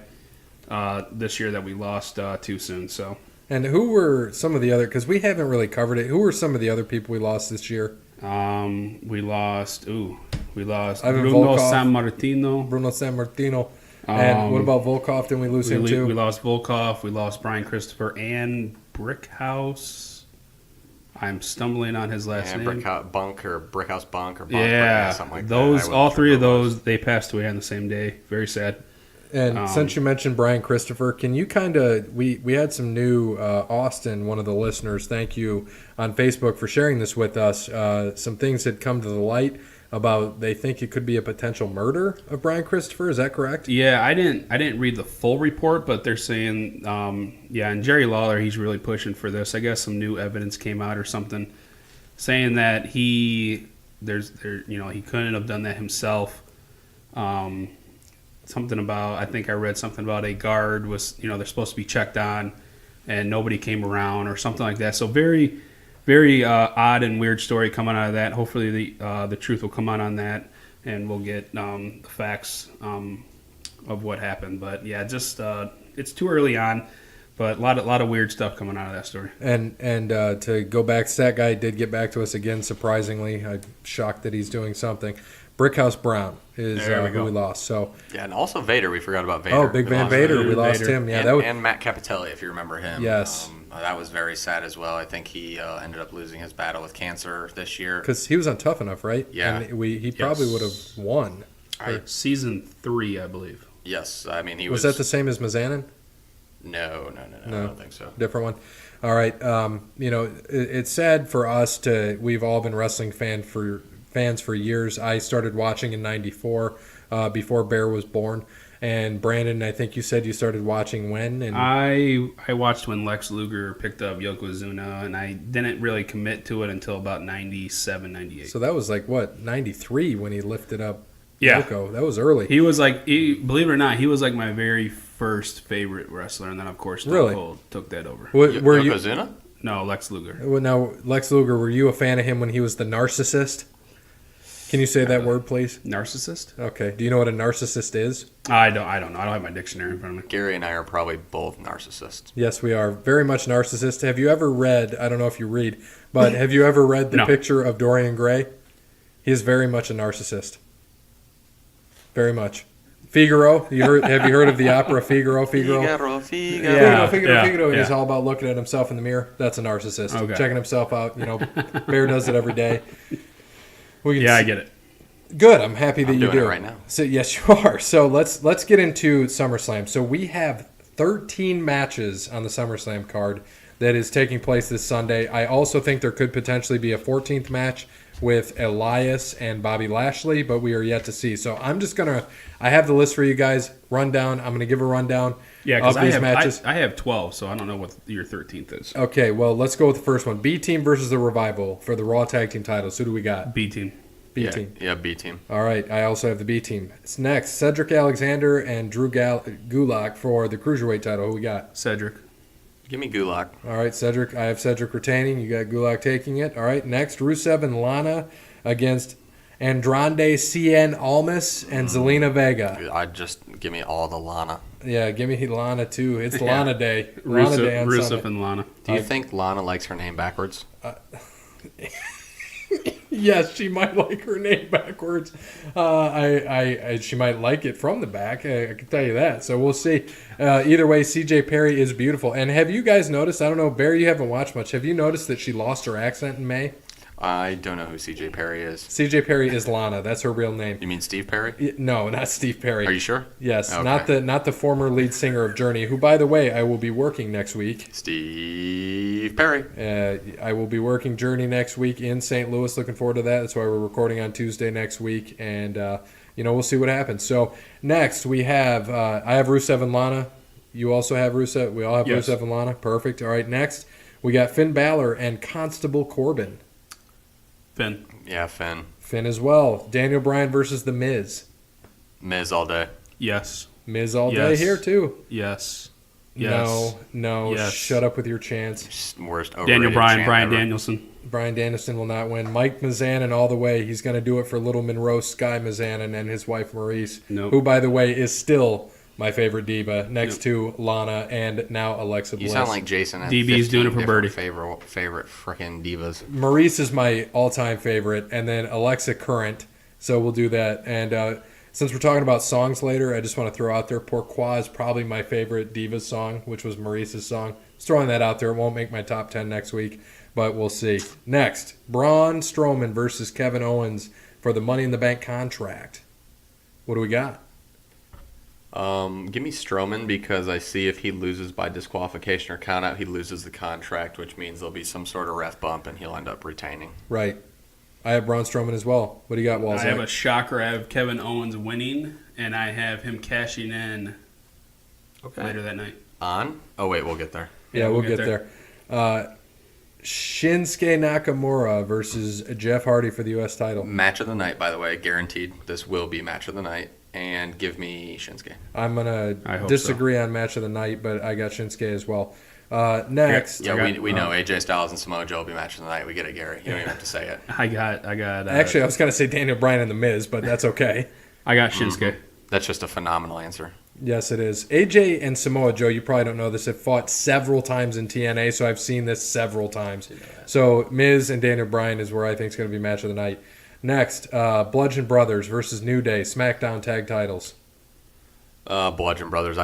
this year that we lost too soon. So And who were some of the other? Because we haven't really covered it. Who were some of the other people we lost this year? we lost Ivan Bruno Volkov. Sammartino. Bruno Sammartino. And what about Volkov? Didn't we lose him too? We lost Volkov. We lost Brian Christopher and Brickhouse. I'm stumbling on his last And name. Brickhouse Bunk or Bunk, Yeah, something like that. those I wasn't all sure three of who it was. those they passed away on the same day. Very sad. And since you mentioned Brian Christopher, can you kind of we had some new Austin, one of the listeners, thank you on Facebook for sharing this with us. Some things had come to the light about they think it could be a potential murder of Brian Christopher. Is that correct? Yeah, I didn't read the full report, but they're saying, and Jerry Lawler, he's really pushing for this. I guess some new evidence came out or something, saying that he couldn't have done that himself. Something about, I think I read something about a guard was, they're supposed to be checked on, and nobody came around or something like that. So very, very odd and weird story coming out of that. Hopefully the truth will come out on that, and we'll get the facts of what happened. But yeah, just it's too early on, but a lot of weird stuff coming out of that story. And to go back, Stat Guy did get back to us again. Surprisingly, I'm shocked that he's doing something. Brickhouse Brown is There we who go. we lost. So Yeah, and also Vader. We forgot about Vader. oh, Big We Van lost Vader, we Vader. lost him. Yeah, and, that was and Matt Capitelli, if you remember him. Yes. That was very sad as well. I think he ended up losing his battle with cancer this year. because he was on Tough Enough, right? Yeah. And he probably would have won. Season 3, I believe. Yes, I mean he Was that the same as Mazanin? No, I don't think so. Different one. All right. It's sad for us we've all been wrestling fans fans for years. I started watching in '94 before Bear was born. And Brandon, I think you said you started watching when? And I watched when Lex Luger picked up Yokozuna, and I didn't really commit to it until about 97, 98. so that was like what, '93 when he lifted up Yeah. Yoko. That was early. He was like, believe it or not, he was like my very first favorite wrestler, and then of course Stone Really? Cold took that over. Were you? Yokozuna? No, Lex Luger. Well, now, Lex Luger, were you a fan of him when he was the narcissist? Can you say that word, please? Narcissist? Okay. Do you know what a narcissist is? I don't know. I don't have my dictionary in front of me. Gary and I are probably both narcissists. Yes, we are. Very much narcissist. Have you ever read, I don't know if you read, but have you ever read the No. picture of Dorian Gray? He is very much a narcissist. Very much. Figaro, have you heard of the opera Figaro? Figaro. Yeah, Figaro. yeah. He's all about looking at himself in the mirror. That's a narcissist. Okay. Checking himself out. Bear does it every day. We can Yeah, I see- get it. Good. I'm happy that I'm you doing do it right now. So yes, you are. So let's get into SummerSlam. So we have 13 matches on the SummerSlam card that is taking place this Sunday. I also think there could potentially be a 14th match with Elias and Bobby Lashley, but we are yet to see. So I have the list for you guys. Rundown. I'm gonna give a rundown Yeah, of because these matches. I have 12, so I don't know what your 13th is. Okay, well let's go with the first one. B Team versus the Revival for the Raw Tag Team titles. Who do we got? B team. B Yeah, Team. yeah, B team. All right, I also have the B team. It's next, Cedric Alexander and Drew Gulak for the Cruiserweight title. Who we got? Cedric. Give me Gulak. All right, Cedric. I have Cedric retaining. You got Gulak taking it. All right, next, Rusev and Lana against Andrade Cien Almas and Zelina Vega. I just give me all the Lana. Yeah, give me Lana too. It's Yeah. Lana Day. Lana Day on Rusev Sunday. and Lana. Do you think Lana likes her name backwards? Yes, she might like her name backwards. She might like it from the back. I can tell you that. So we'll see. Either way, CJ Perry is beautiful. And have you guys noticed? I don't know, Barry, you haven't watched much. Have you noticed that she lost her accent in May? I don't know who CJ Perry is. CJ Perry is Lana. That's her real name. You mean Steve Perry? No, not Steve Perry. Are you sure? Yes, Okay. not the former lead singer of Journey, who, by the way, I will be working next week. Steve Perry. I will be working Journey next week in St. Louis. Looking forward to that. That's why we're recording on Tuesday next week, and we'll see what happens. So next we have I have Rusev and Lana. You also have Rusev. We all have Yes. Rusev and Lana. Perfect. All right. Next we got Finn Balor and Constable Corbin. Finn. Yeah, Finn. Finn as well. Daniel Bryan versus The Miz. Miz all day. Yes. Miz all day Yes. here too. Yes. Yes. No. Yes. Shut up with your chance. Just worst overrated Daniel Bryan, champ Brian ever. Danielson. Brian Danielson will not win. Mike Mizanin all the way. He's going to do it for Little Monroe Sky Mizanin and his wife Maurice, Nope. who, by the way, is still my favorite diva, next to Lana and now Alexa You Bliss. sound like Jason. Has DB's doing it for 15 Birdie. different Favorite freaking divas. Maurice is my all-time favorite, and then Alexa Current. So we'll do that. And since we're talking about songs later, I just want to throw out there, Pourquoi is probably my favorite Divas song, which was Maurice's song. Just throwing that out there. It won't make my top 10 next week, but we'll see. Next, Braun Strowman versus Kevin Owens for the Money in the Bank contract. What do we got? Give me Strowman because I see if he loses by disqualification or countout, he loses the contract, which means there'll be some sort of ref bump and he'll end up retaining. Right. I have Braun Strowman as well. What do you got, Walzak? I have a shocker. I have Kevin Owens winning, and I have him cashing in later that night. On? Oh, wait, we'll get there. Yeah, we'll get there. Shinsuke Nakamura versus Jeff Hardy for the U.S. title. Match of the night, by the way, guaranteed. This will be match of the night. And give me Shinsuke. I'm going I to hope disagree on match of the night, but I got Shinsuke as well. Next, Yeah, I got- we know AJ Styles and Samoa Joe will be match of the night. We get it, Gary. You don't even have to say it. I got. actually, I was going to say Daniel Bryan and The Miz, but that's okay. I got Shinsuke. That's just a phenomenal answer. Yes, it is. AJ and Samoa Joe, you probably don't know this, have fought several times in TNA, so I've seen this several times. So Miz and Daniel Bryan is where I think is going to be match of the night. Next, Bludgeon Brothers versus New Day, SmackDown tag titles. Bludgeon Brothers.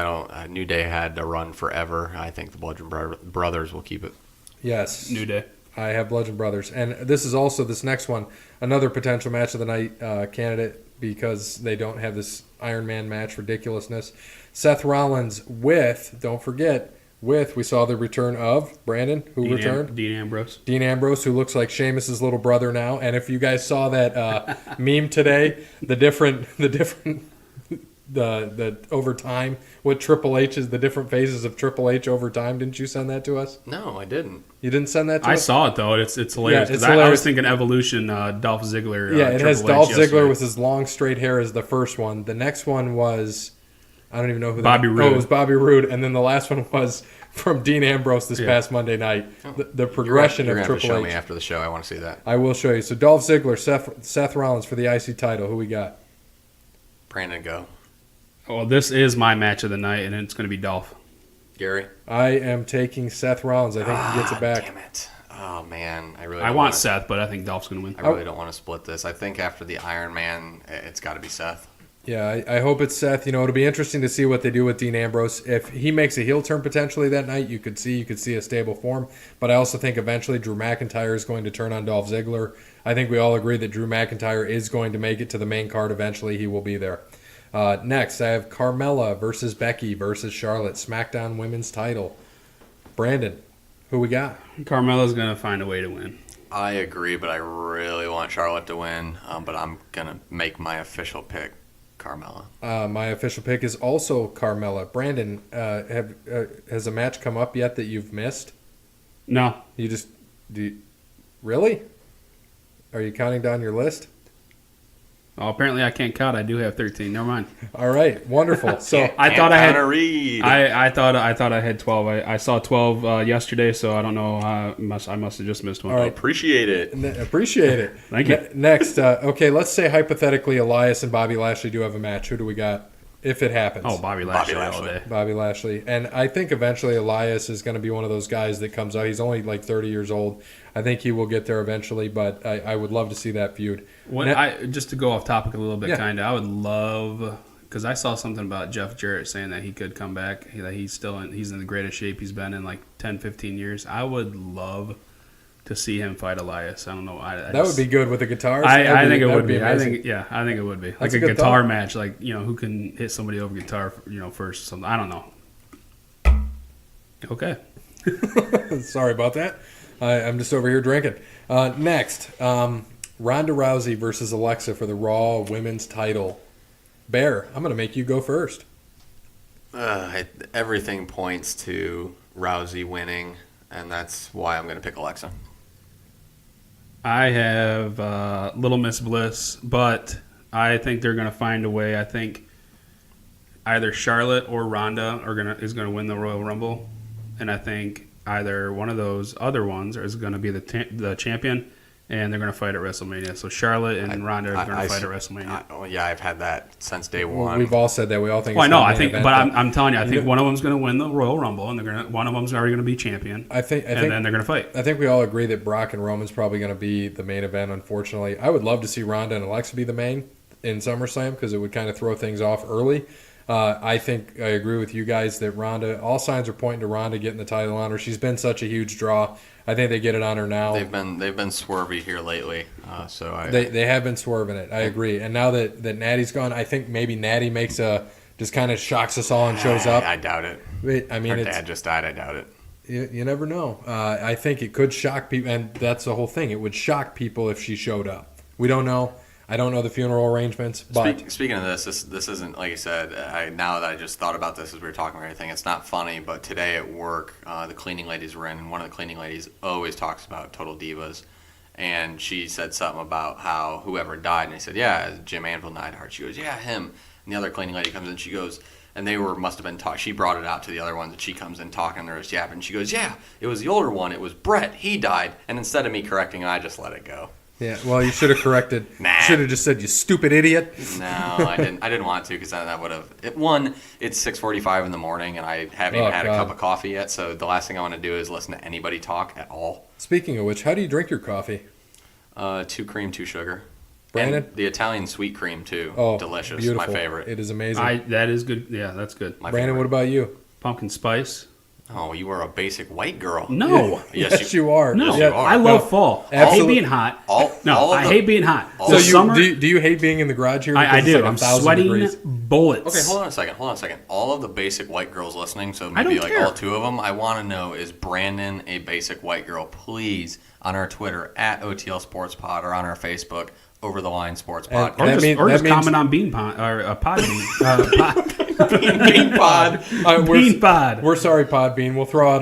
New Day had to run forever. I think the Bludgeon Brothers will keep it. Yes. New Day. I have Bludgeon Brothers. And this is also, this next one, another potential match of the night candidate because they don't have this Iron Man match ridiculousness. Seth Rollins with, don't forget, we saw the return of Brandon, who returned. Dean Ambrose. Dean Ambrose, who looks like Sheamus's little brother now. And if you guys saw that meme today, the over time, what Triple H is, the different phases of Triple H over time. Didn't you send that to us? No, I didn't. You didn't send that to I us? saw it though. It's hilarious Yeah, it's because I hilarious. was thinking Evolution, Dolph Ziggler. Yeah, it has Triple H Dolph yesterday. Ziggler with his long straight hair as the first one. The next one was, I don't even know who. Bobby Oh, Roode. it was Bobby Roode, and then the last one was from Dean Ambrose this past Monday night. The progression You're of gonna have to Triple show H. me after the show. I want to see that. I will show you. So Dolph Ziggler, Seth Rollins for the IC title. Who we got? Brandon, go. Well, this is my match of the night, and it's going to be Dolph. Gary. I am taking Seth Rollins. I think he gets it back. Damn it. Oh man, I really. I don't want wanna- Seth, but I think Dolph's going to win. I really don't want to split this. I think after the Iron Man, it's got to be Seth. Yeah, I hope it's Seth. You know, it'll be interesting to see what they do with Dean Ambrose. If he makes a heel turn potentially that night, you could see a stable form. But I also think eventually Drew McIntyre is going to turn on Dolph Ziggler. I think we all agree that Drew McIntyre is going to make it to the main card eventually. He will be there. Next, I have Carmella versus Becky versus Charlotte, SmackDown Women's Title. Brandon, who we got? Carmella's going to find a way to win. I agree, but I really want Charlotte to win. But I'm gonna make my official pick, Carmella. My official pick is also Carmella. Brandon, has a match come up yet that you've missed? No, Really? Are you counting down your list? oh, apparently I can't count. I do have 13. Never mind. All right, wonderful. So I thought I had. Connor Reed. I thought I had 12. I saw 12 yesterday, so I don't know. I must have just missed one. All right. Appreciate it. appreciate it. Thank you. Next, okay, let's say hypothetically Elias and Bobby Lashley do have a match. Who do we got? If it happens. Oh, Bobby Lashley all Lashley. day. Bobby Lashley. And I think eventually Elias is going to be one of those guys that comes out. He's only like 30 years old. I think he will get there eventually, but I would love to see that feud. Just to go off topic a little bit, Yeah. kind of, I would love, because I saw something about Jeff Jarrett saying that he could come back, that he's in the greatest shape he's been in like 10, 15 years. I would love to see him fight Elias. I don't know. That would be good with the guitars. I think it would be. I amazing. think it would be like That's a a good guitar thought. match. Like, who can hit somebody over guitar, first or something. I don't know. Okay. Sorry about that. I'm just over here drinking. Next, Ronda Rousey versus Alexa for the Raw Women's Title. Bear, I'm going to make you go first. Everything points to Rousey winning, and that's why I'm going to pick Alexa. I have Little Miss Bliss, but I think they're going to find a way. I think either Charlotte or Ronda is going to win the Royal Rumble, and I think either one of those other ones is going to be the champion, and they're going to fight at WrestleMania. So Charlotte and Ronda are going to fight at WrestleMania. Yeah, I've had that since day one. We've all said that. We all think. Well, I it's know. the I main think, event, but I'm telling you, I think one of them's going to win the Royal Rumble, and one of them's already going to be champion. I think, and then they're going to fight. I think we all agree that Brock and Roman's probably going to be the main event. Unfortunately, I would love to see Ronda and Alexa be the main in SummerSlam because it would kind of throw things off early. I think I agree with you guys that Ronda. All signs are pointing to Ronda getting the title on her. She's been such a huge draw. I think they get it on her now. They've been swervy here lately, so They have been swerving it. I agree. And now that Natty's gone, I think maybe Natty makes just kind of shocks us all and shows up. I doubt it. I mean, Her dad just died. I doubt it. You never know. I think it could shock people, and that's the whole thing. It would shock people if she showed up. We don't know. I don't know the funeral arrangements, but Speaking of this isn't, like I said, now that I just thought about this as we were talking about everything, it's not funny, but today at work, the cleaning ladies were in, and one of the cleaning ladies always talks about Total Divas, and she said something about how whoever died, and I said, yeah, Jim Anvil Neidhart. She goes, yeah, him. And the other cleaning lady comes in, she goes, and must have been talking. She brought it out to the other ones, and she comes in talking, and they're just yapping. She goes, yeah, it was the older one. It was Brett. He died. And instead of me correcting, I just let it go. yeah. Well, you should have corrected. Nah. Should have just said, "You stupid idiot." No, I didn't. I didn't want to because that would have. It's 6:45 in the morning, and I haven't even had a cup of coffee yet. So the last thing I want to do is listen to anybody talk at all. Speaking of which, how do you drink your coffee? 2 cream, 2 sugar. Brandon? And the Italian sweet cream too. Oh, delicious. beautiful. My favorite. It is amazing. That is good. Yeah, that's good. My Brandon, favorite. what about you? Pumpkin spice Oh, you are a basic white girl. No. Yes, you are. No, Yes, you are. I love No, fall. I hate absolutely. being hot. all I of the- hate being hot. all- So The you summer, do you hate being in the garage here? I Because it's do. like I'm 1,000 sweating degrees? bullets. Okay, hold on a second. All of the basic white girls listening, so I maybe don't like care. all two of them, I want to know, is Brandon a basic white girl? Please, on our Twitter, at OTL Sports Pod, or on our Facebook, Over the Line Sports And Podcast. Or that just, mean- or that just means- comment on Bean Pod or Podbean. Bean Pod. Bean Pod. We're sorry, Podbean. We'll throw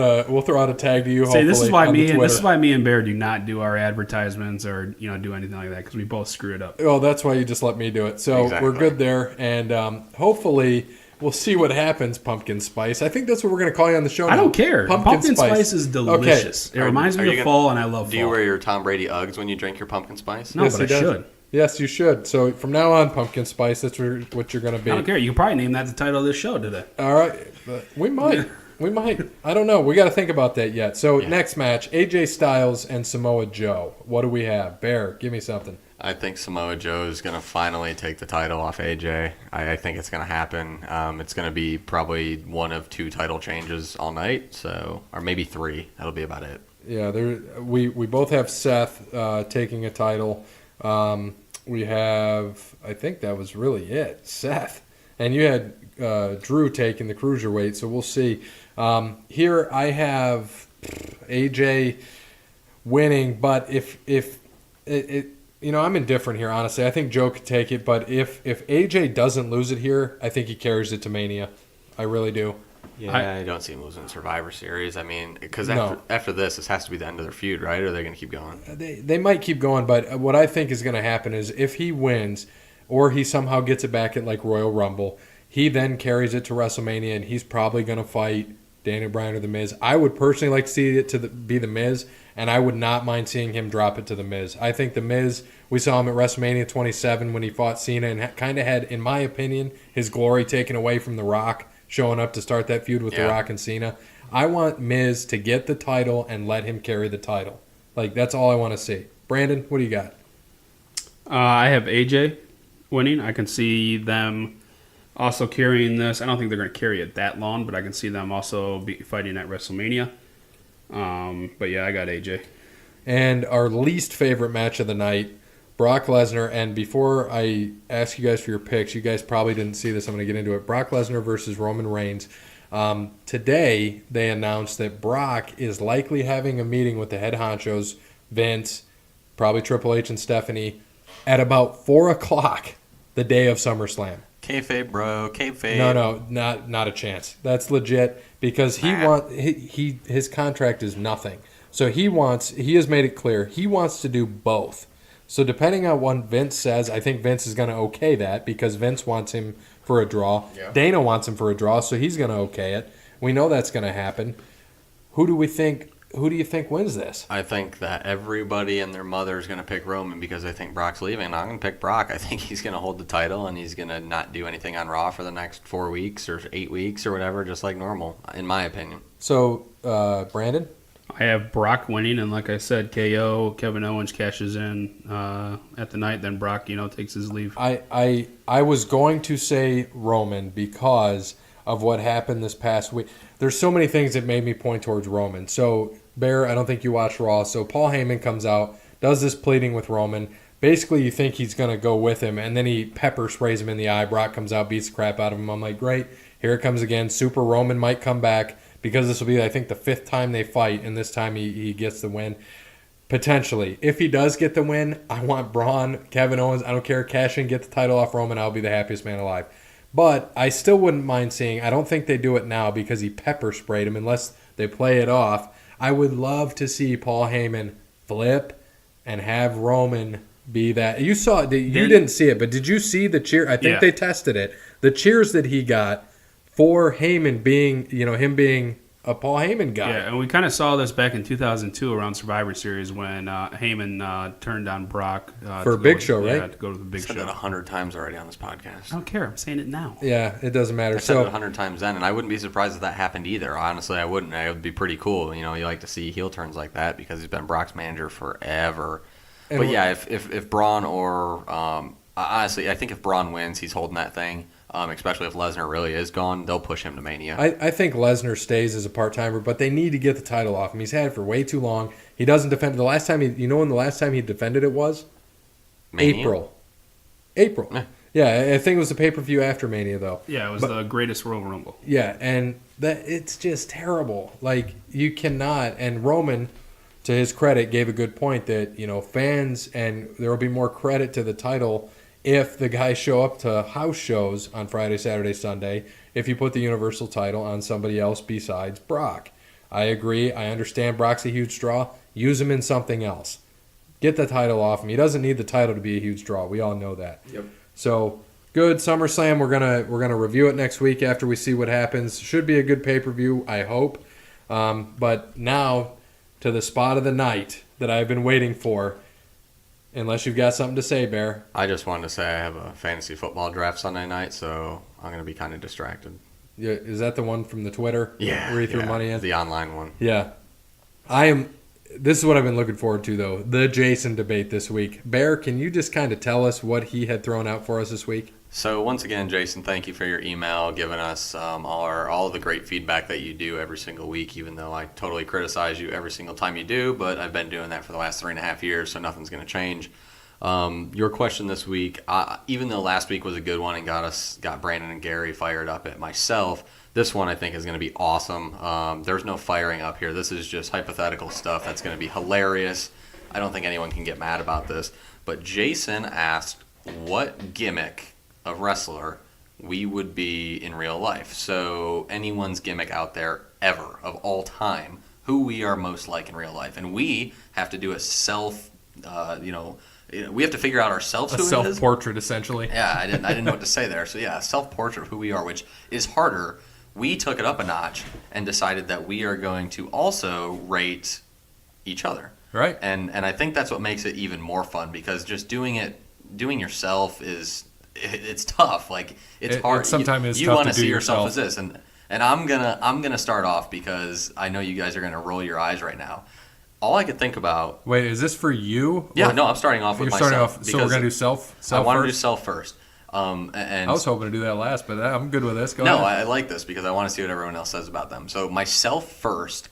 out a tag to you. See, this is hopefully, why on the this is Twitter. why me and Bear do not do our advertisements or do anything like that because we both screw it up. Well, that's why you just let me do it. So Exactly. we're good there, and hopefully we'll see what happens. Pumpkin spice. I think that's what we're going to call you on the show. I now. don't care. Pumpkin spice is delicious. It reminds me of fall, and I love Do fall. you wear your Tom Brady Uggs when you drink your pumpkin spice? No, Yes, but he I does. should. Yes, you should. So from now on, pumpkin spice. That's what you're going to be. I don't care. You can probably name that the title of this show today. All right, but we might. We might. I don't know. We got to think about that yet. So next match, AJ Styles and Samoa Joe. What do we have? Bear, give me something. I think Samoa Joe is going to finally take the title off AJ. I think it's going to happen. It's going to be probably one of two title changes all night, or maybe three. That'll be about it. Yeah, we both have Seth taking a title. We have, I think that was really it, Seth. And you had Drew taking the cruiserweight, so we'll see. Here I have AJ winning, but if I'm indifferent here, honestly. I think Joe could take it, but if AJ doesn't lose it here, I think he carries it to Mania. I really do. Yeah, I don't see him losing Survivor Series. I mean, because No. after this has to be the end of their feud, right? Or are they going to keep going? They might keep going, but what I think is going to happen is if he wins or he somehow gets it back at like Royal Rumble, he then carries it to WrestleMania and he's probably going to fight Daniel Bryan or The Miz. I would personally like to see it be The Miz, and I would not mind seeing him drop it to The Miz. I think The Miz, we saw him at WrestleMania 27 when he fought Cena and kind of had, in my opinion, his glory taken away from The Rock, showing up to start that feud with The Rock and Cena. I want Miz to get the title and let him carry the title. Like, that's all I want to see. Brandon, what do you got? I have AJ winning. I can see them also carrying this. I don't think they're going to carry it that long, but I can see them also be fighting at WrestleMania. But yeah, I got AJ. And our least favorite match of the night, Brock Lesnar. And before I ask you guys for your picks, you guys probably didn't see this. I'm going to get into it. Brock Lesnar versus Roman Reigns. Today, they announced that Brock is likely having a meeting with the head honchos, Vince, probably Triple H and Stephanie, at about 4 o'clock the day of SummerSlam. Kayfabe, bro. Kayfabe. No, not a chance. That's legit because his contract is nothing. So he has made it clear he wants to do both. So depending on what Vince says, I think Vince is going to okay that because Vince wants him for a draw. Yeah. Dana wants him for a draw, so he's going to okay it. We know that's going to happen. Who do you think wins this? I think that everybody and their mother is going to pick Roman because I think Brock's leaving. I'm going to pick Brock. I think he's going to hold the title and he's going to not do anything on Raw for the next 4 weeks or 8 weeks or whatever, just like normal, in my opinion. So, Brandon? I have Brock winning, and like I said, KO, Kevin Owens cashes in at the night, then Brock, takes his leave. I was going to say Roman because of what happened this past week. There's so many things that made me point towards Roman. So, Bear, I don't think you watched Raw. So Paul Heyman comes out, does this pleading with Roman. Basically, you think he's going to go with him, and then he pepper sprays him in the eye. Brock comes out, beats the crap out of him. I'm like, great, here it comes again. Super Roman might come back because this will be, I think, the 5th time they fight, and this time he gets the win. Potentially. If he does get the win, I want Braun, Kevin Owens, I don't care, cash in, get the title off Roman, I'll be the happiest man alive. But I still wouldn't mind seeing, I don't think they do it now because he pepper sprayed him unless they play it off. I would love to see Paul Heyman flip and have Roman be that. You saw it, you didn't see it, but did you see the cheer? I think they tested it. The cheers that he got for Heyman being, him being a Paul Heyman guy. Yeah, and we kind of saw this back in 2002 around Survivor Series when Heyman turned on Brock. For a Big Show, right? Yeah, to go to the Big I've said Show. that 100 times already on this podcast. I don't care. I'm saying it now. Yeah, it doesn't matter. I said it So 100 times then, and I wouldn't be surprised if that happened either. Honestly, I wouldn't. It would be pretty cool. You like to see heel turns like that because he's been Brock's manager forever. But yeah, if Braun or honestly, I think if Braun wins, he's holding that thing. especially if Lesnar really is gone. They'll push him to Mania. I think Lesnar stays as a part-timer, but they need to get the title off him. He's had it for way too long. He doesn't defend it. The last time when the last time he defended it was? Mania? April. Yeah. Yeah, I think it was the pay-per-view after Mania, though. Yeah, it was the greatest Royal Rumble. Yeah, and it's just terrible. Like, you cannot, and Roman, to his credit, gave a good point that, fans, and there will be more credit to the title if the guys show up to house shows on Friday, Saturday, Sunday, if you put the Universal title on somebody else besides Brock. I agree. I understand Brock's a huge draw. Use him in something else. Get the title off him. He doesn't need the title to be a huge draw. We all know that. Yep. So, good SummerSlam. We're gonna review it next week after we see what happens. Should be a good pay-per-view, I hope. But now to the spot of the night that I've been waiting for. Unless you've got something to say, Bear. I just wanted to say I have a fantasy football draft Sunday night, so I'm going to be kind of distracted. Yeah, is that the one from the Twitter? Yeah. Where you threw money in? The online one. Yeah. This is what I've been looking forward to, though. The Jason debate this week. Bear, can you just kind of tell us what he had thrown out for us this week? So once again, Jason, thank you for your email, giving us all of the great feedback that you do every single week, even though I totally criticize you every single time you do, but I've been doing that for the last 3.5 years, so nothing's going to change. Your question this week, even though last week was a good one and got Brandon and Gary fired up at myself, this one I think is going to be awesome. There's no firing up here. This is just hypothetical stuff that's going to be hilarious. I don't think anyone can get mad about this. But Jason asked what gimmick of wrestler we would be in real life. So anyone's gimmick out there ever, of all time, who we are most like in real life. And we have to do a we have to figure out ourselves A who it is. self-portrait, essentially. Yeah, I didn't know what to say there. So yeah, self-portrait of who we are, which is harder. We took it up a notch and decided that we are going to also rate each other. Right. And I think that's what makes it even more fun, because just doing yourself it's tough. Like it's hard. Sometimes it's you tough want to do see yourself yourself. as this, and I'm gonna start off because I know you guys are gonna roll your eyes right now. All I could think about. Wait, is this for you? Yeah, Or- no, I'm starting off with You're myself. starting off, so we're because going to do self I want to do first? self first. And I was hoping to do that last, but I'm good with this. Go no, ahead. I like this because I want to see what everyone else says about them. So myself first,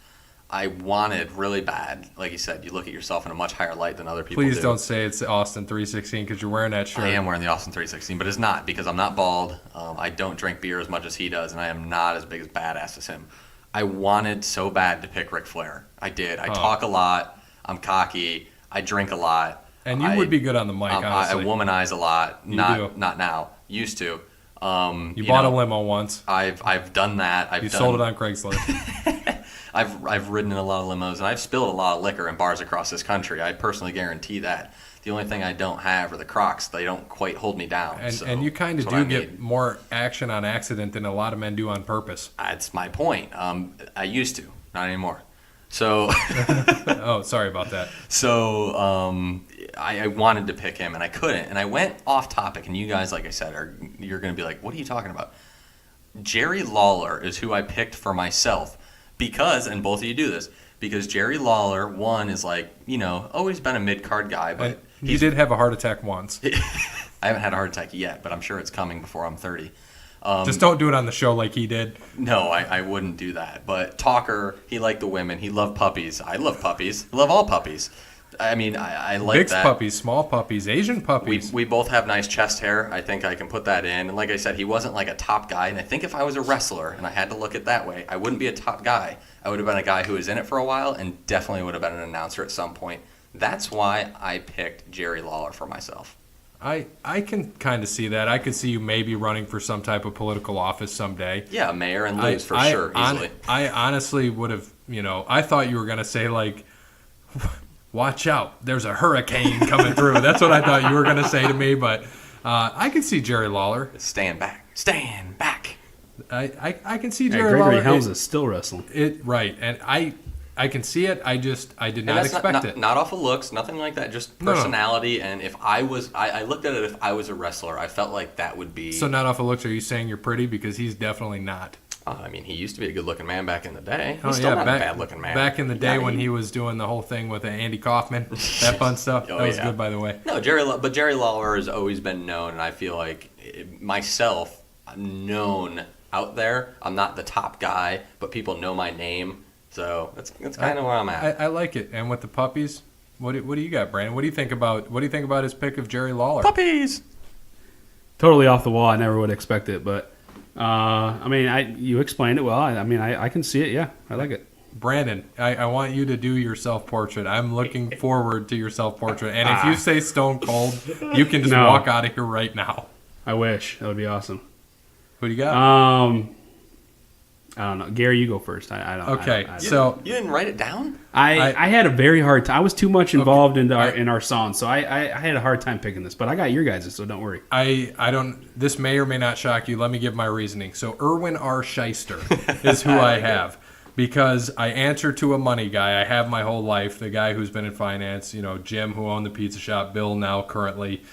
I wanted really bad. Like you said, you look at yourself in a much higher light than other people Please do. don't say it's Austin 316 because you're wearing that shirt. I am wearing the Austin 316, but it's not, because I'm not bald. I don't drink beer as much as he does, and I am not as big as badass as him. I wanted so bad to pick Ric Flair. I did. I talk a lot. I'm cocky. I drink a lot. And you would be good on the mic, I honestly. womanize a lot. You Not do. not now. Used to. You bought a limo once. I've done that. You sold it on Craigslist. I've ridden in a lot of limos, and I've spilled a lot of liquor in bars across this country. I personally guarantee that. The only thing I don't have are the Crocs. They don't quite hold me down. And you kind of that's what do I get need. more action on accident than a lot of men do on purpose. That's my point. I used to, not anymore. So, Oh, sorry about that. I wanted to pick him, and I couldn't. And I went off topic, and you guys, like I said, you're going to be like, what are you talking about? Jerry Lawler is who I picked for myself because, and both of you do this, because Jerry Lawler, one, is like, always been a mid-card guy, but He did have a heart attack once. I haven't had a heart attack yet, but I'm sure it's coming before I'm 30. Just don't do it on the show like he did. No, I wouldn't do that. But talker, he liked the women. He loved puppies. I love puppies. I love all puppies. I mean, I like Big that. puppies, small puppies, Asian puppies. We both have nice chest hair. I think I can put that in. And like I said, he wasn't like a top guy. And I think if I was a wrestler and I had to look at it that way, I wouldn't be a top guy. I would have been a guy who was in it for a while and definitely would have been an announcer at some point. That's why I picked Jerry Lawler for myself. I can kind of see that. I could see you maybe running for some type of political office someday. Yeah, mayor and lose for sure, easily. I honestly would have, I thought you were going to say, like, watch out, there's a hurricane coming through. That's what I thought you were going to say to me, but I could see Jerry Lawler. Stand back. Stand back. I can see Yeah, Jerry Gregory Lawler. Helms is still wrestling. Right, and I can see it. I did not And that's expect it. Not off of looks, nothing like that. Just No. personality. And if I was, I looked at it. If I was a wrestler, I felt like that would be. So not off of looks, are you saying you're pretty? Because he's definitely not. I mean, he used to be a good-looking man back in the day. He's Oh still yeah, not a bad-looking man. back in the day Yeah, when he was doing the whole thing with Andy Kaufman, that fun stuff. Oh, That was yeah. good, by the way. No, Jerry Lawler has always been known, and I feel like myself, known out there. I'm not the top guy, but people know my name. So that's kind of where I'm at. I like it. And with the puppies, what do you got, Brandon? What do you think about his pick of Jerry Lawler? Puppies. Totally off the wall. I never would expect it, but I mean, you explained it well. I mean, I can see it. Yeah, I like it. Brandon, I want you to do your self-portrait. I'm looking forward to your self-portrait. And if you say Stone Cold, you can just No. walk out of here right now. I wish that would be awesome. Who do you got? I don't know. Gary, you go first. I don't. Okay, I don't- so You didn't write it down? I had a very hard time. I was too much involved in I- our song, so I had a hard time picking this. But I got your guys', so don't worry. I don't. This may or may not shock you. Let me give my reasoning. So Erwin R. Shyster is who I have because I answer to a money guy. I have my whole life. The guy who's been in finance. Jim, who owned the pizza shop. Bill, now currently,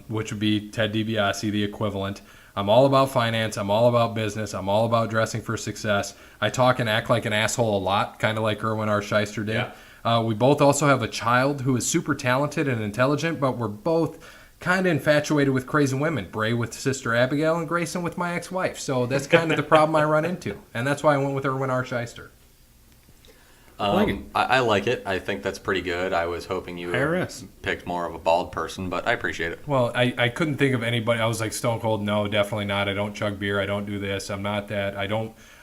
which would be Ted DiBiase, the equivalent. I'm all about finance. I'm all about business. I'm all about dressing for success. I talk and act like an asshole a lot, kind of like Erwin R. Shyster did. Yeah. We both also have a child who is super talented and intelligent, but we're both kind of infatuated with crazy women. Bray with Sister Abigail and Grayson with my ex-wife. So that's kind of the problem I run into. And that's why I went with Erwin R. Shyster. like it. I like it. I think that's pretty good. I was hoping you IRS. picked more of a bald person, but I appreciate it. Well, I couldn't think of anybody. I was like, Stone Cold, no, definitely not. I don't chug beer. I don't do this. I'm not that.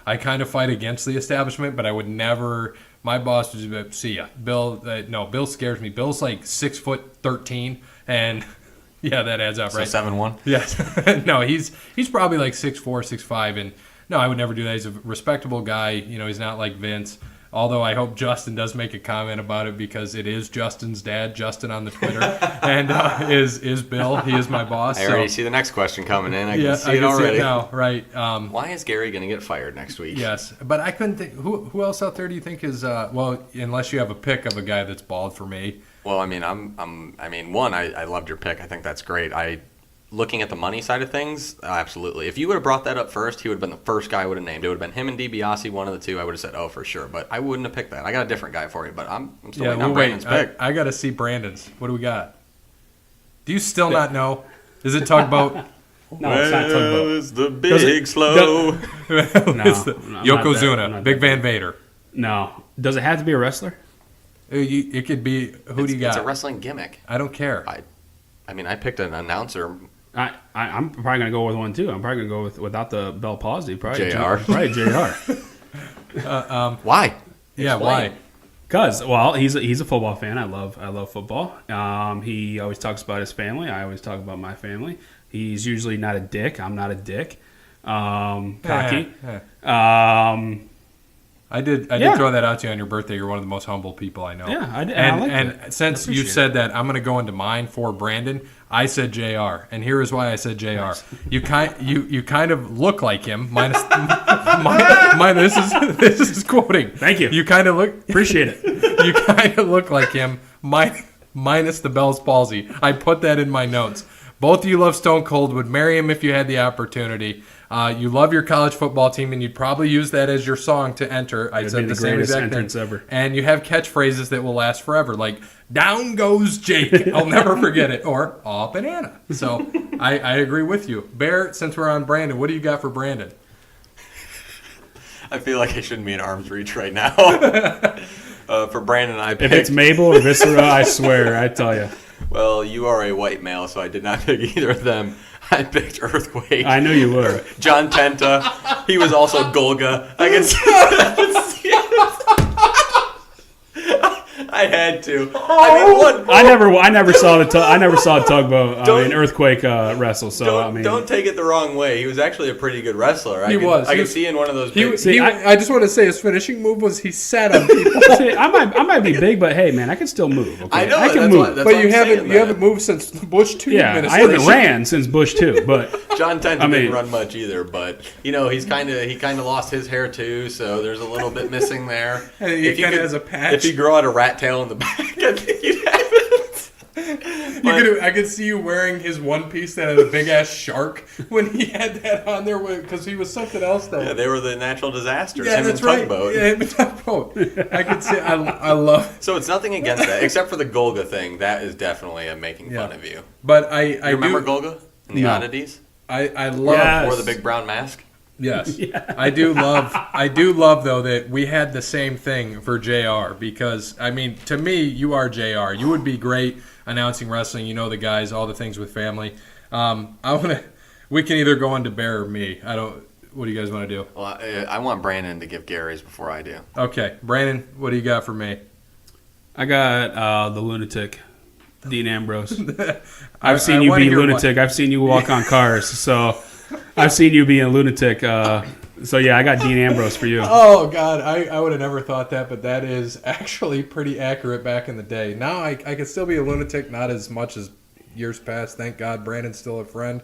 I kind of fight against the establishment, but I would never. My boss would just be, see ya. Bill, no, Bill scares me. Bill's like 6'13", and yeah, that adds up, So right? 7-1? Yes. No, he's probably like 6'4", 6'5", and no, I would never do that. He's a respectable guy. He's not like Vince. Although I hope Justin does make a comment about it because it is Justin's dad, Justin on the Twitter, and is Bill. He is my boss. I already see the next question coming in. I yeah, can see I it can already. see it now. Right. Why is Gary going to get fired next week? Yes, but I couldn't think. Who else out there do you think is well? Unless you have a pick of a guy that's bald for me. Well, I mean, I loved your pick. I think that's great. Looking at the money side of things, absolutely. If you would have brought that up first, he would have been the first guy I would have named. It would have been him and DiBiase, one of the two. I would have said, oh, for sure. But I wouldn't have picked that. I got a different guy for you, but I'm still waiting on Brandon's pick. I got to see Brandon's. What do we got? Do you still not know? Is it Tugboat? No, it's not tugboat. It's the big slow. It's I'm not Yokozuna, that Big bad. Van Vader. No. Does it have to be a wrestler? It could be. Who do you got? It's a wrestling gimmick. I don't care. I picked an announcer. I'm probably gonna go with one too. I'm probably gonna go without the Bell palsy. Probably JR. Probably Jr. Why? Yeah, Explain. why? Cause he's a football fan. I love football. He always talks about his family. I always talk about my family. He's usually not a dick. I'm not a dick. Cocky. I did Yeah. throw that out to you on your birthday. You're one of the most humble people I know. Yeah, I did. And, I liked and it. since I you appreciate said that, I'm going to go into mine for Brandon. I said JR, and here is why I said JR. Nice. You kind of look like him. Minus, this is quoting. Thank you. You kind of look. Appreciate it. You kind of look like him. Minus the Bell's palsy. I put that in my notes. Both of you love Stone Cold. Would marry him if you had the opportunity. You love your college football team, and you'd probably use that as your song to enter. I It'd said be the the same greatest exact entrance thing. ever. And you have catchphrases that will last forever, like "Down goes Jake." I'll never forget it. Or "Aw, banana." So I agree with you, Bear. Since we're on Brandon, what do you got for Brandon? I feel like I shouldn't be in arm's reach right now. For Brandon, I If picked. it's Mabel or Viscera, I swear, I tell you. Well, you are a white male, so I did not pick either of them. I picked Earthquake. I knew you would. John Tenta. He was also Golga. I can see I had to. I never saw tugboat. Earthquake wrestle. So Don't take it the wrong way. He was actually a pretty good wrestler. I He could see in one of those. I just want to say his finishing move was he sat on people. See, I might be big, but hey, man, I can still move. Okay? I know. I can that's move. What, that's But what you I'm haven't saying, you haven't moved since the Bush 2 Yeah, I administration. haven't ran since Bush too, but John Tenta I mean- didn't run much either, but he kind of lost his hair too, so there's a little bit missing there. And he If you kinda could- has a patch. If you grow out a rat tail in the back, I think you'd have it. I could see you wearing his one piece that had a big ass shark when he had that on there because he was something else though. Yeah, they were the natural disasters. Yeah, him that's and right. Tugboat. Yeah, him and Tugboat. I could see. I love. So it's nothing against that, except for the Golga thing. That is definitely a making fun of you. But I You remember do. Golga and the No. oddities? I love Yes. Or the big brown mask. Yes. I do love though that we had the same thing for JR because I mean to me you are JR. You would be great announcing wrestling, you know the guys, all the things with family. We can either go on to Bear or me. What do you guys want to do? Well, I want Brandon to give Gary's before I do. Okay. Brandon, what do you got for me? I got the lunatic, Dean Ambrose. I I've seen you wanna be hear lunatic. I've seen you walk on cars. So I've seen you be a lunatic. So yeah, I got Dean Ambrose for you. Oh God, I would have never thought that, but that is actually pretty accurate back in the day. Now I can still be a lunatic, not as much as years past. Thank God Brandon's still a friend,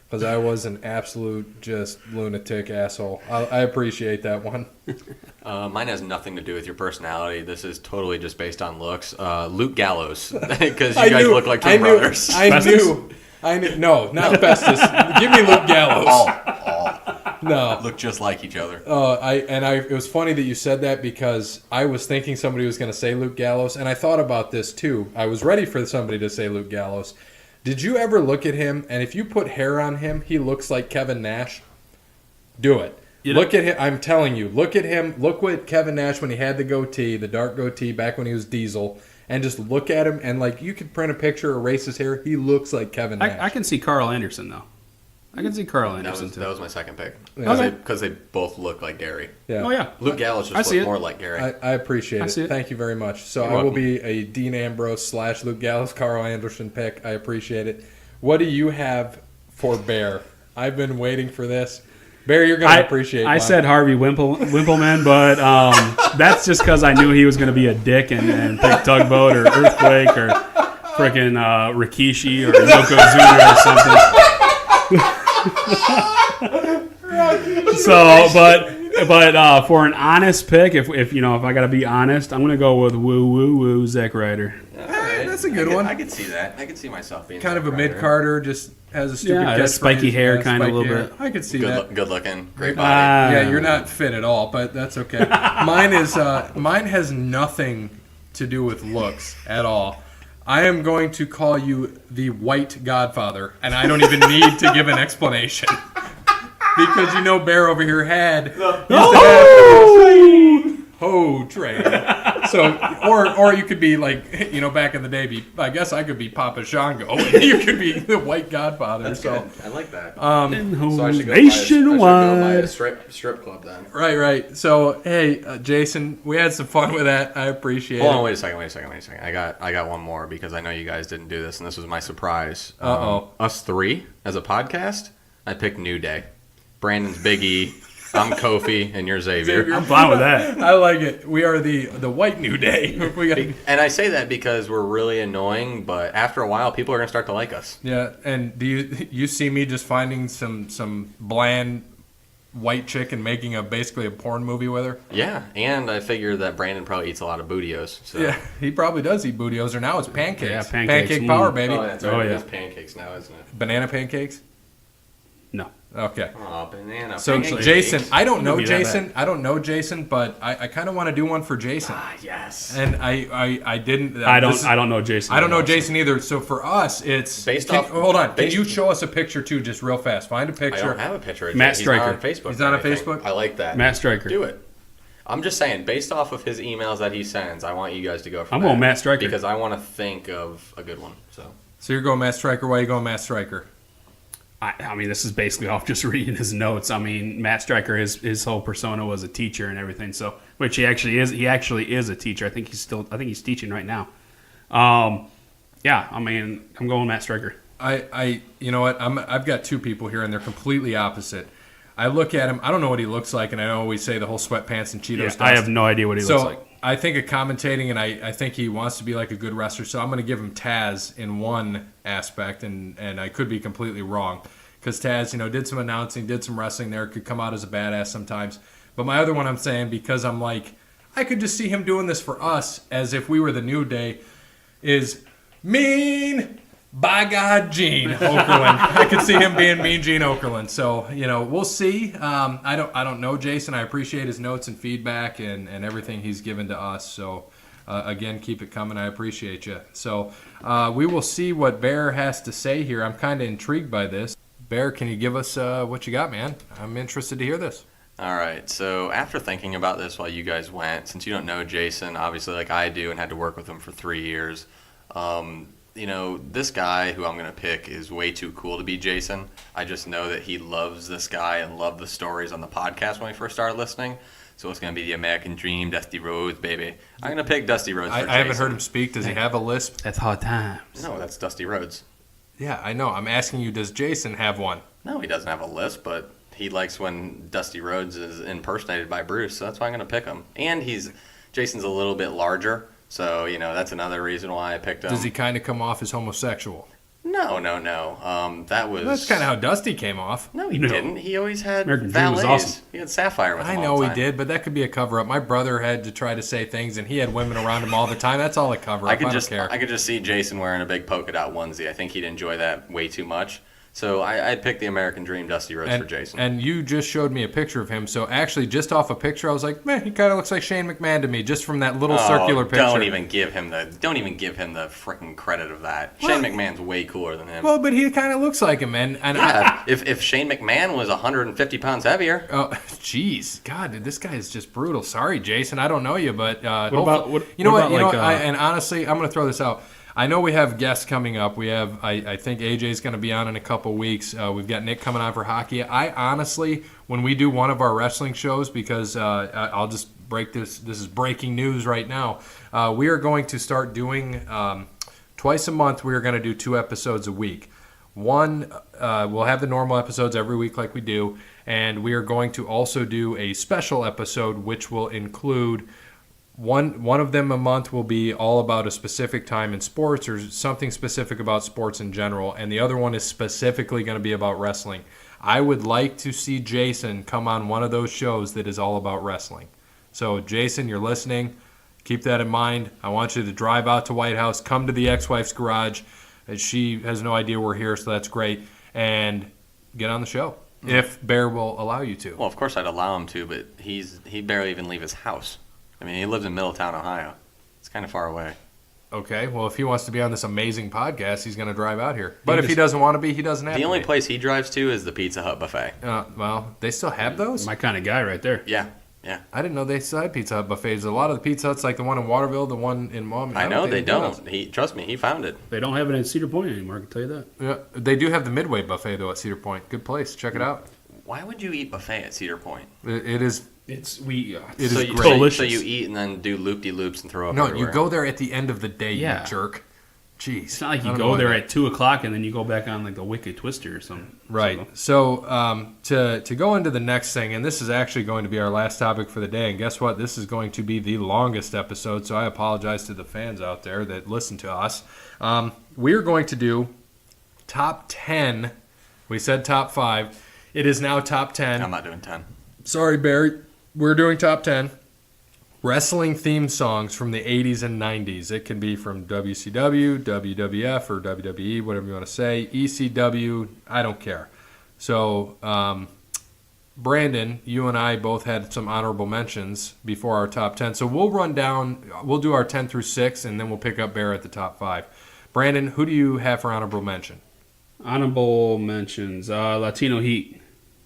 because I was an absolute just lunatic asshole. I appreciate that one. Mine has nothing to do with your personality. This is totally just based on looks. Luke Gallows, because you guys look like twin brothers. I knew. No, not Festus. Give me Luke Gallows. No. Look just like each other. It was funny that you said that because I was thinking somebody was going to say Luke Gallows, and I thought about this too. I was ready for somebody to say Luke Gallows. Did you ever look at him, and if you put hair on him, he looks like Kevin Nash? Do it. Look at him. I'm telling you. Look at him. Look what Kevin Nash when he had the goatee, the dark goatee back when he was Diesel, and just look at him, and like you could print a picture, erase his hair. He looks like Kevin Nash. I can see Carl Anderson though. I can see Carl Anderson That too. was my second pick. Okay. Because they both look like Gary. Yeah. Oh yeah. Luke Gallows I just see looked it. more like Gary. I appreciate I it. see it. Thank you very much. So You're I will welcome. be a Dean Ambrose / Luke Gallows, Carl Anderson pick. I appreciate it. What do you have for Bear? I've been waiting for this. Bear, you're going to appreciate I mine. said Harvey Wimpleman, but that's just because I knew he was going to be a dick and pick Tugboat or Earthquake or freaking Rikishi or Yokozuna or something. So, but for an honest pick, if I got to be honest, I'm going to go with Woo Zack Ryder. That's a good one. I could see that. I could see myself being Kind of a Zack Ryder. mid-carder, just has a stupid Yeah, catchphrase. spiky hair Yeah, kinda a spiky little hair. bit. I could see that. Good looking, great body. Yeah, you're not fit at all, but that's okay. Mine has nothing to do with looks at all. I am going to call you the White Godfather, and I don't even need to give an explanation. Because Bear over here used to have Ho train. So, or you could be like, back in the day, I guess I could be Papa Shango, and you could be the White Godfather. That's so, good. I like that. So I should go buy a strip club then. right. So, hey, Jason, we had some fun with that. I appreciate Hold it. on, wait a second. I got one more because I know you guys didn't do this, and this was my surprise. Uh-oh. Us three as a podcast, I picked New Day. Brandon's Big E, I'm Kofi, and you're Xavier. I'm fine with that. I like it. We are the White New Day. We got, And I say that because we're really annoying, but after a while, people are gonna start to like us. yeah. And do you see me just finding some bland white chick and making basically a porn movie with her? Yeah, and I figure that Brandon probably eats a lot of bootios. So. Yeah, he probably does eat bootios, or now it's pancakes. Yeah, pancakes. Pancake power, Mm. baby. Oh, that's right. Oh, It yeah. is pancakes now, isn't it? Banana pancakes. No. Okay. Oh, banana. So pancakes. Jason, I don't know Wouldn't be that Jason. I don't know Jason, but I kind of want to do one for Jason. Ah, yes. And I didn't. I this is- don't know Jason. I don't know at all, so- Jason either. So for us, it's Hold on. Can you show us a picture too, just real fast? Find a I picture. don't have a picture of Matt He's not on Stryker. Facebook. He's or not on anything. Facebook? I like that. Matt Stryker. Do it. I'm just saying, based off of his emails that he sends, I want you guys to go for I'm that. going Matt Stryker. Because I want to think of a good one. So you're going Matt Stryker. Why are you going Matt Stryker? I mean, this is basically off just reading his notes. I mean, Matt Stryker, his whole persona was a teacher and everything. So, which he actually is. He actually is a teacher. I think he's teaching right now. Yeah. I mean, I'm going Matt Stryker. You know what? I've got two people here, and they're completely opposite. I look at him. I don't know what he looks like, and I know we say the whole sweatpants and Cheetos. Yeah, dust. I have no idea what he looks like. I think of commentating, and I think he wants to be like a good wrestler. So I'm going to give him Taz in one aspect, and I could be completely wrong because Taz, did some announcing, did some wrestling there, could come out as a badass sometimes. But my other one, I'm saying because I'm like, I could just see him doing this for us as if we were the New Day, is Mean. By God, Gene Okerlund. I could see him being Mean Gene Okerlund. So, we'll see. I don't know Jason. I appreciate his notes and feedback and everything he's given to us. So, again, keep it coming. I appreciate you. So, we will see what Bear has to say here. I'm kind of intrigued by this. Bear, can you give us what you got, man? I'm interested to hear this. All right. So after thinking about this while you guys went, since you don't know Jason, obviously like I do, and had to work with him for 3 years, this guy who I'm going to pick is way too cool to be Jason. I just know that he loves this guy and loved the stories on the podcast when we first started listening. So it's going to be the American Dream, Dusty Rhodes, baby. I'm going to pick Dusty Rhodes for Jason. I haven't heard him speak. Does he have a lisp? That's hard times. No, that's Dusty Rhodes. Yeah, I know. I'm asking you, does Jason have one? No, he doesn't have a lisp, but he likes when Dusty Rhodes is impersonated by Bruce, so that's why I'm going to pick him. And Jason's a little bit larger, so, that's another reason why I picked him. Does he kind of come off as homosexual? No. That was... That's kind of how Dusty came off. No, he No. didn't. He always had American Dream was valets. awesome. He had Sapphire with him I all know the he time. did, but that could be a cover-up. My brother had to try to say things, and he had women around him all the time. That's all a cover-up. I don't care. I could just see Jason wearing a big polka dot onesie. I think he'd enjoy that way too much. So I'd pick the American Dream Dusty Rhodes for Jason. And you just showed me a picture of him. So actually, just off a picture, I was like, man, he kind of looks like Shane McMahon to me, just from that little circular picture. Don't even give him the freaking credit of that. Well, Shane McMahon's way cooler than him. Well, but he kind of looks like him, and yeah, if Shane McMahon was 150 pounds heavier. Oh, jeez, God, dude, this guy is just brutal. Sorry, Jason, I don't know you, but and honestly, I'm going to throw this out. I know we have guests coming up. We have, I think AJ's going to be on in a couple weeks. We've got Nick coming on for hockey. I honestly, when we do one of our wrestling shows, because I'll just break this. This is breaking news right now. We are going to start doing twice a month. We are going to do 2 episodes a week. One, we'll have the normal episodes every week like we do, and we are going to also do a special episode which will include one of them a month will be all about a specific time in sports or something specific about sports in general, and the other one is specifically going to be about wrestling. I would like to see Jason come on one of those shows that is all about wrestling. So Jason, you're listening. Keep that in mind. I want you to drive out to White House, come to the ex-wife's garage. She has no idea we're here, so that's great. And get on the show, if Bear will allow you to. Well, of course I'd allow him to, but he barely even leave his house. I mean, he lives in Middletown, Ohio. It's kind of far away. Okay, well, if he wants to be on this amazing podcast, he's going to drive out here. But if he doesn't want to be, he doesn't have to The only be. place he drives to is the Pizza Hut buffet. Well, they still have those? My kind of guy right there. Yeah. I didn't know they still had Pizza Hut buffets. A lot of the Pizza Huts, like the one in Waterville, the one in Mom. I know they don't. Trust me, he found it. They don't have it in Cedar Point anymore, I can tell you that. Yeah, they do have the Midway buffet, though, at Cedar Point. Good place. Check it out. Why would you eat buffet at Cedar Point? It is. It's It is you, great. delicious. So you eat and then do loop-de-loops and throw up No, everywhere. you go there at the end of the day, Yeah. you jerk. Jeez. It's not like I you don't go know there why at 2:00 and then you go back on like the Wicked Twister or something. Right. So to go into the next thing, and this is actually going to be our last topic for the day, and guess what? This is going to be the longest episode, so I apologize to the fans out there that listen to us. We're going to do top 10. We said top 5. It is now top 10. I'm not doing 10. Sorry, Barry. We're doing top 10. Wrestling theme songs from the 80s and 90s. It can be from WCW, WWF, or WWE, whatever you want to say. ECW, I don't care. So, Brandon, you and I both had some honorable mentions before our top 10. So we'll run down, we'll do our 10 through 6, and then we'll pick up Bear at the top 5. Brandon, who do you have for honorable mention? Honorable mentions. Latino Heat.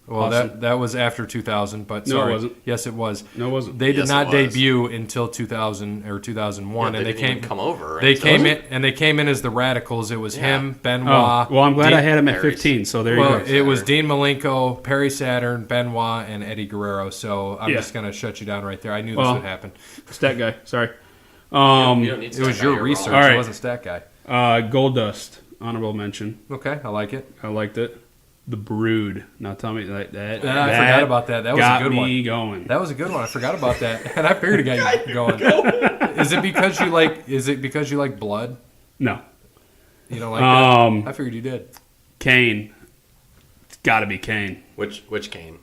Well, Awesome. that was after 2000, but No, sorry. it wasn't. Yes, it was. No, it wasn't. They did Yes, not it was. debut until 2000 or 2001, Yeah, and they they didn't came even come over. They until- came in as the Radicals. It was Yeah. him, Benoit. Oh, well, I'm glad I had him at Perry's. 15, so there Well, you go. it was Dean Malenko, Perry Saturn, Benoit, and Eddie Guerrero. So I'm Yeah. just gonna shut you down right there. I knew this Well, would happen. Stat guy, sorry. You don't need It was to your you're research. wrong. All right. It wasn't Stat Guy. Gold Dust. Honorable mention. Okay, I like it. I liked it. The Brood. Now tell me that. I forgot about that. That was a got good one. me going. That was a good one. I forgot about that, and I figured it got you going. Is it because you like? Is it because you like blood? No. You don't like that? Um, I figured you did. Kane. It's got to be Kane. Which Kane?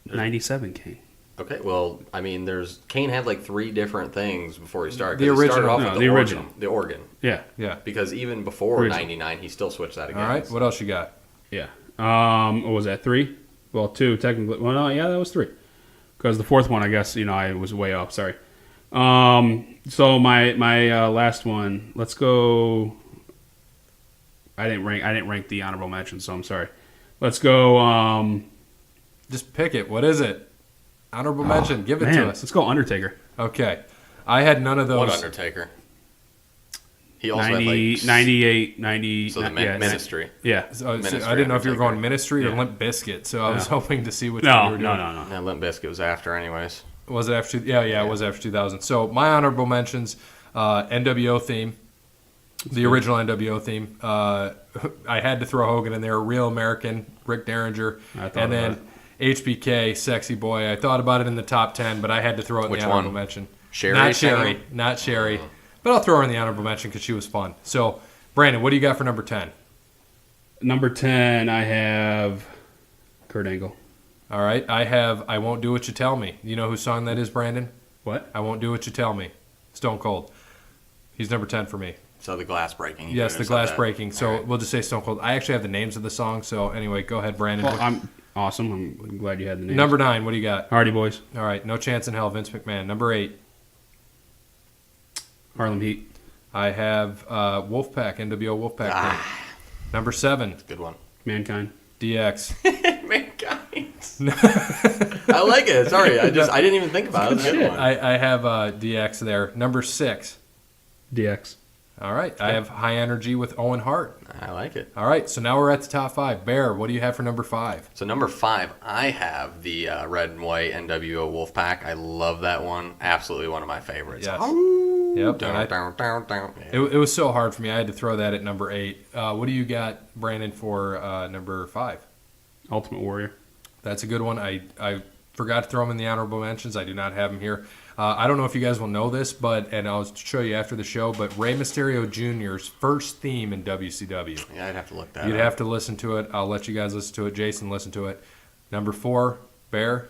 97 Kane. Okay, well, I mean, Kane had like 3 different things before he started. The 'Cause he started original. off No, with the organ, original. the organ, Yeah. Yeah. because even before Original. 99, he still switched that again. All right. What else you got? Yeah. What was that? 3? Well, 2 technically. Well, no, yeah, that was 3. Because the 4th one, I guess, I was way off. Sorry. So my last one. Let's go. I didn't rank the honorable mention, so I'm sorry. Let's go. Just pick it. What is it? Honorable mention. Give it Man, to us. let's go Undertaker. Okay. I had none of those. What Undertaker? He also 90, had 98, 90. so the yeah, Ministry. Yeah. So, Ministry I didn't know if you were Undertaker. going Ministry or Yeah. Limp Bizkit, so I was No. hoping to see which one you No, were no, doing. no, no. Yeah, Limp Bizkit was after, anyways. Was it after? Yeah, it was after 2000. So my honorable mentions: NWO theme, the original NWO theme. I had to throw Hogan in there. Real American, Rick Derringer, I thought and then about HBK, Sexy Boy. I thought about it in the top 10, but I had to throw it in Which the honorable one? mention. Sherry Not singing? Sherry, not Sherry, but I'll throw her in the honorable mention because she was fun. So Brandon, what do you got for number 10? Number 10, I have Kurt Angle. All right, I have I Won't Do What You Tell Me. You know whose song that is, Brandon? What? I Won't Do What You Tell Me. Stone Cold. He's number 10 for me. So the glass breaking. You Yes, could the have said glass that. breaking. So All right. we'll just say Stone Cold. I actually have the names of the song. So anyway, go ahead, Brandon. Well, I'm awesome. I'm glad you had the name. Number 9, what do you got? Hardy Boys, All right, No Chance in Hell, Vince McMahon. Number 8, Harlem Heat, I have Wolfpack, NWO Wolfpack. Ah. Number 7, Good one. Mankind. DX. Mankind. I like it. Sorry, I didn't even think about it. It's a good one. I have DX there. Number 6, DX. all right, I have High Energy with Owen Hart. I like it. All right, so now we're at the top 5. Bear, what do you have for number 5? So number 5, I have the red and white NWO Wolfpack. I love that one. Absolutely one of my favorites. Yes. Ow. Yep, Down, and I- down, down, down. Yeah. It was so hard for me. I had to throw that at number 8. What do you got, Brandon, for number 5? Ultimate Warrior. That's a good one. I forgot to throw them in the honorable mentions. I do not have them here. I don't know if you guys will know this, and I'll show you after the show, but Rey Mysterio Jr.'s first theme in WCW. Yeah, I'd have to look that You'd up. have to listen to it. I'll let you guys listen to it. Jason, listen to it. Number 4, Bear.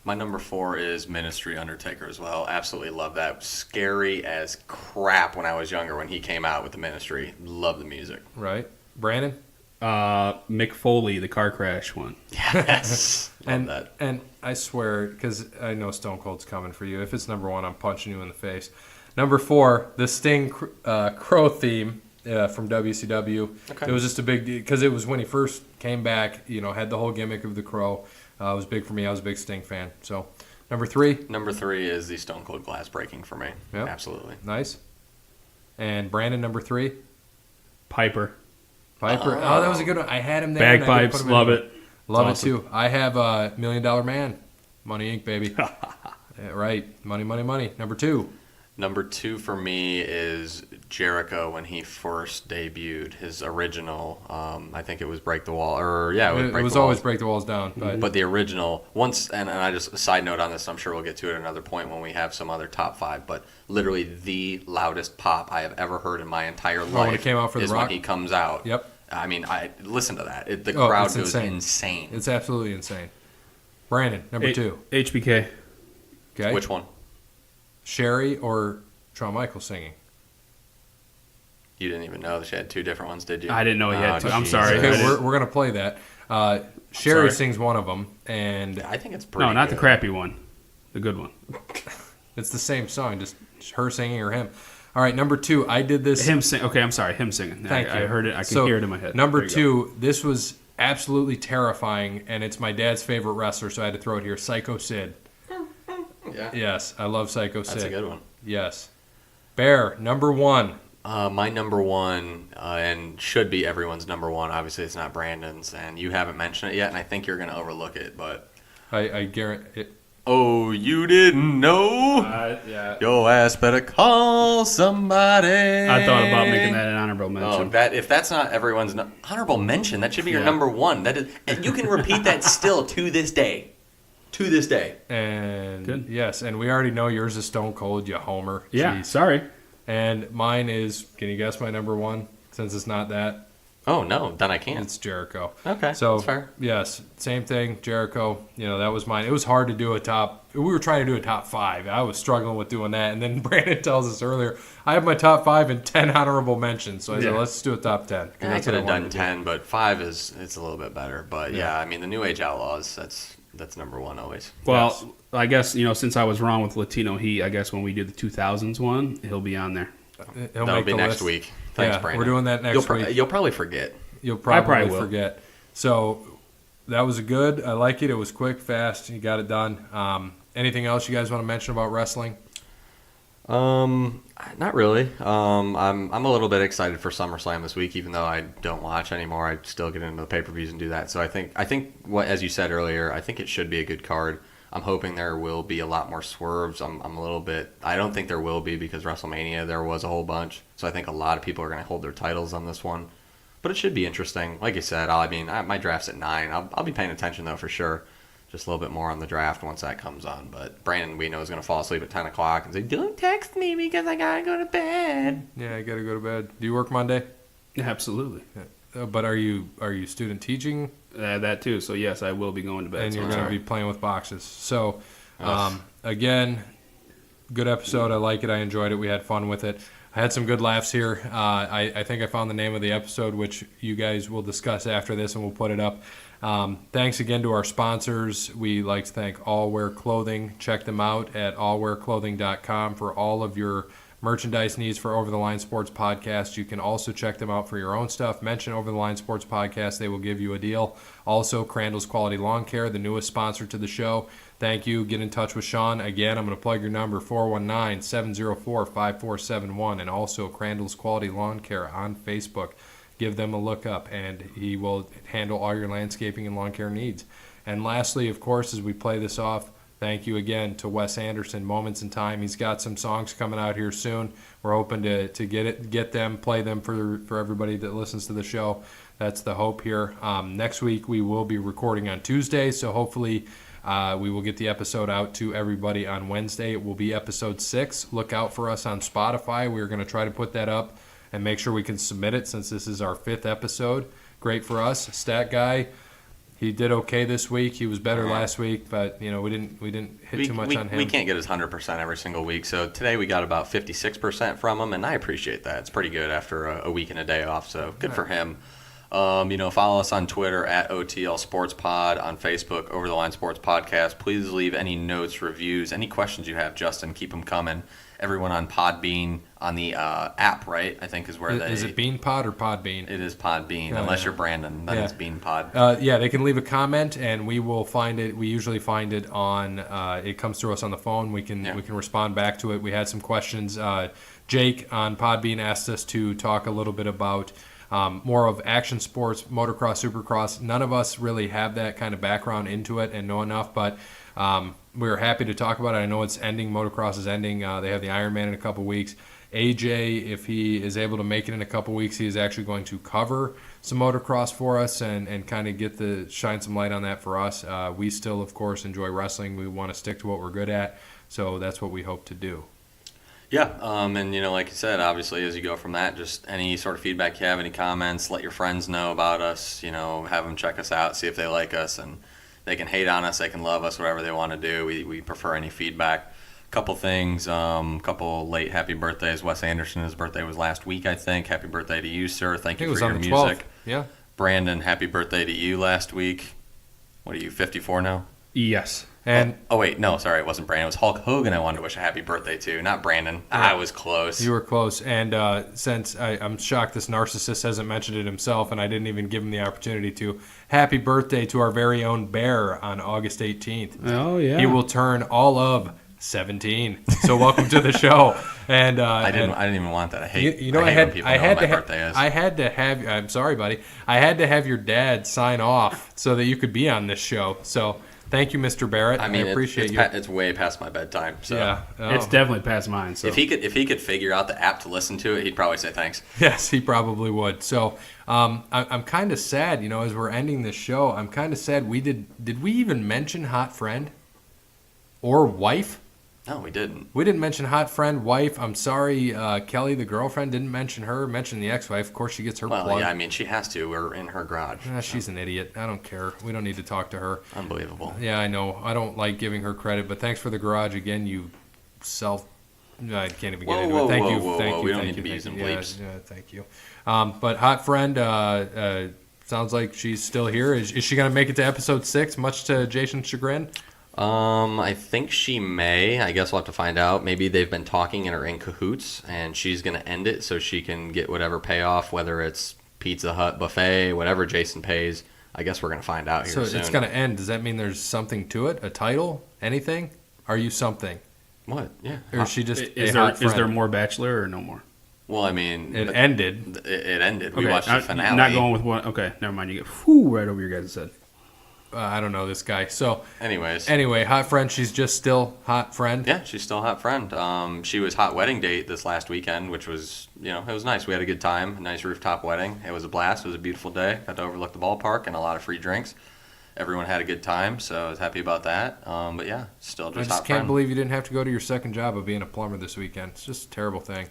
My number 4 is Ministry Undertaker as well. Absolutely love that. Scary as crap when I was younger when he came out with the Ministry. Love the music. Right? Brandon? Mick Foley, the car crash one. Yes. Love And that. and I swear, because I know Stone Cold's coming for you. If it's number 1, I'm punching you in the face. Number 4, the Sting Crow theme from WCW. Okay. It was just a big deal because it was when he first came back. Had the whole gimmick of the Crow. It was big for me. I was a big Sting fan. So number 3, Number 3 is the Stone Cold glass breaking for me. Yep. Absolutely. nice. And Brandon, number 3, Piper. Piper. Oh, that was a good one. I had him there. and I didn't Bagpipes. put him in. Love it. Love It's it too. I have $1 Million Man, Money Inc. baby. Yeah, right, money, money, money. Number 2. Number 2 for me is Jericho when he first debuted. His original, I think it was Break the Wall. It was always Break the Walls Down, but But the original, once, and I just, a side note on this, I'm sure we'll get to it at another point when we have some other top 5, but literally the loudest pop I have ever heard in my entire life when it came out for The is Rock? when he comes out. Yep. I mean, listen to that. The Oh, crowd it's goes insane. insane. it's absolutely insane. Brandon, number 2. HBK. Okay. Which one? Sherry or Shawn Michaels singing? You didn't even know that she had 2 different ones, did you? I didn't know he had 2. I'm Jesus. sorry. Okay, I didn't- we're gonna play that. Sorry. Sherry sings one of them, and I think it's pretty No, not the good. crappy one. The good one. it's the same song, just her singing or him. All right, number 2. I did this. Him sing. Okay, I'm sorry. Him singing. Thank I you. heard it. I can So, hear it in my head. Number There you go. 2. This was absolutely terrifying, and it's my dad's favorite wrestler, so I had to throw it here. Psycho Sid. Yeah. Yes, I love Psycho Sid. That's a good one. Yes. Bear, number 1. My number 1, and should be everyone's number 1. Obviously, it's not Brandon's, and you haven't mentioned it yet, and I think you're going to overlook it. But I guarantee it. oh, you didn't know? Yeah. Your ass better call somebody. I thought about making that an honorable Oh, mention. if that's not everyone's honorable mention, that should be your Yeah. number 1. That is, and you can repeat that still to this day. To this day. And Good. yes, and we already know yours is Stone Cold, you homer. Yeah. Jeez. Sorry. And mine is, can you guess my number 1? Since it's not that, Oh no, then I can't. it's Jericho. Okay, So that's fair. yes, same thing, Jericho. That was mine. It was hard to do a top. We were trying to do a top 5. I was struggling with doing that, and then Brandon tells us earlier I have my top 5 and 10 honorable mentions. So I said, Yeah. let's do a top 10. 'cause I that's could what have wanted done to do. 10, but 5 it's a little bit better. But Yeah. yeah, I mean the New Age Outlaws, that's number 1 always. Well, Yes. I guess since I was wrong with Latino Heat, I guess when we do the 2000s one, he'll be on there. He'll That'll make be the next list. week. Thanks, Yeah, Brandon. we're doing that next week. You'll probably forget. You'll probably probably will. forget. So that was good. I like it. It was quick, fast. You got it done. Anything else you guys want to mention about wrestling? Not really. I'm a little bit excited for SummerSlam this week, even though I don't watch anymore. I still get into the pay-per-views and do that. So I think what, as you said earlier, I think it should be a good card. I'm hoping there will be a lot more swerves. I'm a little bit. I don't think there will be because WrestleMania there was a whole bunch. So I think a lot of people are going to hold their titles on this one. But it should be interesting. Like you said, my draft's at 9. I'll be paying attention though for sure. Just a little bit more on the draft once that comes on. But Brandon, we know, is going to fall asleep at 10 o'clock and say, "Don't text me because I gotta go to bed." Yeah, I got to go to bed. Do you work Monday? Absolutely. But are you student teaching? That too. So yes, I will be going to bed. And so you're I'm going to sorry. be playing with boxes. So, again, good episode. I like it. I enjoyed it. We had fun with it. I had some good laughs here. I think I found the name of the episode, which you guys will discuss after this, and we'll put it up. Thanks again to our sponsors. We like to thank All Wear Clothing. Check them out at allwearclothing.com for all of your merchandise needs for Over the Line Sports Podcast. You can also check them out for your own stuff. Mention Over the Line Sports Podcast. They will give you a deal. Also, Crandall's Quality Lawn Care, the newest sponsor to the show. Thank you. Get in touch with Sean. Again, I'm going to plug your number, 419-704-5471, and also Crandall's Quality Lawn Care on Facebook. Give them a look up, and he will handle all your landscaping and lawn care needs. And lastly, of course, as we play this off, thank you again to Wes Anderson, Moments in Time. He's got some songs coming out here soon. We're hoping to get them, play them for everybody that listens to the show. That's the hope here. Next week we will be recording on Tuesday, so hopefully we will get the episode out to everybody on Wednesday. It will be episode 6. Look out for us on Spotify. We're going to try to put that up and make sure we can submit it since this is our 5th episode. Great for us. Stat guy, he did okay this week. He was better last week, but we didn't hit too much on him. We can't get his 100% every single week. So today we got about 56% from him, and I appreciate that. It's pretty good after a week and a day off. So good for him. Follow us on Twitter at OTL Sports Pod, on Facebook, Over the Line Sports Podcast. Please leave any notes, reviews, any questions you have, Justin. Keep them coming. Everyone on Podbean, on the app, right? I think is where they... Is it Bean Pod or Podbean? It is Podbean. Oh, Unless yeah. you're Brandon, then Yeah. it's Bean Pod. Yeah, they can leave a comment, and we will find it. We usually find it on. It comes through us on the phone. We can respond back to it. We had some questions. Jake on Podbean asked us to talk a little bit about more of action sports, motocross, supercross. None of us really have that kind of background into it and know enough, but we're happy to talk about it. I know it's ending. Motocross is ending. They have the Ironman in a couple weeks. AJ, if he is able to make it in a couple weeks, he is actually going to cover some motocross for us and kind of shine some light on that for us. We still, of course, enjoy wrestling. We want to stick to what we're good at, so that's what we hope to do. Yeah, and like you said, obviously, as you go from that, just any sort of feedback you have, any comments, let your friends know about us. Have them check us out, see if they like us, and they can hate on us, they can love us, whatever they want to do. We prefer any feedback. Couple things, couple late happy birthdays. Wes Anderson, his birthday was last week, I think. Happy birthday to you, sir. Thank you for your music. 12th. Yeah. Brandon, happy birthday to you last week. What are you, 54 now? Yes. And Oh, wait, no, sorry, it wasn't Brandon. It was Hulk Hogan I wanted to wish a happy birthday to, not Brandon. I was close. you were close. And since I'm shocked this narcissist hasn't mentioned it himself, and I didn't even give him the opportunity to, happy birthday to our very own Bear on August 18th. Oh yeah. He will turn all of 17. So welcome to the show. And I didn't even want that. I hate. You know, I hate when people know what my birthday is. I had to have. I'm sorry, buddy. I had to have your dad sign off so that you could be on this show. So thank you, Mr. Barrett. I mean, appreciate you. it's way past my bedtime. So Yeah. It's Oh. definitely past mine. So if he could figure out the app to listen to it, he'd probably say thanks. Yes, he probably would. So I'm kind of sad, as we're ending this show. I'm kind of sad. Did we even mention hot friend or wife? No, we didn't. We didn't mention hot friend, wife. I'm sorry, Kelly, the girlfriend, didn't mention her. Mentioned the ex-wife. Of course, she gets her Well, plug. yeah, I mean, she has to. We're in her garage. She's an idiot. I don't care. We don't need to talk to her. Unbelievable. Yeah, I know. I don't like giving her credit, but thanks for the garage again. You self. I can't even get into it. Thank you. Thank you. We don't thank need to you, be thank using you. bleeps. Yeah, thank you. But hot friend, sounds like she's still here. Is she going to make it to episode 6? Much to Jason's chagrin. I think she may. I guess we'll have to find out. Maybe they've been talking and are in cahoots, and she's going to end it so she can get whatever payoff, whether it's Pizza Hut buffet, whatever Jason pays. I guess we're gonna find out here So soon. it's going to end. Does that mean there's something to it? A title? Anything? Are you something? What? Yeah. Or is she just Is a hot there friend? more Bachelor or no more? Well, I mean, It ended. it ended. We Okay, watched the finale. Not going with one. Okay, never mind. You get right over your guys' head. I don't know this guy. So Anyways. anyway, hot friend. She's just still hot friend. Yeah, she's still a hot friend. She was hot wedding date this last weekend, which was, it was nice. We had a good time. A nice rooftop wedding. It was a blast. It was a beautiful day. Got to overlook the ballpark and a lot of free drinks. Everyone had a good time, so I was happy about that. But yeah, still I just just hot can't friend. believe you didn't have to go to your second job of being a plumber this weekend. It's just a terrible thing.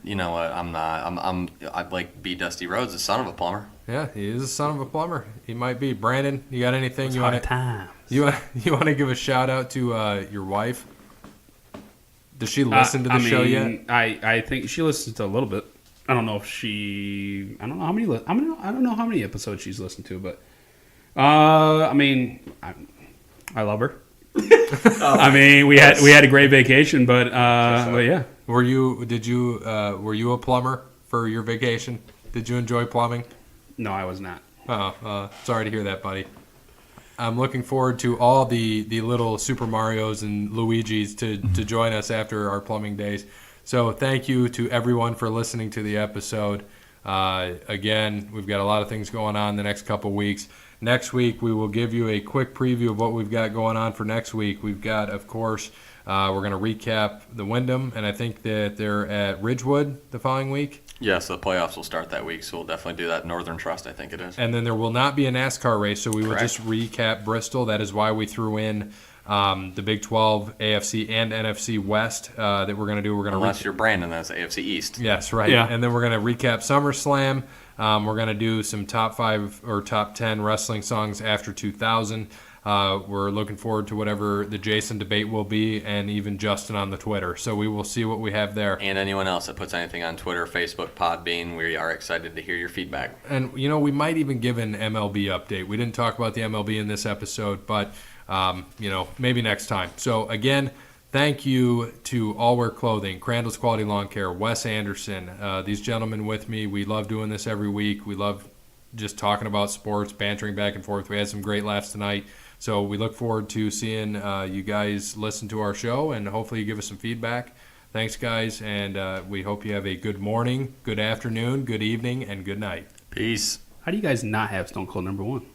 You know what? I'm not. I'd like be Dusty Rhodes, the son of a plumber. Yeah, he is a son of a plumber. He might be. Brandon, you got anything you want to time? you want to give a shout out to your wife? Does she listen to the show yet? I think she listens to a little bit. I don't know if she. I don't know how many. I don't know how many episodes she's listened to, but I mean, I love her. I mean, we had a great vacation, but yeah. Were you a plumber for your vacation? Did you enjoy plumbing? No, I was not. Sorry to hear that, buddy. I'm looking forward to all the little Super Marios and Luigis to join us after our plumbing days. So thank you to everyone for listening to the episode. Again, we've got a lot of things going on the next couple weeks. Next week, we will give you a quick preview of what we've got going on for next week. We've got, of course, we're going to recap the Wyndham, and I think that they're at Ridgewood the following week. Yes, the playoffs will start that week, so we'll definitely do that. Northern Trust, I think it is. And then there will not be a NASCAR race, so we will Correct. just recap Bristol. That is why we threw in the Big 12, AFC, and NFC West that we're going to do. We're going to Unless you're Brandon, that's AFC East. Yes, right. Yeah. And then we're going to recap SummerSlam. We're going to do some top 5 or top 10 wrestling songs after 2000. We're looking forward to whatever the Jason debate will be, and even Justin on the Twitter. So we will see what we have there. And anyone else that puts anything on Twitter, Facebook, Podbean, we are excited to hear your feedback. And, we might even give an MLB update. We didn't talk about the MLB in this episode, but, maybe next time. So, again, thank you to All Wear Clothing, Crandall's Quality Lawn Care, Wes Anderson, these gentlemen with me. We love doing this every week. We love just talking about sports, bantering back and forth. We had some great laughs tonight. So we look forward to seeing you guys listen to our show, and hopefully you give us some feedback. Thanks, guys, and we hope you have a good morning, good afternoon, good evening, and good night. Peace. How do you guys not have Stone Cold number 1?